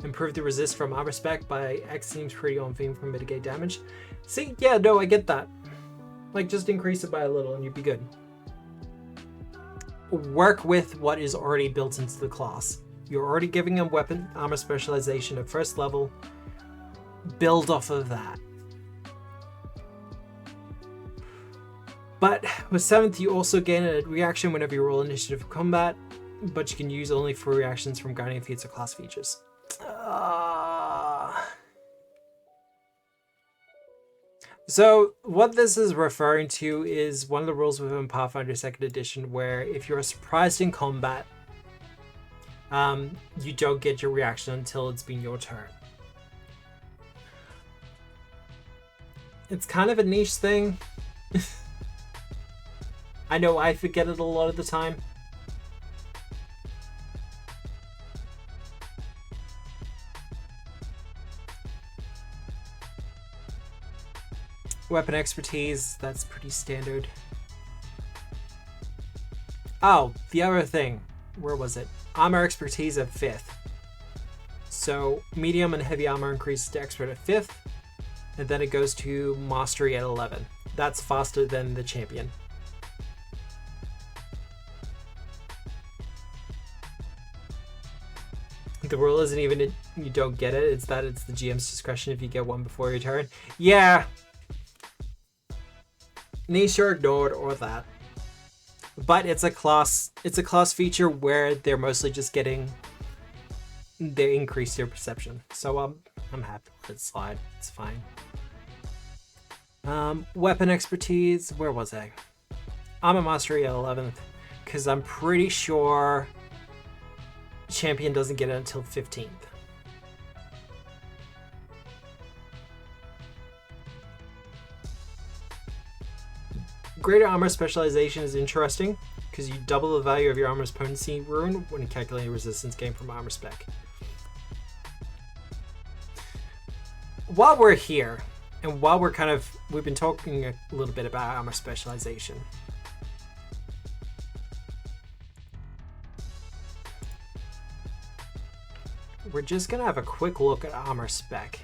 Improve the resist from armor spec by X seems pretty on theme for mitigate damage. See, yeah, no, I get that. Like, just increase it by a little and you'd be good. Work with what is already built into the class. You're already giving them weapon armor specialization at 1st level. Build off of that. But with 7th, you also gain a reaction whenever you roll initiative for combat, but you can use only for reactions from Guardian feats or class features. So what this is referring to is one of the rules within Pathfinder 2nd edition where if you're surprised in combat, you don't get your reaction until it's been your turn. It's kind of a niche thing. I know I forget it a lot of the time. Weapon expertise, that's pretty standard. Oh, the other thing. Where was it? Armor expertise at 5th. So medium and heavy armor increases to expert at 5th, and then it goes to mastery at 11. That's faster than the champion. The rule isn't even you don't get it, it's that it's the GM's discretion if you get one before your turn. Yeah. Niche or ignored or that. But it's a class feature where they're mostly just getting they increase their perception. So I'm happy to let it slide. It's fine. Weapon expertise, where was I? Armor mastery at 11th, because I'm pretty sure champion doesn't get it until 15th. Greater armor specialization is interesting because you double the value of your armor's potency rune when calculating resistance gain from armor spec. While we're here, and while we've been talking a little bit about armor specialization. We're just gonna have a quick look at armor spec.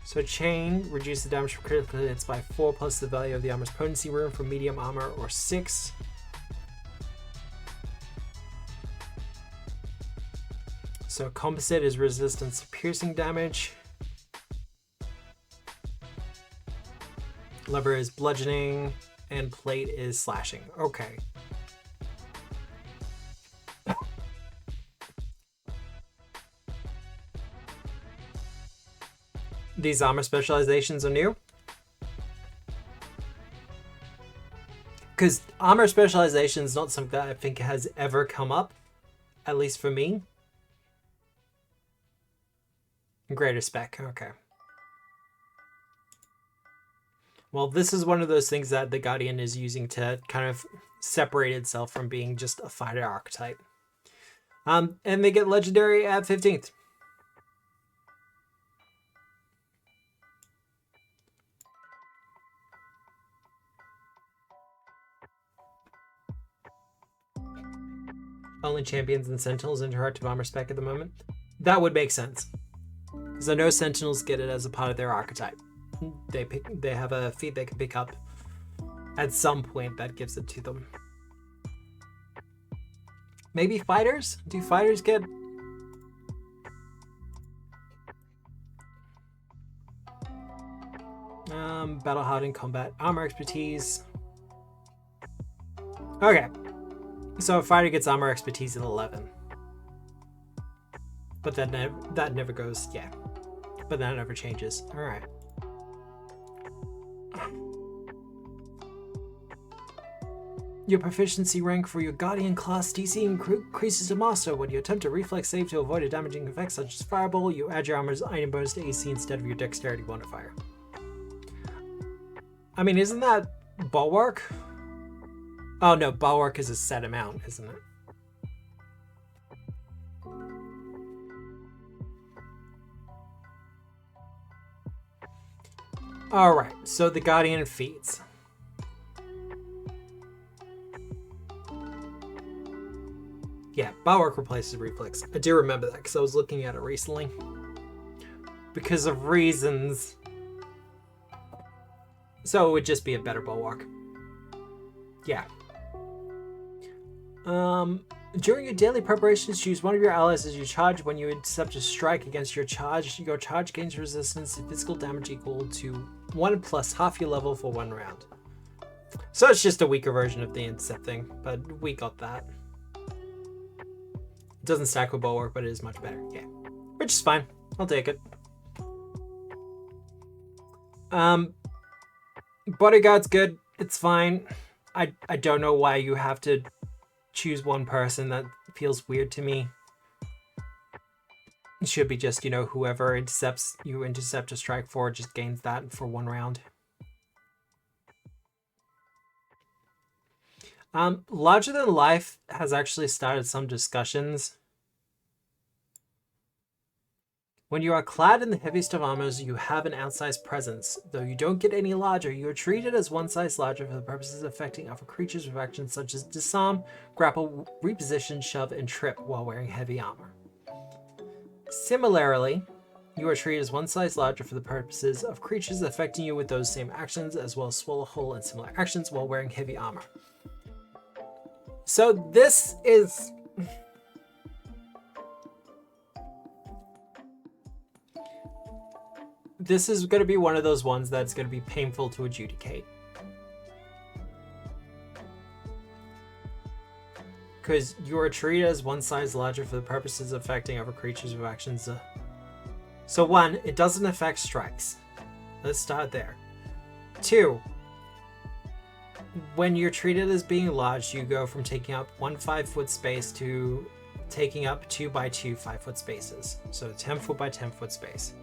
So chain, reduce the damage from critical hits by 4 plus the value of the armor's potency rune for medium armor or 6. So composite is resistance to piercing damage. Lever is bludgeoning, and plate is slashing. Okay. These armor specializations are new. Because armor specialization is not something that I think has ever come up, at least for me. Greater spec, okay. Well, this is one of those things that the Guardian is using to kind of separate itself from being just a fighter archetype. And they get legendary at 15th. Only champions and sentinels interactive armor spec at the moment. That would make sense. Because I know sentinels get it as a part of their archetype. They have a feat they can pick up at some point that gives it to them. Maybe fighters? Do fighters get... battle hardened combat armor expertise. Okay. So a fighter gets armor expertise at 11. But then that never goes, yeah. But that never changes. Alright. Your proficiency rank for your Guardian class DC increases to Master. When you attempt a reflex save to avoid a damaging effect such as Fireball, you add your armor's item bonus to AC instead of your Dexterity modifier. I mean, isn't that Bulwark? Oh no, Bulwark is a set amount, isn't it? Alright, so the Guardian feats. Yeah, Bulwark replaces Reflex. I do remember that because I was looking at it recently. Because of reasons. So it would just be a better Bulwark. Yeah. During your daily preparations, choose one of your allies as you charge. When you accept a strike against your charge gains resistance to physical damage equal to 1 plus half your level for 1 round. So it's just a weaker version of the Intercept thing, but we got that. It doesn't stack with Bulwark, but it is much better. Yeah. Which is fine. I'll take it. Bodyguard's good. It's fine. I don't know why you have to choose one person. That feels weird to me. It should be just, you know, whoever you intercept a strike for just gains that for 1 round. Larger Than Life has actually started some discussions. When you are clad in the heaviest of armors, you have an outsized presence. Though you don't get any larger, you are treated as 1 size larger for the purposes of affecting other creatures with actions such as disarm, grapple, reposition, shove, and trip while wearing heavy armor. Similarly, you are treated as 1 size larger for the purposes of creatures affecting you with those same actions, as well as swallow whole and similar actions while wearing heavy armor. So this is... This is going to be one of those ones that's going to be painful to adjudicate. Because you are treated as 1 size larger for the purposes of affecting other creatures with actions. So 1, it doesn't affect strikes. Let's start there. 2, when you're treated as being large, you go from taking up 1 5-foot space to taking up 2 by 2 5-foot spaces. So 10-foot by 10-foot space.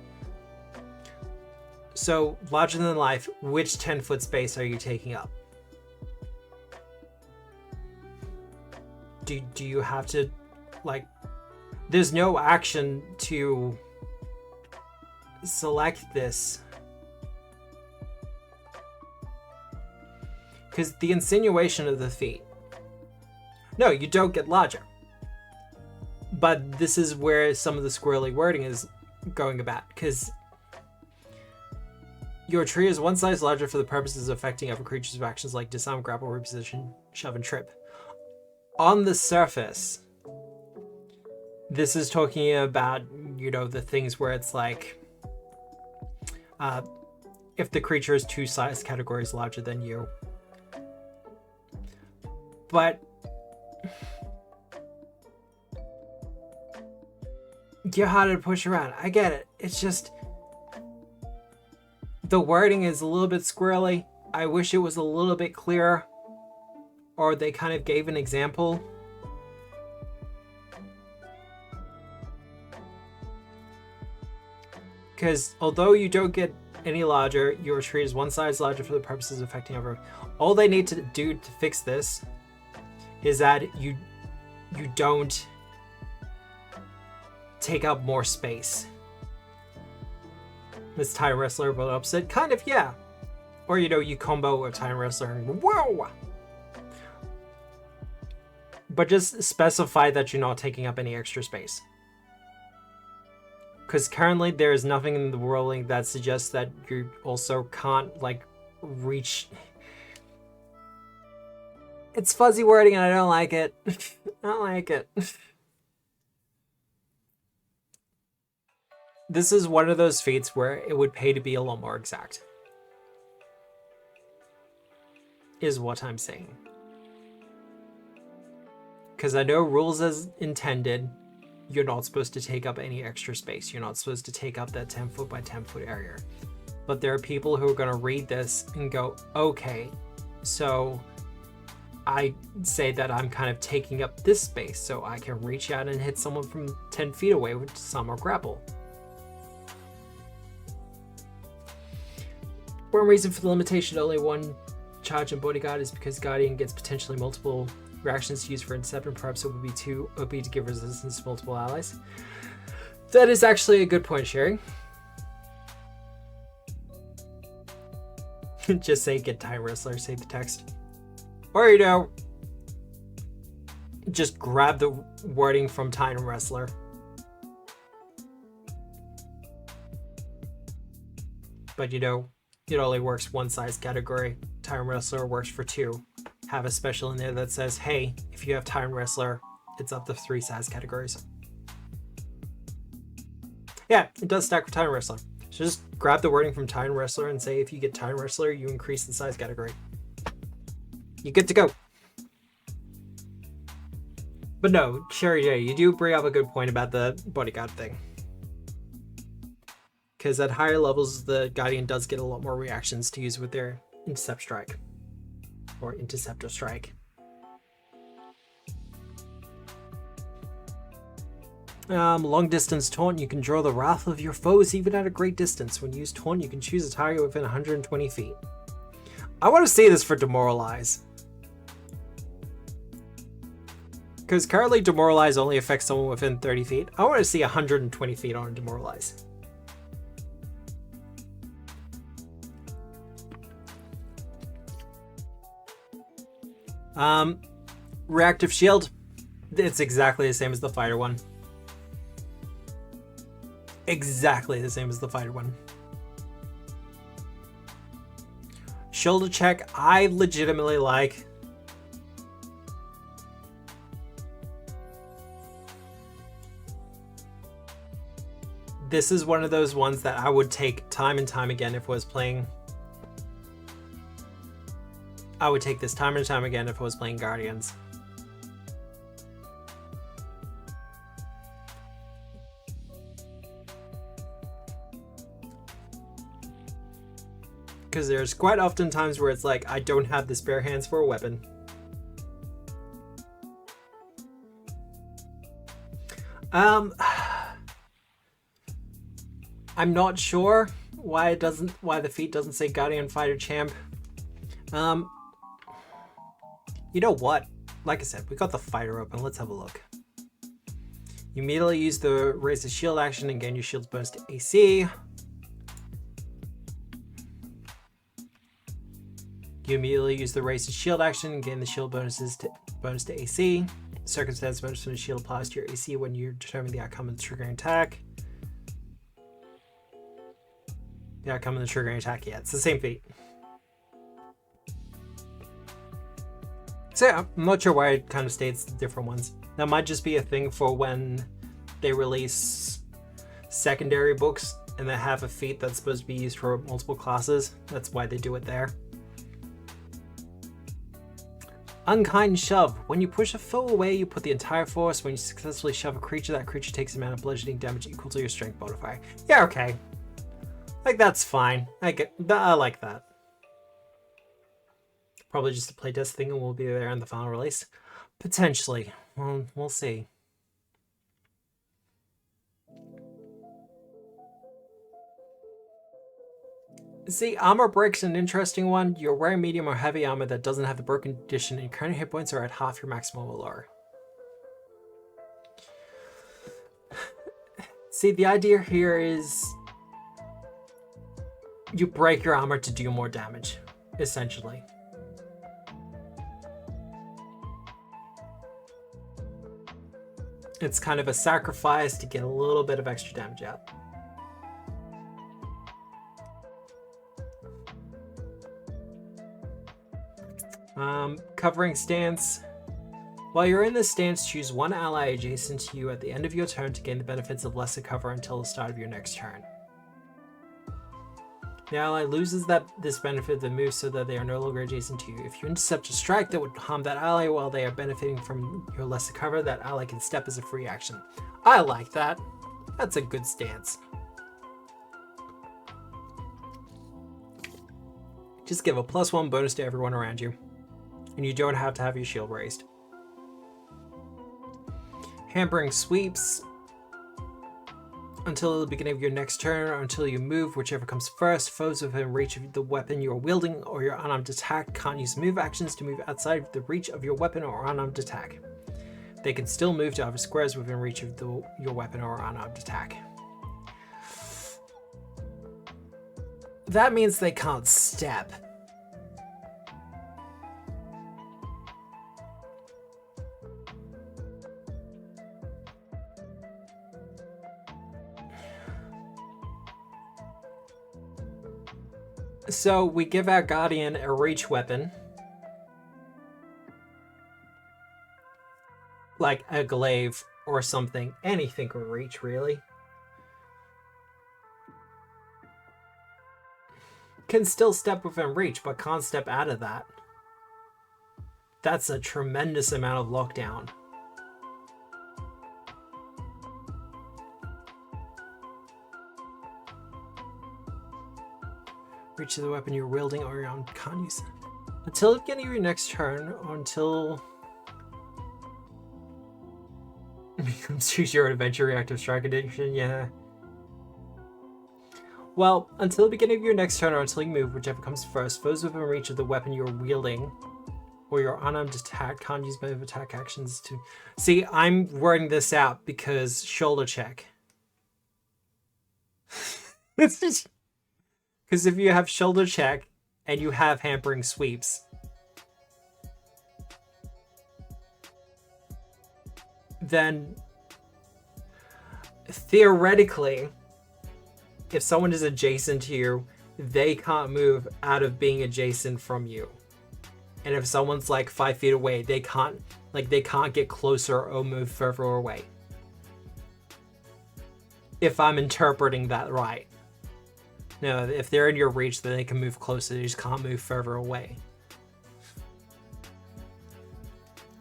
So, larger than life, which 10-foot space are you taking up? Do you have to, like, there's no action to select this. Because the insinuation of the feat. No, you don't get larger. But this is where some of the squirrely wording is going about, because your tree is 1 size larger for the purposes of affecting other creatures with actions like disarm, grapple, reposition, shove, and trip. On the surface, This is talking about, you know, the things where it's like, if the creature is 2 size categories larger than you. But you're harder to push around. I get it. It's just the wording is a little bit squirrely. I wish it was a little bit clearer, or they kind of gave an example. Because although you don't get any larger, your tree is 1 size larger for the purposes of affecting over. All they need to do to fix this is that you don't take up more space. This Titan Wrestler, but opposite, kind of, yeah. Or, you know, you combo a Titan Wrestler and whoa! But just specify that you're not taking up any extra space. Because currently there is nothing in the world that suggests that you also can't, like, reach. It's fuzzy wording and I don't like it. I don't like it. This is one of those feats where it would pay to be a lot more exact. Is what I'm saying. Because I know rules as intended, you're not supposed to take up any extra space. You're not supposed to take up that 10 foot by 10 foot area. But there are people who are going to read this and go, okay, so I say that I'm kind of taking up this space so I can reach out and hit someone from 10 feet away with some or grapple. One reason for the limitation to only 1 charge and bodyguard is because Guardian gets potentially multiple reactions to use for intercept, and perhaps it would be too OP to give resistance to multiple allies. That is actually a good point, Sherry. Just say get Titan Wrestler, save the text. Or, you know, just grab the wording from Titan Wrestler. But, you know, it only works 1 size category. Titan Wrestler works for 2. Have a special in there that says, hey, if you have Titan Wrestler, it's up to 3 size categories. Yeah, it does stack with Titan Wrestler. So just grab the wording from Titan Wrestler and say if you get Titan Wrestler, you increase the size category. You're good to go. But no, Sherry J, you do bring up a good point about the bodyguard thing. Because at higher levels, the Guardian does get a lot more reactions to use with their Intercept Strike. Or Interceptor Strike. Long distance taunt, you can draw the wrath of your foes even at a great distance. When you use taunt, you can choose a target within 120 feet. I want to see this for Demoralize. Because currently Demoralize only affects someone within 30 feet. I want to see 120 feet on Demoralize. Reactive Shield. It's exactly the same as the fighter one. Exactly the same as the fighter one. Shoulder check, I legitimately like. This is one of those ones that I would take time and time again if I was playing. I would take this time and time again if I was playing Guardians. Because there's quite often times where it's like, I don't have the spare hands for a weapon. I'm not sure why the feat doesn't say Guardian Fighter Champ. You know what? Like I said, we got the fighter open. Let's have a look. You immediately use the Raise the Shield action and gain your shield's bonus to AC. You immediately use the Raise the Shield action and gain the shield bonus to AC. Circumstance bonus from the shield applies to your AC when you determine the outcome of the triggering attack. The outcome of the triggering attack, yeah, it's the same feat. So yeah, I'm not sure why it kind of states different ones. That might just be a thing for when they release secondary books and they have a feat that's supposed to be used for multiple classes. That's why they do it there. Unkind Shove. When you push a foe away, you put the entire force. When you successfully shove a creature, that creature takes an amount of bludgeoning damage equal to your strength modifier. Yeah, okay. Like, that's fine. I like that. Probably just a playtest thing and we'll be there in the final release. Potentially. Well, we'll see. See, armor break's an interesting one. You're wearing medium or heavy armor that doesn't have the broken condition, and your current hit points are at half your maximum or lower. See, the idea here is you break your armor to do more damage, essentially. It's kind of a sacrifice to get a little bit of extra damage out. Covering stance. While you're in this stance, choose one ally adjacent to you at the end of your turn to gain the benefits of lesser cover until the start of your next turn. The ally loses this benefit that moves so that they are no longer adjacent to you. If you intercept a strike that would harm that ally while they are benefiting from your lesser cover, that ally can step as a free action. I like that. That's a good stance. Just give a +1 bonus to everyone around you. And you don't have to have your shield raised. Hampering Sweeps. Until the beginning of your next turn, or until you move, whichever comes first. Foes within reach of the weapon you are wielding or your unarmed attack can't use move actions to move outside the reach of your weapon or unarmed attack. They can still move to other squares within reach of your weapon or unarmed attack. That means they can't step. So we give our Guardian a reach weapon. Like a glaive or something. Anything with reach, really. Can still step within reach, but can't step out of that. That's a tremendous amount of lockdown. Reach of the weapon you're wielding or your own can't use. Until the beginning of your next turn, or until choose your adventure reactive strike edition, yeah. Well, until the beginning of your next turn or until you move, whichever comes first, foes within reach of the weapon you're wielding or your unarmed attack can't use move attack actions to... See, I'm wording this out because shoulder check. It's just... Because if you have shoulder check and you have hampering sweeps, then theoretically, if someone is adjacent to you, they can't move out of being adjacent from you. And if someone's like 5 feet away, they can't get closer or move further away. If I'm interpreting that right. No, if they're in your reach, then they can move closer. They just can't move further away.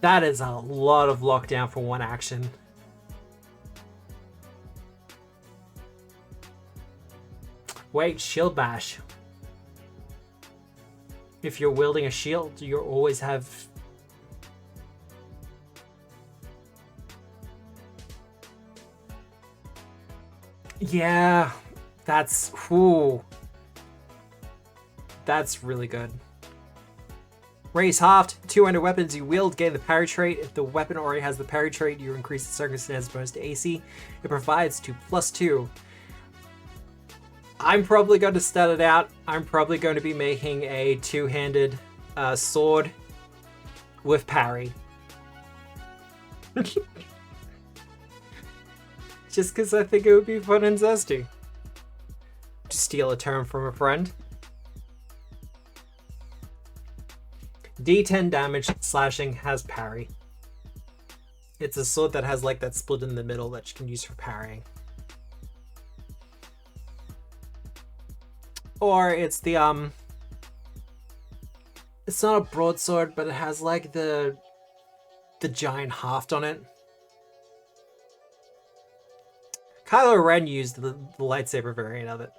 That is a lot of lockdown for one action. Wait, Shield Bash. If you're wielding a shield, you always have... Yeah... That's really good. Raise halved. 200 weapons you wield gain the parry trait. If the weapon already has the parry trait, you increase the circumstance bonus to AC. It provides +2. I'm probably going to stat it out. I'm probably going to be making a two-handed sword with parry. Just because I think it would be fun and zesty. To steal a term from a friend. D10 damage, slashing, has parry. It's a sword that has like that split in the middle that you can use for parrying. Or it's the it's not a broadsword, but it has like the giant haft on it. Kylo Ren used the lightsaber variant of it.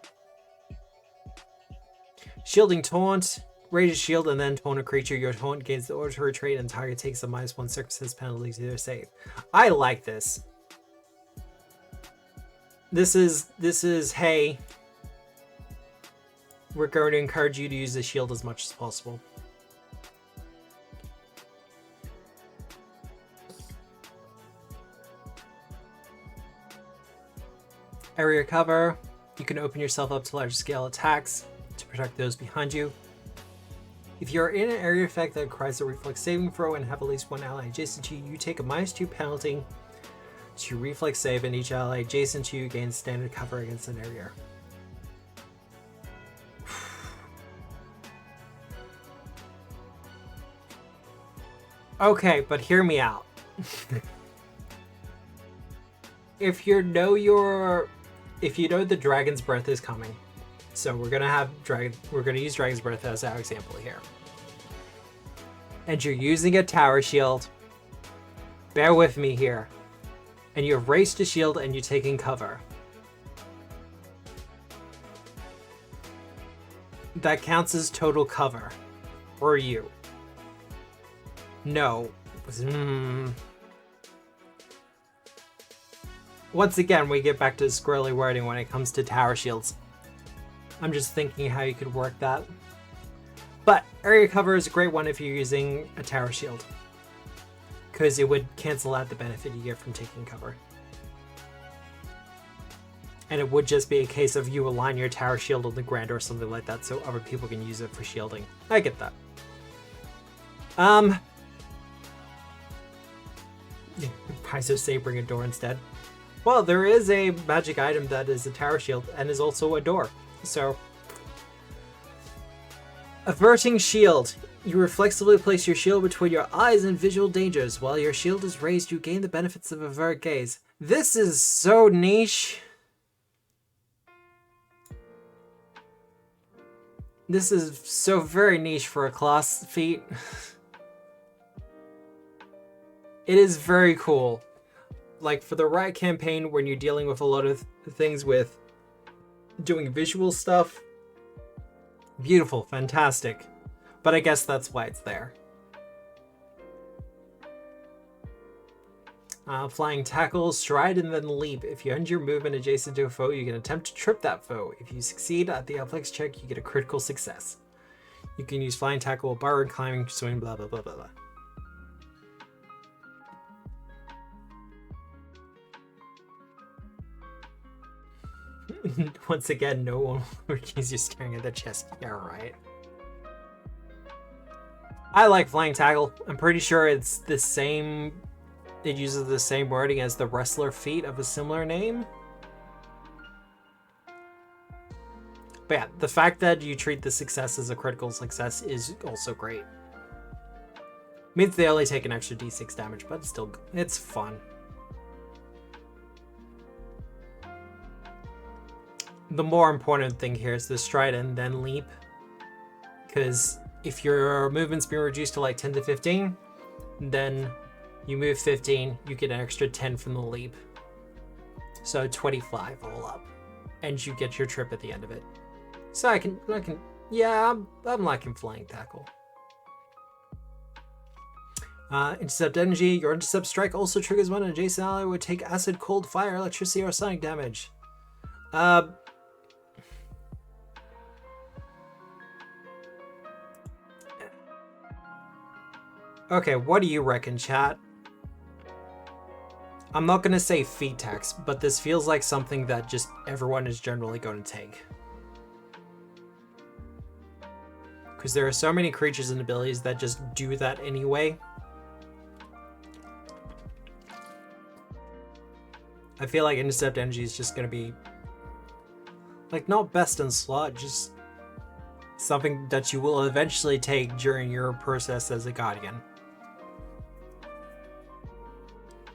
Shielding Taunt. Raise a shield and then taunt a creature. Your taunt gains the order to retreat and target takes a -1 circumstance penalty to their save. I like this. This is hey, we're going to encourage you to use the shield as much as possible. Area cover. You can open yourself up to large scale attacks to protect those behind you. If you're in an area effect that requires a reflex saving throw and have at least one ally adjacent to you, you take a -2 penalty to reflex save, and each ally adjacent to you gains standard cover against an area. Okay, but hear me out. If you know the Dragon's Breath is coming, so we're gonna use Dragon's Breath as our example here. And you're using a tower shield. Bear with me here. And you've raised a shield and you're taking cover. That counts as total cover for you. No. Once again, we get back to squirrely wording when it comes to tower shields. I'm just thinking how you could work that. But area cover is a great one if you're using a tower shield, because it would cancel out the benefit you get from taking cover. And it would just be a case of you align your tower shield on the ground or something like that so other people can use it for shielding. I get that. I just say bring a door instead. Well, there is a magic item that is a tower shield and is also a door. So, averting shield. You reflexively place your shield between your eyes and visual dangers. While your shield is raised, you gain the benefits of avert gaze. This is so niche. This is so very niche for a class feat. It is very cool. Like, for the right campaign, when you're dealing with a lot of things with doing visual stuff, beautiful, fantastic. But I guess that's why it's there. Flying tackle, stride, and then leap. If you end your movement adjacent to a foe, you can attempt to trip that foe. If you succeed at the athletics check, you get a critical success. You can use flying tackle, borrowed climbing, swing, blah, blah, blah, blah, blah. Once again, no one will use you staring at the chest. Yeah, right. I like flying tackle. I'm pretty sure it's the same. It uses the same wording as the wrestler feat of a similar name. But yeah, the fact that you treat the success as a critical success is also great. Means they only take an extra d6 damage, but still, it's fun. The more important thing here is the stride and then leap, because if your movement's been reduced to like 10 to 15, then you move 15, you get an extra 10 from the leap. So 25 all up, and you get your trip at the end of it. So I'm liking flying tackle. Intercept energy. Your intercept strike also triggers when an adjacent ally would take acid, cold, fire, electricity, or sonic damage. Okay, what do you reckon, chat? I'm not gonna say feat tax, but this feels like something that just everyone is generally going to take. Because there are so many creatures and abilities that just do that anyway. I feel like intercept energy is just gonna be like not best in slot, just something that you will eventually take during your process as a guardian.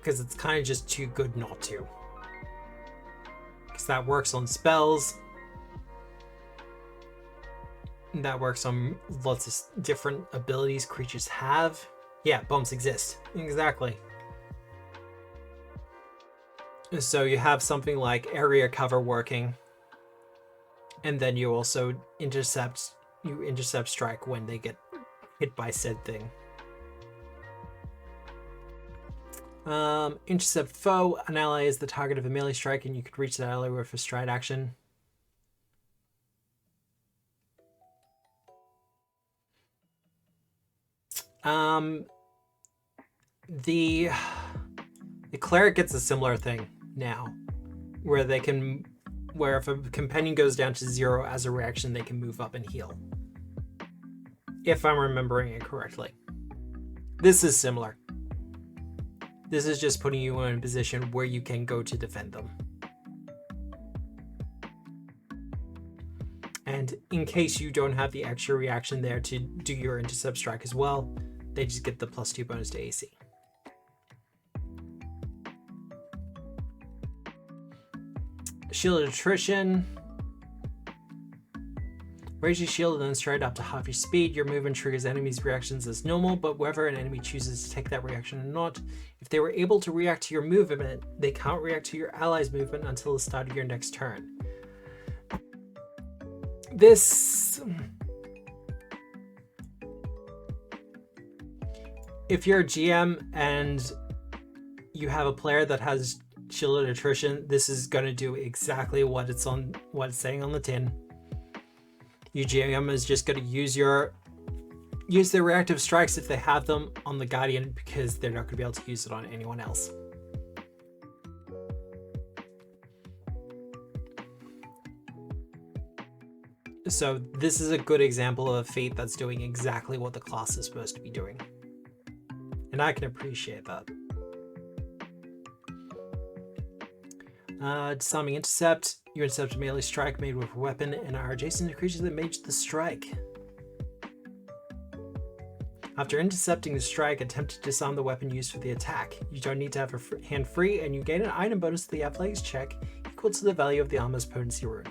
because it's kind of just too good not to. Because that works on spells. That works on lots of different abilities creatures have. Yeah, bumps exist. Exactly. So you have something like area cover working. And then you also intercept strike when they get hit by said thing. Intercept foe. An ally is the target of a melee strike, and you could reach that ally with a stride action. The cleric gets a similar thing now, where if a companion goes down to 0 as a reaction, they can move up and heal. If I'm remembering it correctly. This is similar. This is just putting you in a position where you can go to defend them. And in case you don't have the extra reaction there to do your intercept strike as well, they just get the +2 bonus to AC. Shielded attrition. Raise your shield and then stride up to half your speed. Your movement triggers enemies' reactions as normal, but whether an enemy chooses to take that reaction or not, if they were able to react to your movement, they can't react to your ally's movement until the start of your next turn. If you're a GM and you have a player that has shielded attrition, this is going to do exactly what it's saying on the tin. Your GM is just going to use their reactive strikes if they have them on the Guardian, because they're not going to be able to use it on anyone else. So this is a good example of a feat that's doing exactly what the class is supposed to be doing. And I can appreciate that. Disarming intercept. You intercept a melee strike made with a weapon and are adjacent to creatures that made the strike. After intercepting the strike, attempt to disarm the weapon used for the attack. You don't need to have a hand free, and you gain an item bonus to the athletics check equal to the value of the armor's potency rune.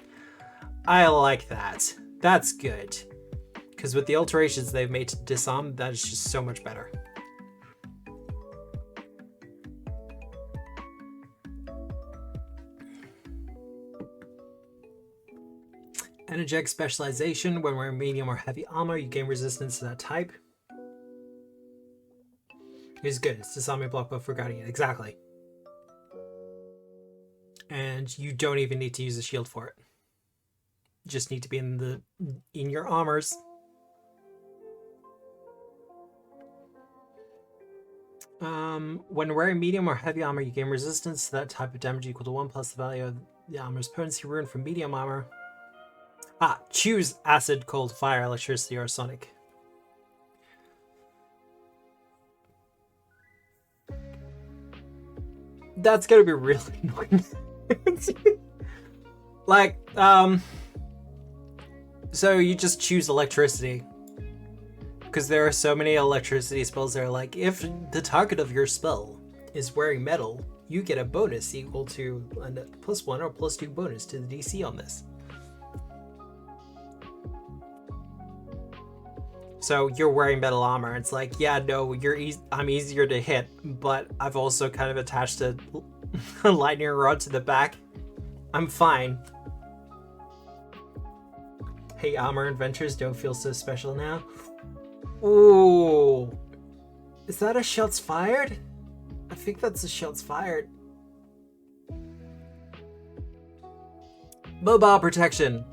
I like that. That's good. Because with the alterations they've made to disarm, that is just so much better. Energetic specialization. When wearing medium or heavy armor, you gain resistance to that type. It's good. It's disarming block buff for Guardian. Exactly. And you don't even need to use a shield for it. You just need to be in your armors. When wearing medium or heavy armor, you gain resistance to that type of damage equal to 1 plus the value of the armor's potency rune from medium armor. Choose acid, cold, fire, electricity, or sonic. That's gonna be really annoying. So you just choose electricity. Because there are so many electricity spells that are like, if the target of your spell is wearing metal, you get a bonus equal to a +1 or +2 bonus to the DC on this. So you're wearing metal armor. It's like, yeah, no, I'm easier to hit, but I've also kind of attached a lightning rod to the back. I'm fine. Hey, armor adventures don't feel so special now. Ooh. Is that a shots fired? I think that's a shots fired. Mobile protection.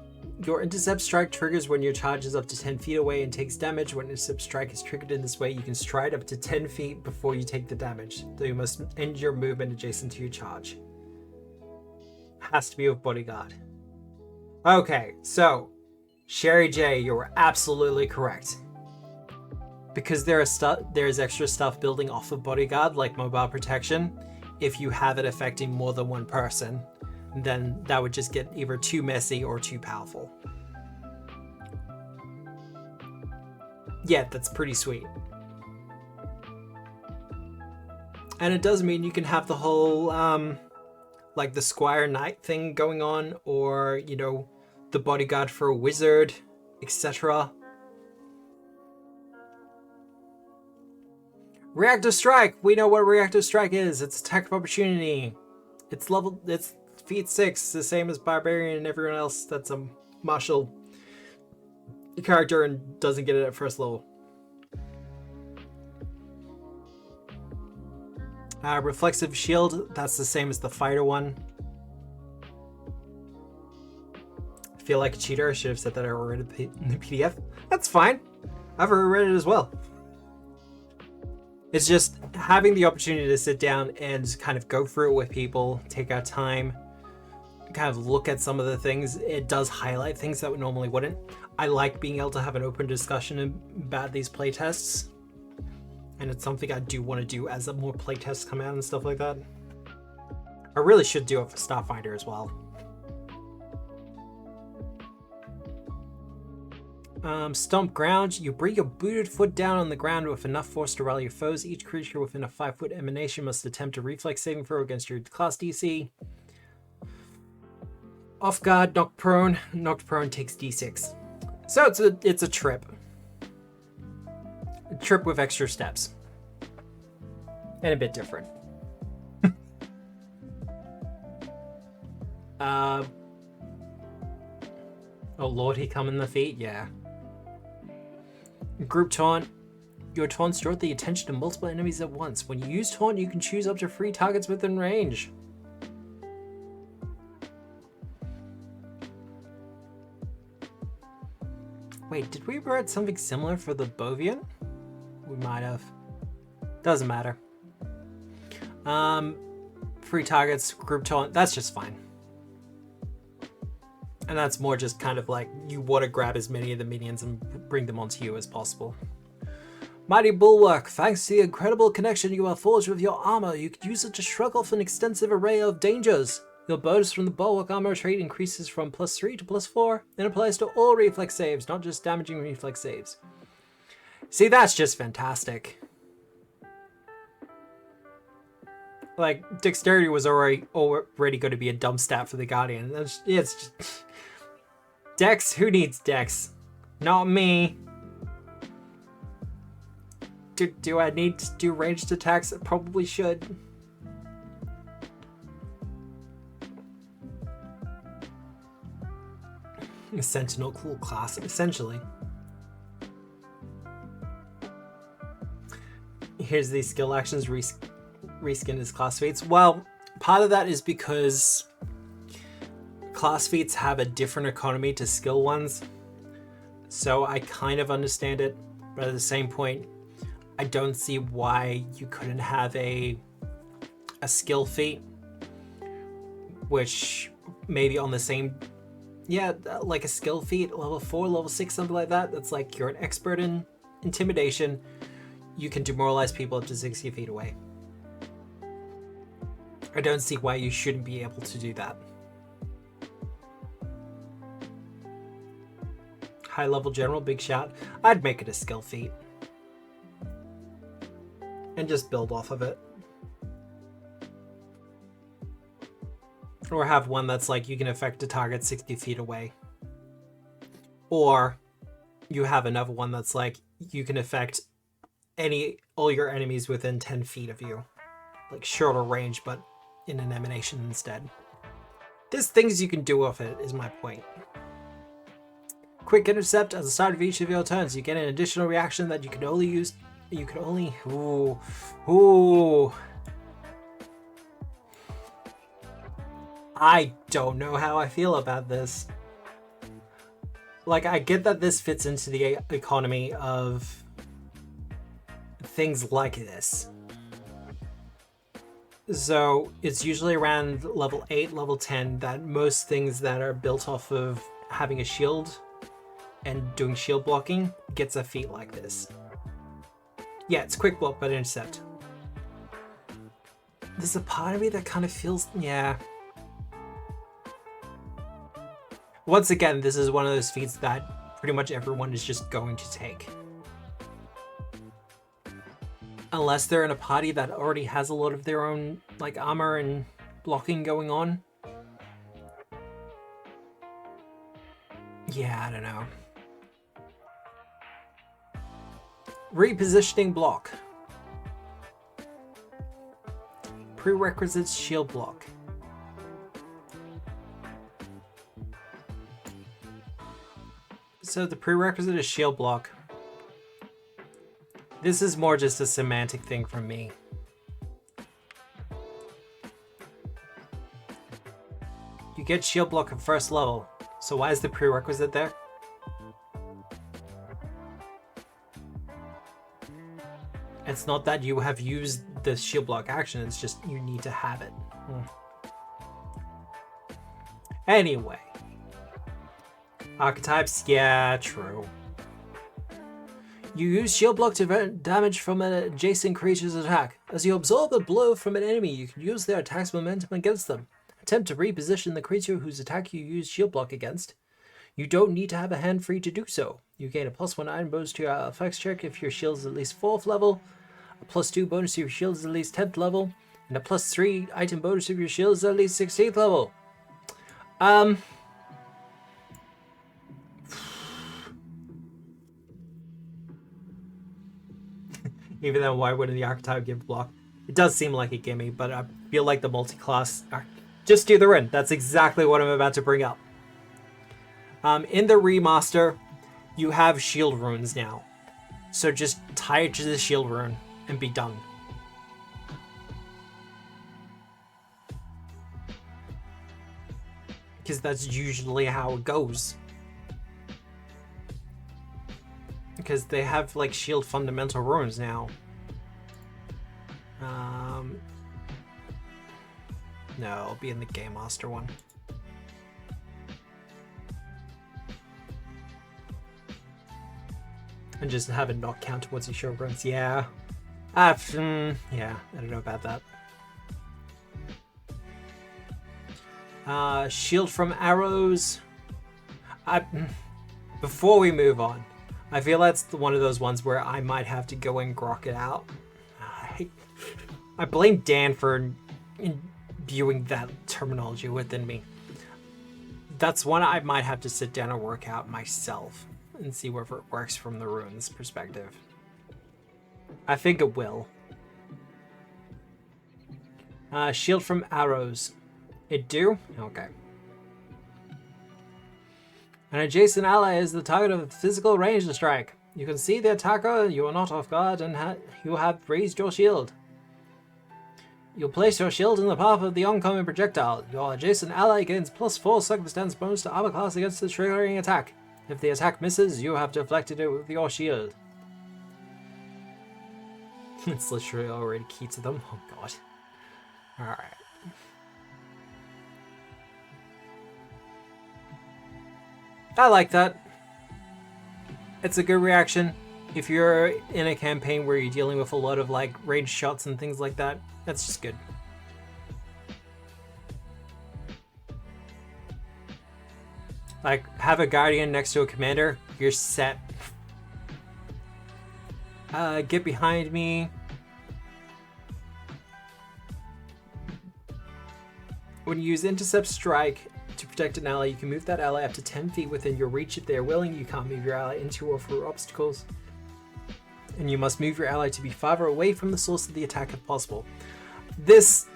Your intercept strike triggers when your charge is up to 10 feet away and takes damage. When intercept strike is triggered in this way, you can stride up to 10 feet before you take the damage, though you must end your movement adjacent to your charge. Has to be with bodyguard. Okay, so Sherry J, you were absolutely correct. Because there's extra stuff building off of bodyguard, like mobile protection. If you have it affecting more than one person, then that would just get either too messy or too powerful. Yeah, that's pretty sweet. And it does mean you can have the whole, like the Squire Knight thing going on, or, you know, the bodyguard for a wizard, etc. Reactive Strike! We know what Reactive Strike is. It's attack of opportunity. It's feat 6, the same as Barbarian and everyone else that's a martial character and doesn't get it at first level. Reflexive Shield, that's the same as the fighter one. I feel like a cheater. I should have said that I read it in the PDF. That's fine. I've already read it as well. It's just having the opportunity to sit down and kind of go through it with people, take our time, kind of look at some of the things. It does highlight things that normally wouldn't. I like being able to have an open discussion about these playtests. And it's something I do want to do as more playtests come out and stuff like that. I really should do it for Starfinder as well. Stomp Ground. You bring your booted foot down on the ground with enough force to rally your foes. Each creature within a 5-foot emanation must attempt a reflex saving throw against your class DC. Off guard, knocked prone. Knocked prone takes D6. So it's a trip. A trip with extra steps. And a bit different. Oh lord, he come in the feet? Yeah. Group Taunt. Your taunts draw the attention of multiple enemies at once. When you use Taunt, you can choose up to 3 targets within range. Wait, did we write something similar for the Bovian? We might have. Doesn't matter. 3 targets, group taunt, that's just fine. And that's more just kind of like you want to grab as many of the minions and bring them onto you as possible. Mighty Bulwark. Thanks to the incredible connection you have forged with your armor, you can use it to shrug off an extensive array of dangers. Your bonus from the Bulwark armor trait increases from +3 to +4 and applies to all reflex saves, not just damaging reflex saves. See, that's just fantastic. Like, Dexterity was already going to be a dumb stat for the Guardian. It's just... Dex? Who needs Dex? Not me. Do I need to do ranged attacks? I probably should. A Sentinel cool class, essentially. Here's these skill actions, reskin his class feats. Well, part of that is because class feats have a different economy to skill ones. So I kind of understand it, but at the same point, I don't see why you couldn't have a skill feat, which maybe on the same, yeah, like a skill feat, level 4, level 6, something like that. That's like you're an expert in intimidation. You can demoralize people up to 60 feet away. I don't see why you shouldn't be able to do that. High level general, big shot. I'd make it a skill feat. And just build off of it. Or have one that's like you can affect a target 60 feet away. Or you have another one that's like you can affect all your enemies within 10 feet of you. Like shorter range, but in an emanation instead. There's things you can do with it, is my point. Quick intercept. At the start of each of your turns, you get an additional reaction that you can only use. Ooh. I don't know how I feel about this. Like, I get that this fits into the economy of things like this. So it's usually around level 8, level 10 that most things that are built off of having a shield and doing shield blocking gets a feat like this. Yeah, it's quick block, but intercept. There's a part of me that kind of feels, yeah. Once again, this is one of those feats that pretty much everyone is just going to take. Unless they're in a party that already has a lot of their own like armor and blocking going on. Yeah, I don't know. Repositioning block. Prerequisites shield block. So the prerequisite is shield block. This is more just a semantic thing from me. You get shield block at first level, so why is the prerequisite there? It's not that you have used the shield block action, it's just you need to have it. Anyway. Archetypes, yeah, true. You use shield block to prevent damage from an adjacent creature's attack. As you absorb a blow from an enemy, you can use their attack's momentum against them. Attempt to reposition the creature whose attack you use shield block against. You don't need to have a hand free to do so. You gain a +1 item bonus to your effects check if your shield is at least 4th level, a +2 bonus to your shield is at least 10th level, and a +3 item bonus if your shield is at least 16th level. Even then, why wouldn't the archetype give block? It does seem like a gimme, but I feel like the multi-class... Just do the run. That's exactly what I'm about to bring up. In the remaster, you have shield runes now. So just tie it to the shield rune and be done. Because that's usually how it goes. Because they have like shield fundamental runes now. No, I'll be in the Game Master one. And just have it not count towards your shield runes. Yeah. Yeah, I don't know about that. Shield from arrows. Before we move on, I feel that's one of those ones where I might have to go and grok it out. I blame Dan for imbuing that terminology within me. That's one I might have to sit down and work out myself and see whether it works from the runes perspective. I think it will. Shield from arrows. It do? Okay. An adjacent ally is the target of a physical ranged strike. You can see the attacker, you are not off guard, and you have raised your shield. You'll place your shield in the path of the oncoming projectile. Your adjacent ally gains +4 circumstance bonus to armor class against the triggering attack. If the attack misses, you have deflected it with your shield. It's literally already key to them. Oh god. Alright. I like that. It's a good reaction. If you're in a campaign where you're dealing with a lot of like ranged shots and things like that, that's just good. Like, have a guardian next to a commander, you're set. Get behind me. When you use intercept strike to protect an ally, you can move that ally up to 10 feet within your reach if they are willing. You can't move your ally into or through obstacles. And you must move your ally to be farther away from the source of the attack if possible. This...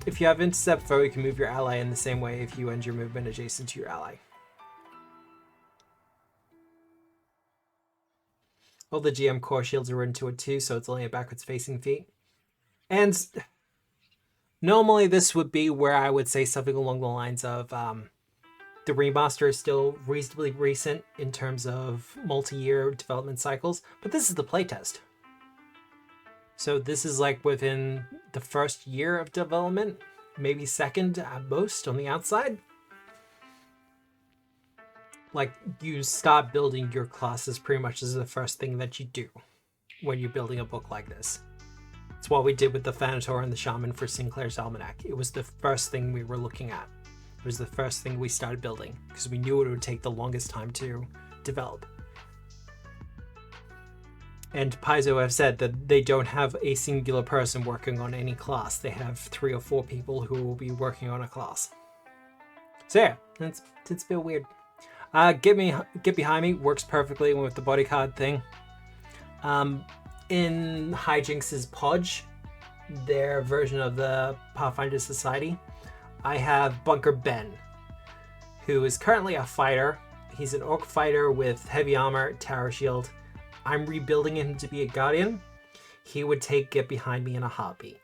If you have intercept throw, you can move your ally in the same way if you end your movement adjacent to your ally. All the GM core shields are into it too, so it's only a backwards facing feat. And normally this would be where I would say something along the lines of the remaster is still reasonably recent in terms of multi-year development cycles, but this is the playtest. So this is like within the first year of development, maybe second at most on the outside. Like, you start building your classes pretty much as the first thing that you do when you're building a book like this. It's what we did with the Thanator and the Shaman for Sinclair's Almanac. It was the first thing we were looking at. It was the first thing we started building because we knew it would take the longest time to develop. And Paizo have said that they don't have a singular person working on any class. They have 3 or 4 people who will be working on a class. So yeah, it's a bit weird. Get Behind Me works perfectly with the bodyguard thing. In Hijinx's Podge, their version of the Pathfinder Society, I have Bunker Ben, who is currently a fighter. He's an orc fighter with heavy armor, tower shield. I'm rebuilding him to be a guardian. He would take Get Behind Me in a heartbeat.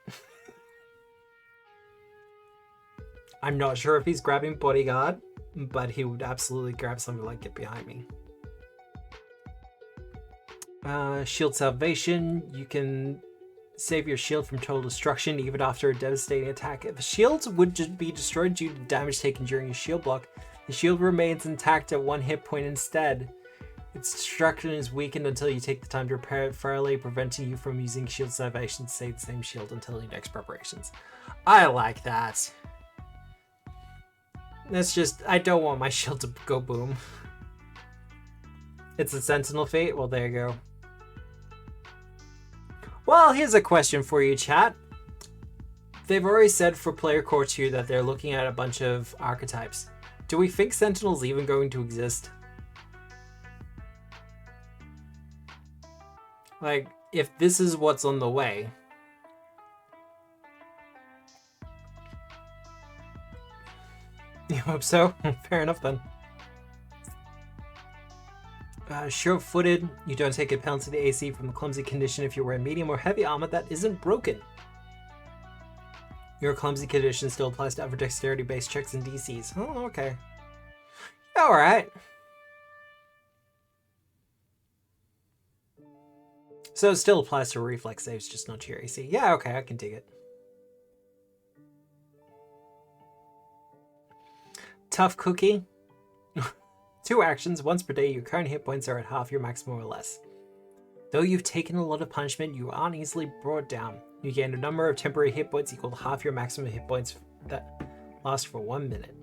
I'm not sure if he's grabbing bodyguard, but he would absolutely grab something like Get Behind Me. Shield Salvation. You can save your shield from total destruction even after a devastating attack. If a shield would be destroyed due to damage taken during a shield block, the shield remains intact at 1 hit point instead. Its destruction is weakened until you take the time to repair it thoroughly, preventing you from using Shield Salvation to save the same shield until your next preparations. I like that. That's just, I don't want my shield to go boom. It's a Sentinel Fate? Well, there you go. Well, here's a question for you, chat. They've already said for Player Core 2 that they're looking at a bunch of archetypes. Do we think Sentinel's even going to exist? Like, if this is what's on the way... You hope so? Fair enough then. Sure-footed, you don't take a penalty to AC from the clumsy condition if you wear medium or heavy armor that isn't broken. Your clumsy condition still applies to other dexterity-based checks and DCs. Oh, okay. Alright. So it still applies to reflex saves, just not to your AC. Yeah, okay, I can dig it. Tough Cookie. 2 actions, once per day, your current hit points are at half your maximum or less. Though you've taken a lot of punishment, you aren't easily brought down. You gain a number of temporary hit points equal to half your maximum hit points that last for 1 minute.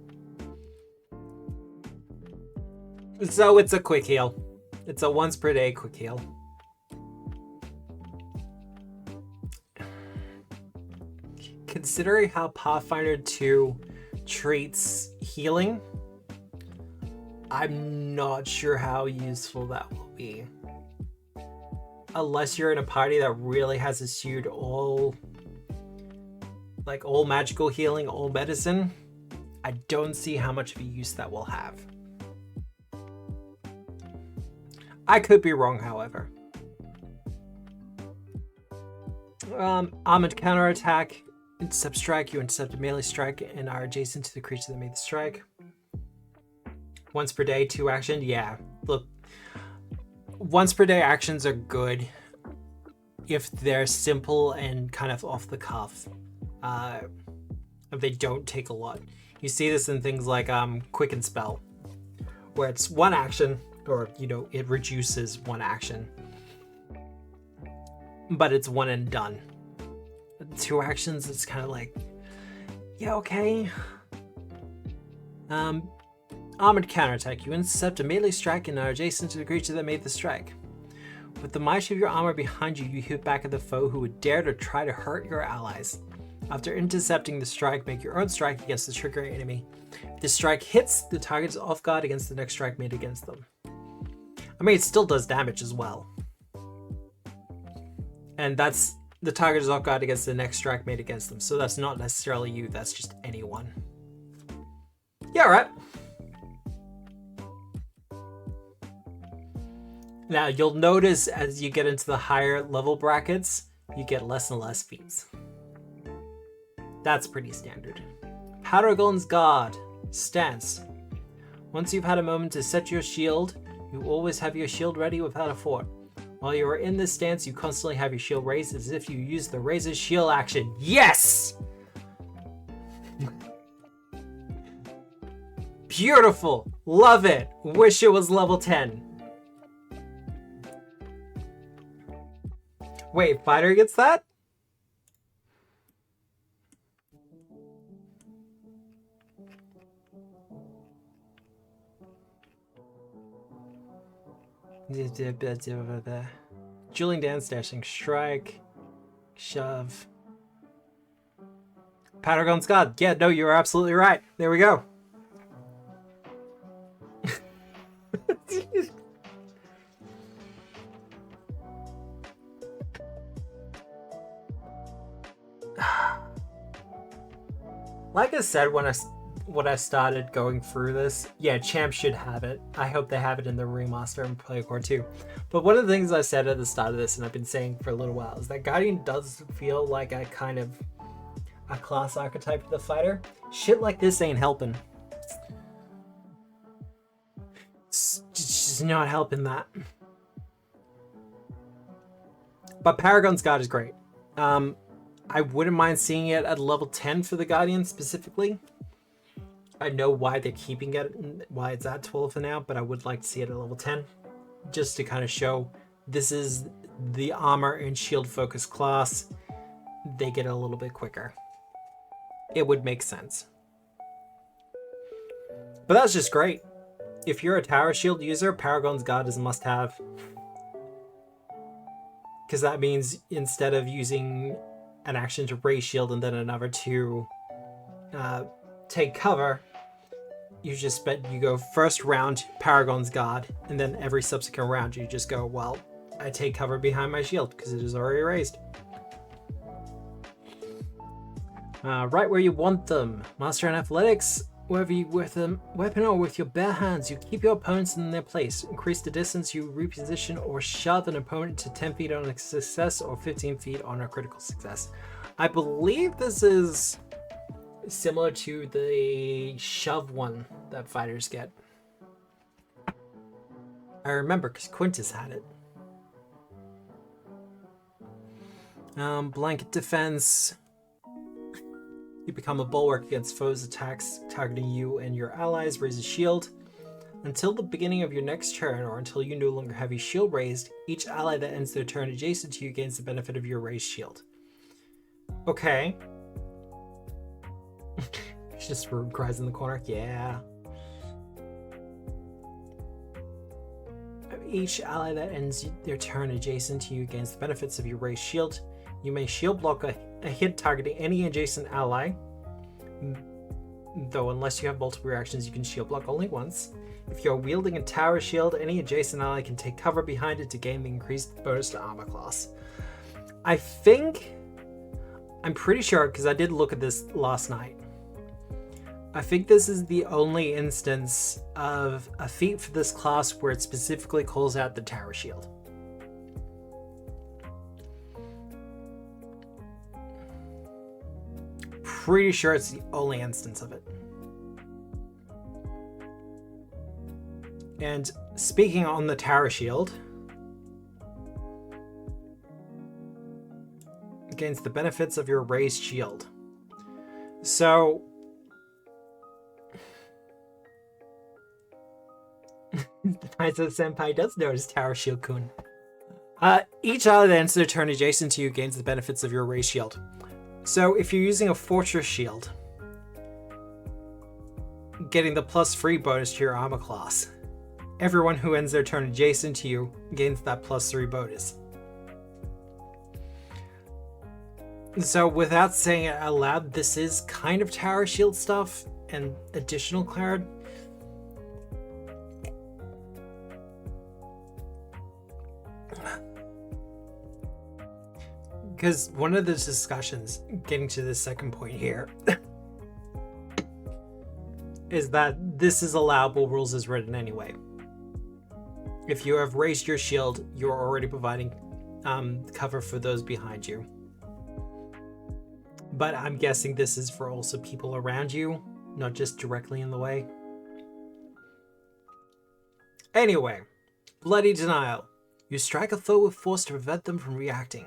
So it's a quick heal. It's a once per day quick heal. Considering how Pathfinder 2 treats healing, I'm not sure how useful that will be. Unless you're in a party that really has eschewed all magical healing, all medicine, I don't see how much of a use that will have. I could be wrong, however. Armored counterattack. Intercept strike. You intercept a melee strike and are adjacent to the creature that made the strike. Once per day, 2 action. Yeah, look. Once per day actions are good if they're simple and kind of off the cuff. If they don't take a lot. You see this in things like Quicken Spell, where it's 1 action, or it reduces 1 action, but it's 1 and done. 2 actions, it's kind of like, yeah, okay. Armored counterattack. You intercept a melee strike and are adjacent to the creature that made the strike. With the might of your armor behind you, you hit back at the foe who would dare to try to hurt your allies. After intercepting the strike, make your own strike against the triggering enemy. If the strike hits, the target is off guard against the next strike made against them. I mean, it still does damage as well. And that's the target is off guard against the next strike made against them. So that's not necessarily you, that's just anyone. Yeah, right. Now, you'll notice as you get into the higher level brackets, you get less and less feats. That's pretty standard. Powdergon's Guard. Stance. Once you've had a moment to set your shield, you always have your shield ready without a fort. While you are in this stance, you constantly have your shield raised as if you use the Razor's Shield action. Yes! Beautiful! Love it! Wish it was level 10. Wait, fighter gets that? Dueling Dance, Dashing Strike, Shove. Paragon's God. Yeah, no, you're absolutely right. There we go. Like I said when I started going through this, yeah, Champ should have it. I hope they have it in the remaster and Playcore too. But one of the things I said at the start of this, and I've been saying for a little while, is that Guardian does feel like a kind of a class archetype of the fighter. Shit like this ain't helping. It's just not helping that. But Paragon's God is great. I wouldn't mind seeing it at level 10 for the Guardian specifically. I know why they're keeping it, why it's at 12 for now, but I would like to see it at level 10. Just to kind of show this is the armor and shield focused class. They get a little bit quicker. It would make sense. But that's just great. If you're a Tower Shield user, Paragon's God is a must-have. Because that means instead of using an action to raise shield and then another to take cover, you go first round Paragon's God, and then every subsequent round you just go, well, I take cover behind my shield because it is already raised. Right where you want them. Master in Athletics, whether you with a weapon or with your bare hands, you keep your opponents in their place. Increase the distance you reposition or shove an opponent to 10 feet on a success or 15 feet on a critical success. I believe this is similar to the shove one that fighters get. I remember because Quintus had it. Blanket defense. You become a bulwark against foes' attacks targeting you and your allies. Raise a shield. Until the beginning of your next turn, or until you no longer have your shield raised, each ally that ends their turn adjacent to you gains the benefit of your raised shield. Okay. Just cries in the corner. Yeah. Each ally that ends their turn adjacent to you gains the benefits of your raised shield. You may shield block a hit targeting any adjacent ally, though unless you have multiple reactions, you can shield block only once. If you're wielding a tower shield, any adjacent ally can take cover behind it to gain the increased bonus to armor class. I'm pretty sure, because I did look at this last night, I think this is the only instance of a feat for this class where it specifically calls out the tower shield. Pretty sure it's the only instance of it. And speaking on the tower shield, gains the benefits of your raised shield. So Paizo Senpai does notice Tower Shield Kun. Each ally that ends their turn adjacent to you gains the benefits of your raised shield. So if you're using a Fortress Shield, getting the +3 bonus to your armor class, everyone who ends their turn adjacent to you gains that +3 bonus. So without saying it out loud, this is kind of Tower Shield stuff and additional card. Because one of the discussions, getting to the second point here, is that this is allowable rules as written anyway. If you have raised your shield, you're already providing cover for those behind you. But I'm guessing this is for also people around you, not just directly in the way. Anyway, Bloody Denial. You strike a foe with force to prevent them from reacting.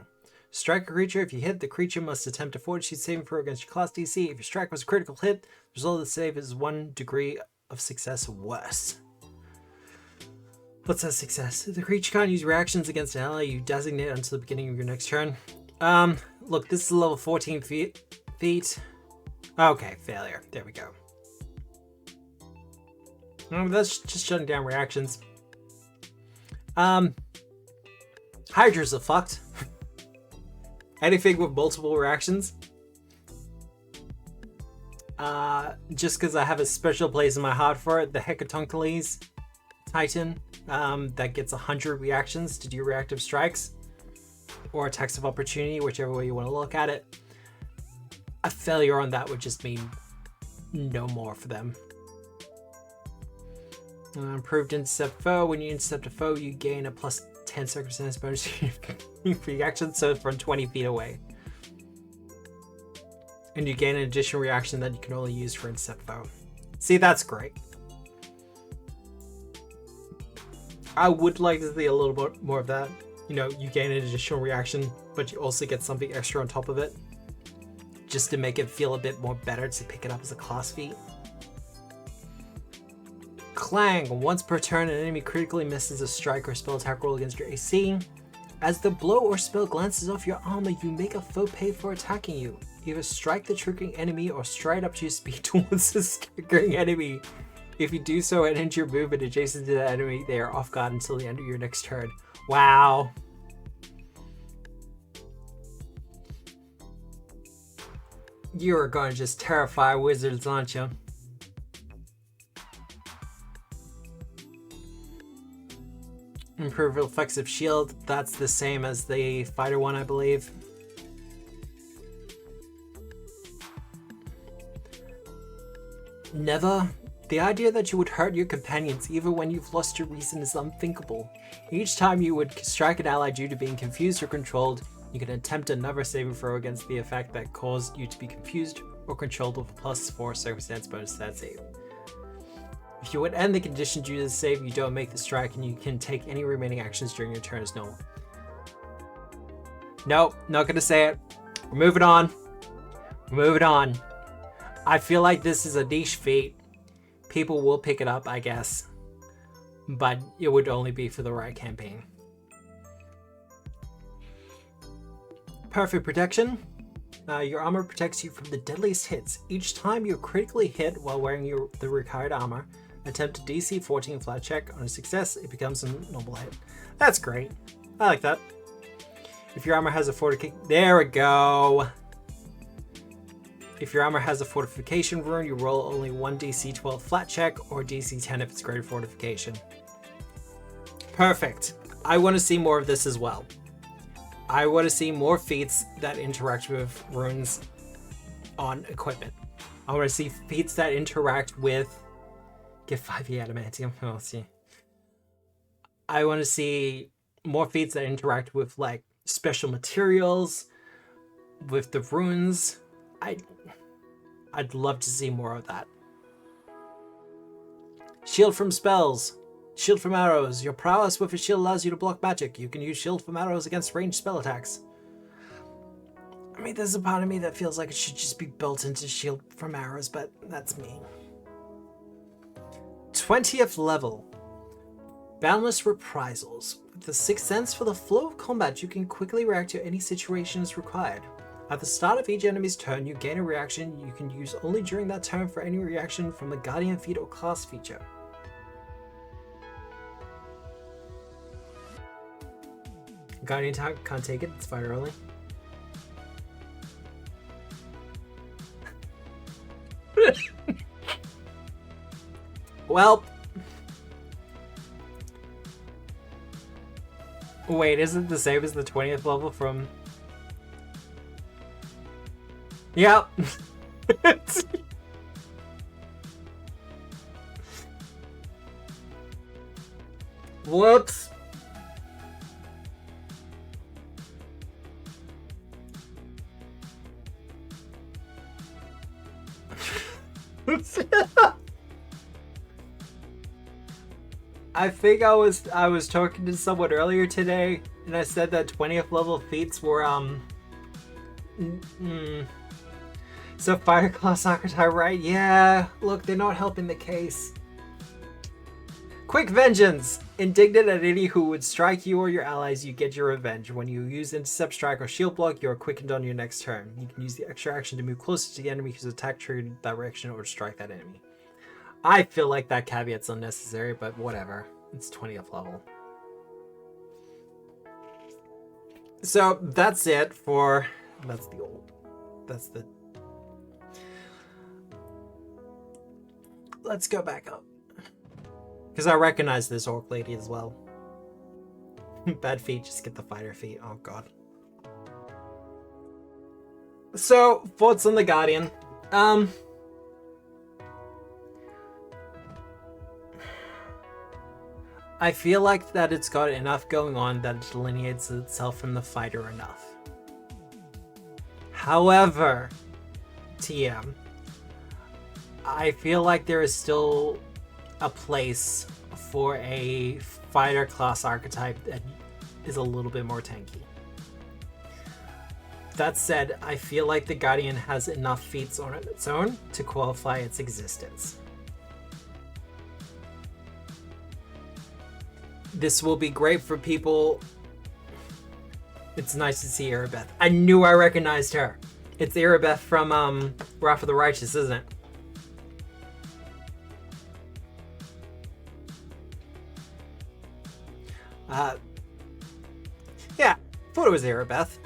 Strike a creature. If you hit, the creature must attempt a fortitude saving throw against your class DC. If your strike was a critical hit, the result of the save is 1 degree of success or worse. What's that success? The creature can't use reactions against an ally you designate until the beginning of your next turn. Look, this is level 14 feet. Okay, failure. There we go. That's just shutting down reactions. Hydras are fucked. Anything with multiple reactions. Just because I have a special place in my heart for it, the Hecatoncheles Titan, that gets 100 reactions to do reactive strikes or attacks of opportunity, whichever way you want to look at it. A failure on that would just mean no more for them. Improved intercept foe. When you intercept a foe, you gain a plus 10 circumstance bonus reaction, so it's from 20 feet away. And you gain an additional reaction that you can only use for intercept foe. See, that's great. I would like to see a little bit more of that. You know, you gain an additional reaction, but you also get something extra on top of it. Just to make it feel a bit more better to pick it up as a class feat. Clang. Once per turn, an enemy critically misses a strike or spell attack roll against your AC. As the blow or spell glances off your armor, you make a foe pay for attacking you. Either strike the triggering enemy or stride up to your speed towards the triggering enemy. If you do so and enter your movement adjacent to the enemy, they are off guard until the end of your next turn. Wow. You are going to just terrify wizards, aren't you? Improve reflexive shield. That's the same as the fighter one, I believe. Never. The idea that you would hurt your companions even when you've lost your reason is unthinkable. Each time you would strike an ally due to being confused or controlled, you can attempt another saving throw against the effect that caused you to be confused or controlled with a +4 circumstance bonus to that save. If you would end the condition due to the save, you don't make the strike and you can take any remaining actions during your turn as normal. Nope, not gonna say it. We're moving on. We're moving on. I feel like this is a niche feat. People will pick it up, I guess. But it would only be for the right campaign. Perfect protection. Your armor protects you from the deadliest hits. Each time you're critically hit while wearing the required armor, attempt a DC 14 flat check. On a success, it becomes a normal hit. That's great. I like that. If your armor has a fortification... There we go! If your armor has a fortification rune, you roll only one DC 12 flat check or DC 10 if it's greater fortification. Perfect. I want to see more of this as well. I want to see more feats that interact with runes on equipment. I want to see feats that interact with... Get 5e adamantium. Oh, see. I want to see more feats that interact with, like, special materials, with the runes. I'd love to see more of that. Shield from spells. Shield from arrows. Your prowess with a shield allows you to block magic. You can use shield from arrows against ranged spell attacks. I mean, there's a part of me that feels like it should just be built into shield from arrows, but that's me. 20th level. Boundless Reprisals. With the 6th sense for the flow of combat, you can quickly react to any situation as required. At the start of each enemy's turn, you gain a reaction you can use only during that turn for any reaction from the Guardian feat or class feature. Guardian can't take it, it's fighter only. Well. Wait, isn't it the same as the 20th level from... Yep. Whoops. I think I was talking to someone earlier today, and I said that 20th level feats were So fire class archetype, right? Yeah, look, they're not helping the case. Quick vengeance! Indignant at any who would strike you or your allies, you get your revenge. When you use intercept strike or shield block, you are quickened on your next turn. You can use the extra action to move closer to the enemy whose attack triggered that direction or to strike that enemy. I feel like that caveat's unnecessary, but whatever. It's 20th level. So that's it for... Let's go back up. Because I recognize this orc lady as well. Bad feet, just get the fighter feet. Oh god. So, thoughts on the Guardian. I feel like that it's got enough going on that it delineates itself from the fighter enough. However, TM, I feel like there is still a place for a fighter class archetype that is a little bit more tanky. That said, I feel like the Guardian has enough feats on its own to qualify its existence. This will be great for people. It's nice to see Erebeth. I knew I recognized her. It's Erebeth from Wrath of the Righteous, isn't it? Yeah, thought it was Erebeth.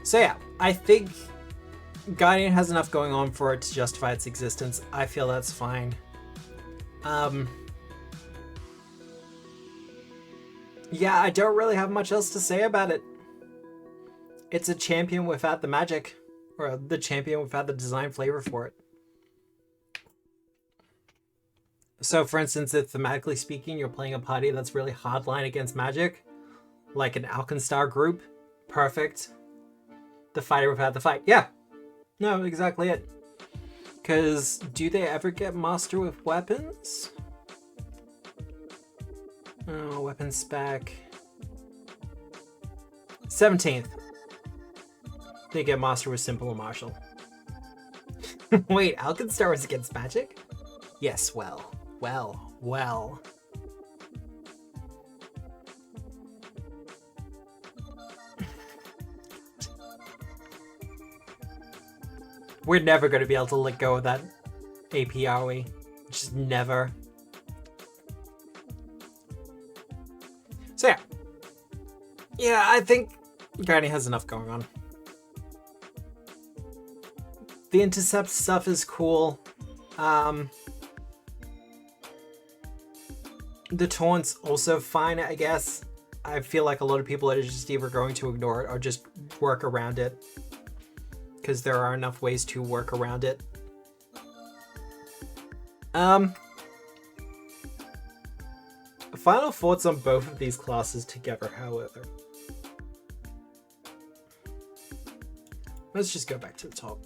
So yeah, I think Guardian has enough going on for it to justify its existence. I feel that's fine. Yeah, I don't really have much else to say about it. It's a champion without the magic, or the champion without the design flavor for it. So for instance, if thematically speaking, you're playing a party that's really hardline against magic, like an Alkenstar group, perfect. The fighter without the fight. Yeah, no, exactly it. Because do they ever get master with weapons? Oh, weapons spec. 17th. They get master with simple and martial. Wait, Alkenstar was against magic? Yes, well. We're never going to be able to let go of that AP, are we? Just never. So yeah. Yeah, I think Guardian has enough going on. The intercept stuff is cool. The taunt's also fine, I guess. I feel like a lot of people are just either going to ignore it or just work around it. Because there are enough ways to work around it. Final thoughts on both of these classes together, however. Let's just go back to the top.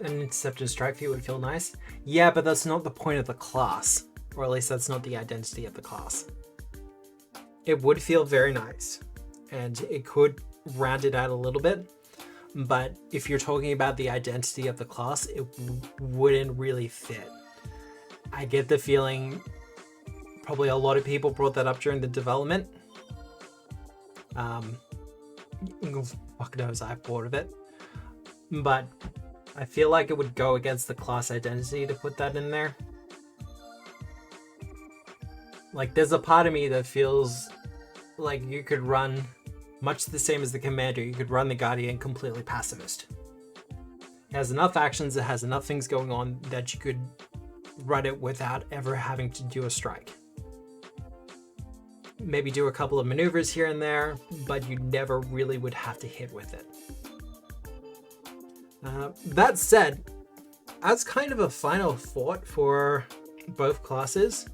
An intercept and strike feat would feel nice. Yeah, but that's not the point of the class. Or at least that's not the identity of the class. It would feel very nice. And it could round it out a little bit. But if you're talking about the identity of the class, it wouldn't really fit. I get the feeling probably a lot of people brought that up during the development. Fuck knows, I've thought of it. But I feel like it would go against the class identity to put that in there. Like, there's a part of me that feels like you could run, much the same as the Commander, you could run the Guardian completely pacifist. It has enough actions, it has enough things going on that you could run it without ever having to do a strike. Maybe do a couple of maneuvers here and there, but you never really would have to hit with it. That said, as kind of a final thought for both classes,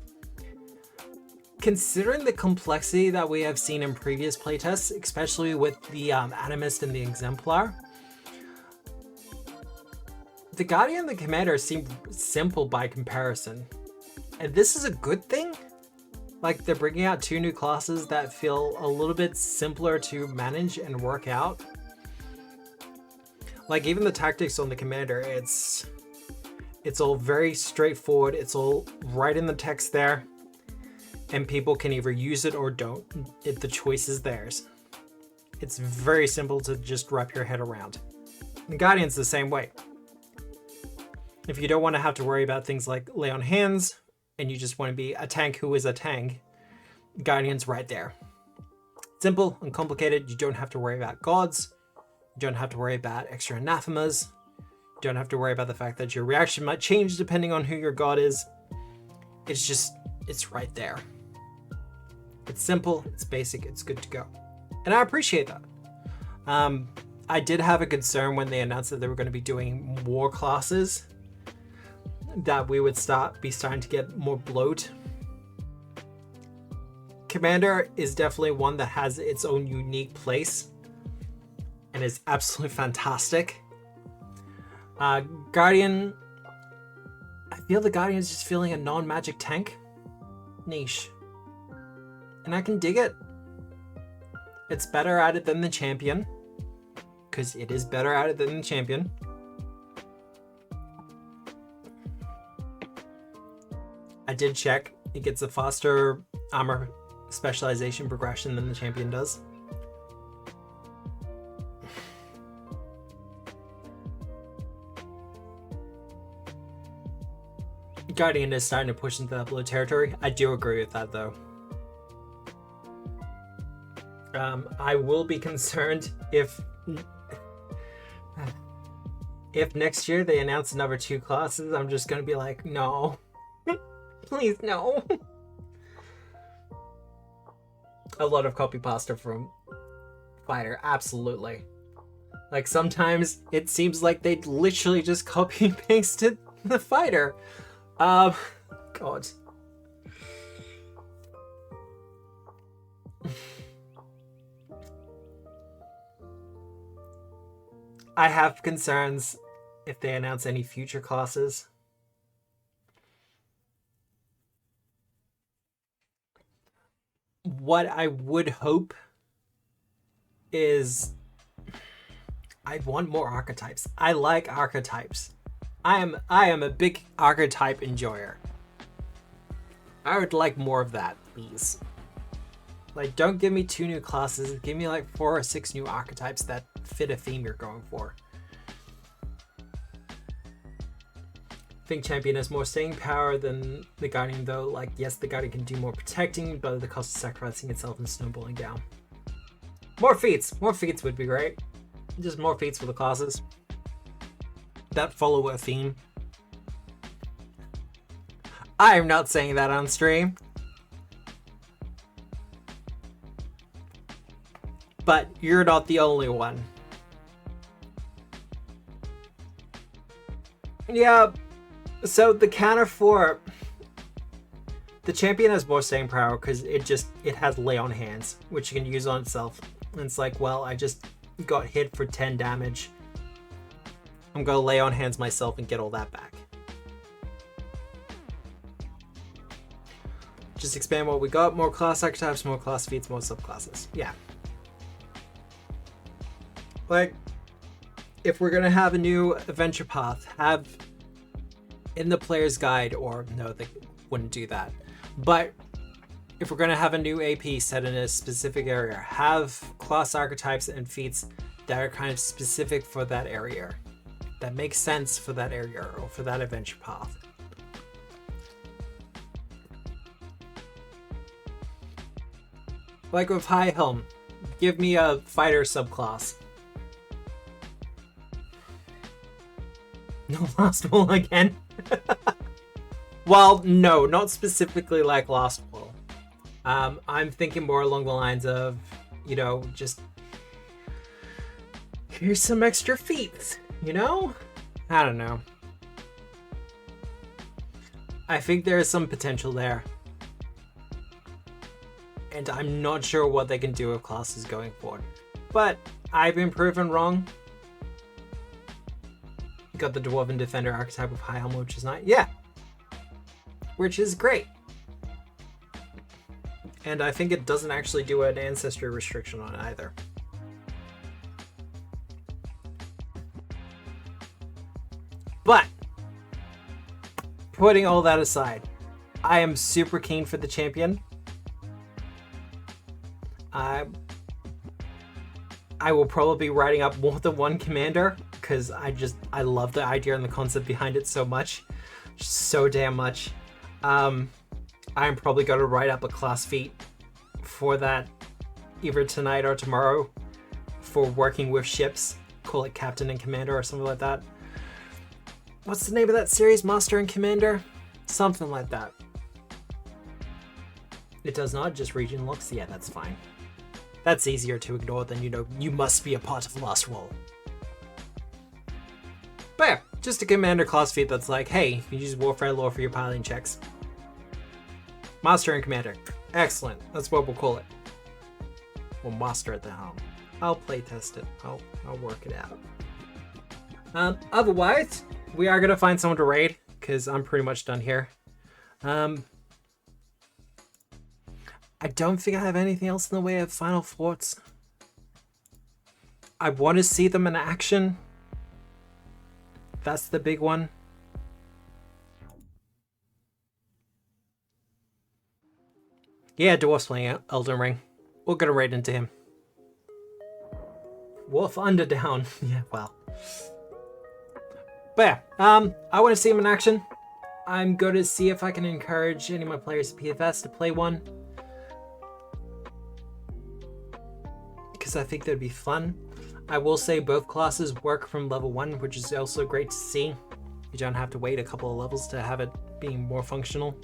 considering the complexity that we have seen in previous playtests, especially with the Animist and the Exemplar, the Guardian and the Commander seem simple by comparison. And this is a good thing. Like, they're bringing out two new classes that feel a little bit simpler to manage and work out. Like, even the tactics on the Commander, it's all very straightforward. It's all right in the text there. And people can either use it or don't. The choice is theirs. It's very simple to just wrap your head around. And Guardian's the same way. If you don't want to have to worry about things like lay on hands, and you just want to be a tank who is a tank, Guardian's right there. Simple, uncomplicated. You don't have to worry about gods. You don't have to worry about extra anathemas. You don't have to worry about the fact that your reaction might change depending on who your god is. It's right there. It's simple, it's basic, it's good to go. And I appreciate that. I did have a concern when they announced that they were going to be doing more classes, that we would be starting to get more bloat. Commander is definitely one that has its own unique place and is absolutely fantastic. Guardian, I feel the Guardian is just feeling a non-magic tank niche, and I can dig it. It's better at it than the champion, because it is better at it than the champion. I did check. It gets a faster armor specialization progression than the champion does. Guardian is starting to push into that blue territory. I do agree with that, though. I will be concerned if next year they announce another 2 classes. I'm just gonna be like, no. Please, no. A lot of copy pasta from Fighter, absolutely. Like, sometimes it seems like they literally just copy and pasted the Fighter. God. I have concerns if they announce any future classes. What I would hope is I want more archetypes. I like archetypes. I am a big archetype enjoyer. I would like more of that, please. Like, don't give me 2 new classes. Give me like 4 or 6 new archetypes that fit a theme you're going for. I think Champion has more staying power than the Guardian, though. Like, yes, the Guardian can do more protecting, but at the cost of sacrificing itself and snowballing down. More feats! More feats would be great. Just more feats for the classes that follow a theme. I am not saying that on stream. But you're not the only one. Yeah, so the counter for the champion has more staying power because it has lay on hands, which you can use on itself. And it's like, well, I just got hit for 10 damage. I'm gonna lay on hands myself and get all that back. Just expand what we got. More class archetypes, more class feats, more subclasses. Yeah. Like, if we're gonna have a new adventure path, have in the player's guide, or no, they wouldn't do that. But if we're gonna have a new AP set in a specific area, have class archetypes and feats that are kind of specific for that area, that makes sense for that area or for that adventure path. Like with High Helm, give me a fighter subclass. No Lost Will again? Well, no, not specifically like Lost Will. I'm thinking more along the lines of, you know, just here's some extra feats, you know? I don't know. I think there is some potential there. And I'm not sure what they can do with classes going forward. But I've been proven wrong. Got the Dwarven Defender archetype with High Helm, which is not... Yeah! Which is great. And I think it doesn't actually do an ancestry restriction on it either. But, putting all that aside, I am super keen for the champion. I will probably be writing up more than one commander because I love the idea and the concept behind it so much. So damn much. I'm probably going to write up a class feat for that either tonight or tomorrow for working with ships. Call it Captain and Commander or something like that. What's the name of that series? Master and Commander? Something like that. It does not just region locks. Yeah, that's fine. That's easier to ignore than, you must be a part of Last Roll. But yeah, just a Commander class feat that's like, hey, you use Warfare Lore for your piloting checks. Master and Commander. Excellent. That's what we'll call it. We'll master at the helm. I'll playtest it. I'll work it out. Otherwise, we are going to find someone to raid, because I'm pretty much done here. I don't think I have anything else in the way of final thoughts. I want to see them in action. That's the big one. Yeah, Dwarf's playing Elden Ring. We're gonna raid into him. Wolf Underdown. Yeah, well. But yeah, I want to see him in action. I'm going to see if I can encourage any of my players at PFS to play one. Because I think that'd be fun. I will say both classes work from level 1, which is also great to see. You don't have to wait a couple of levels to have it being more functional.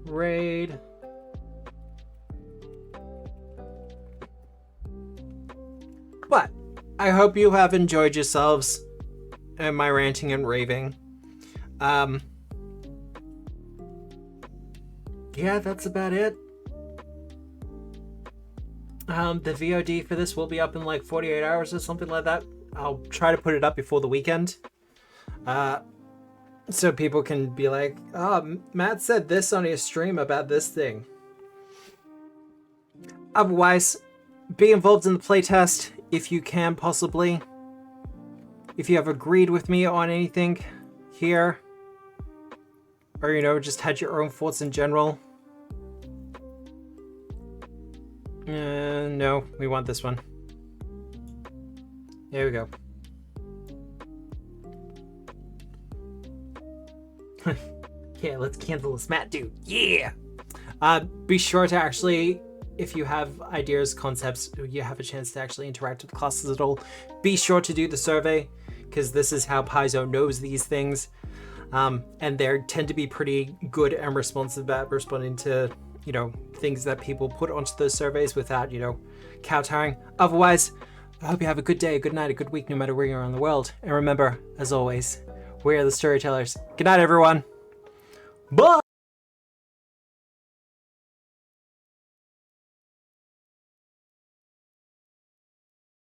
Raid. But I hope you have enjoyed yourselves and my ranting and raving. Yeah, that's about it. The VOD for this will be up in like 48 hours or something like that. I'll try to put it up before the weekend. So people can be like, oh, Matt said this on his stream about this thing. Otherwise, be involved in the playtest if you can possibly. If you have agreed with me on anything here, or just had your own thoughts in general. No, we want this one. There we go. Yeah, let's cancel this Matt dude. Yeah! Be sure to actually, if you have ideas, concepts, you have a chance to actually interact with the classes at all, be sure to do the survey, because this is how Paizo knows these things. And they tend to be pretty good and responsive about responding to, things that people put onto those surveys without, kowtowing. Otherwise, I hope you have a good day, a good night, a good week, no matter where you are in the world. And remember, as always, we are the storytellers. Good night, everyone. Bye!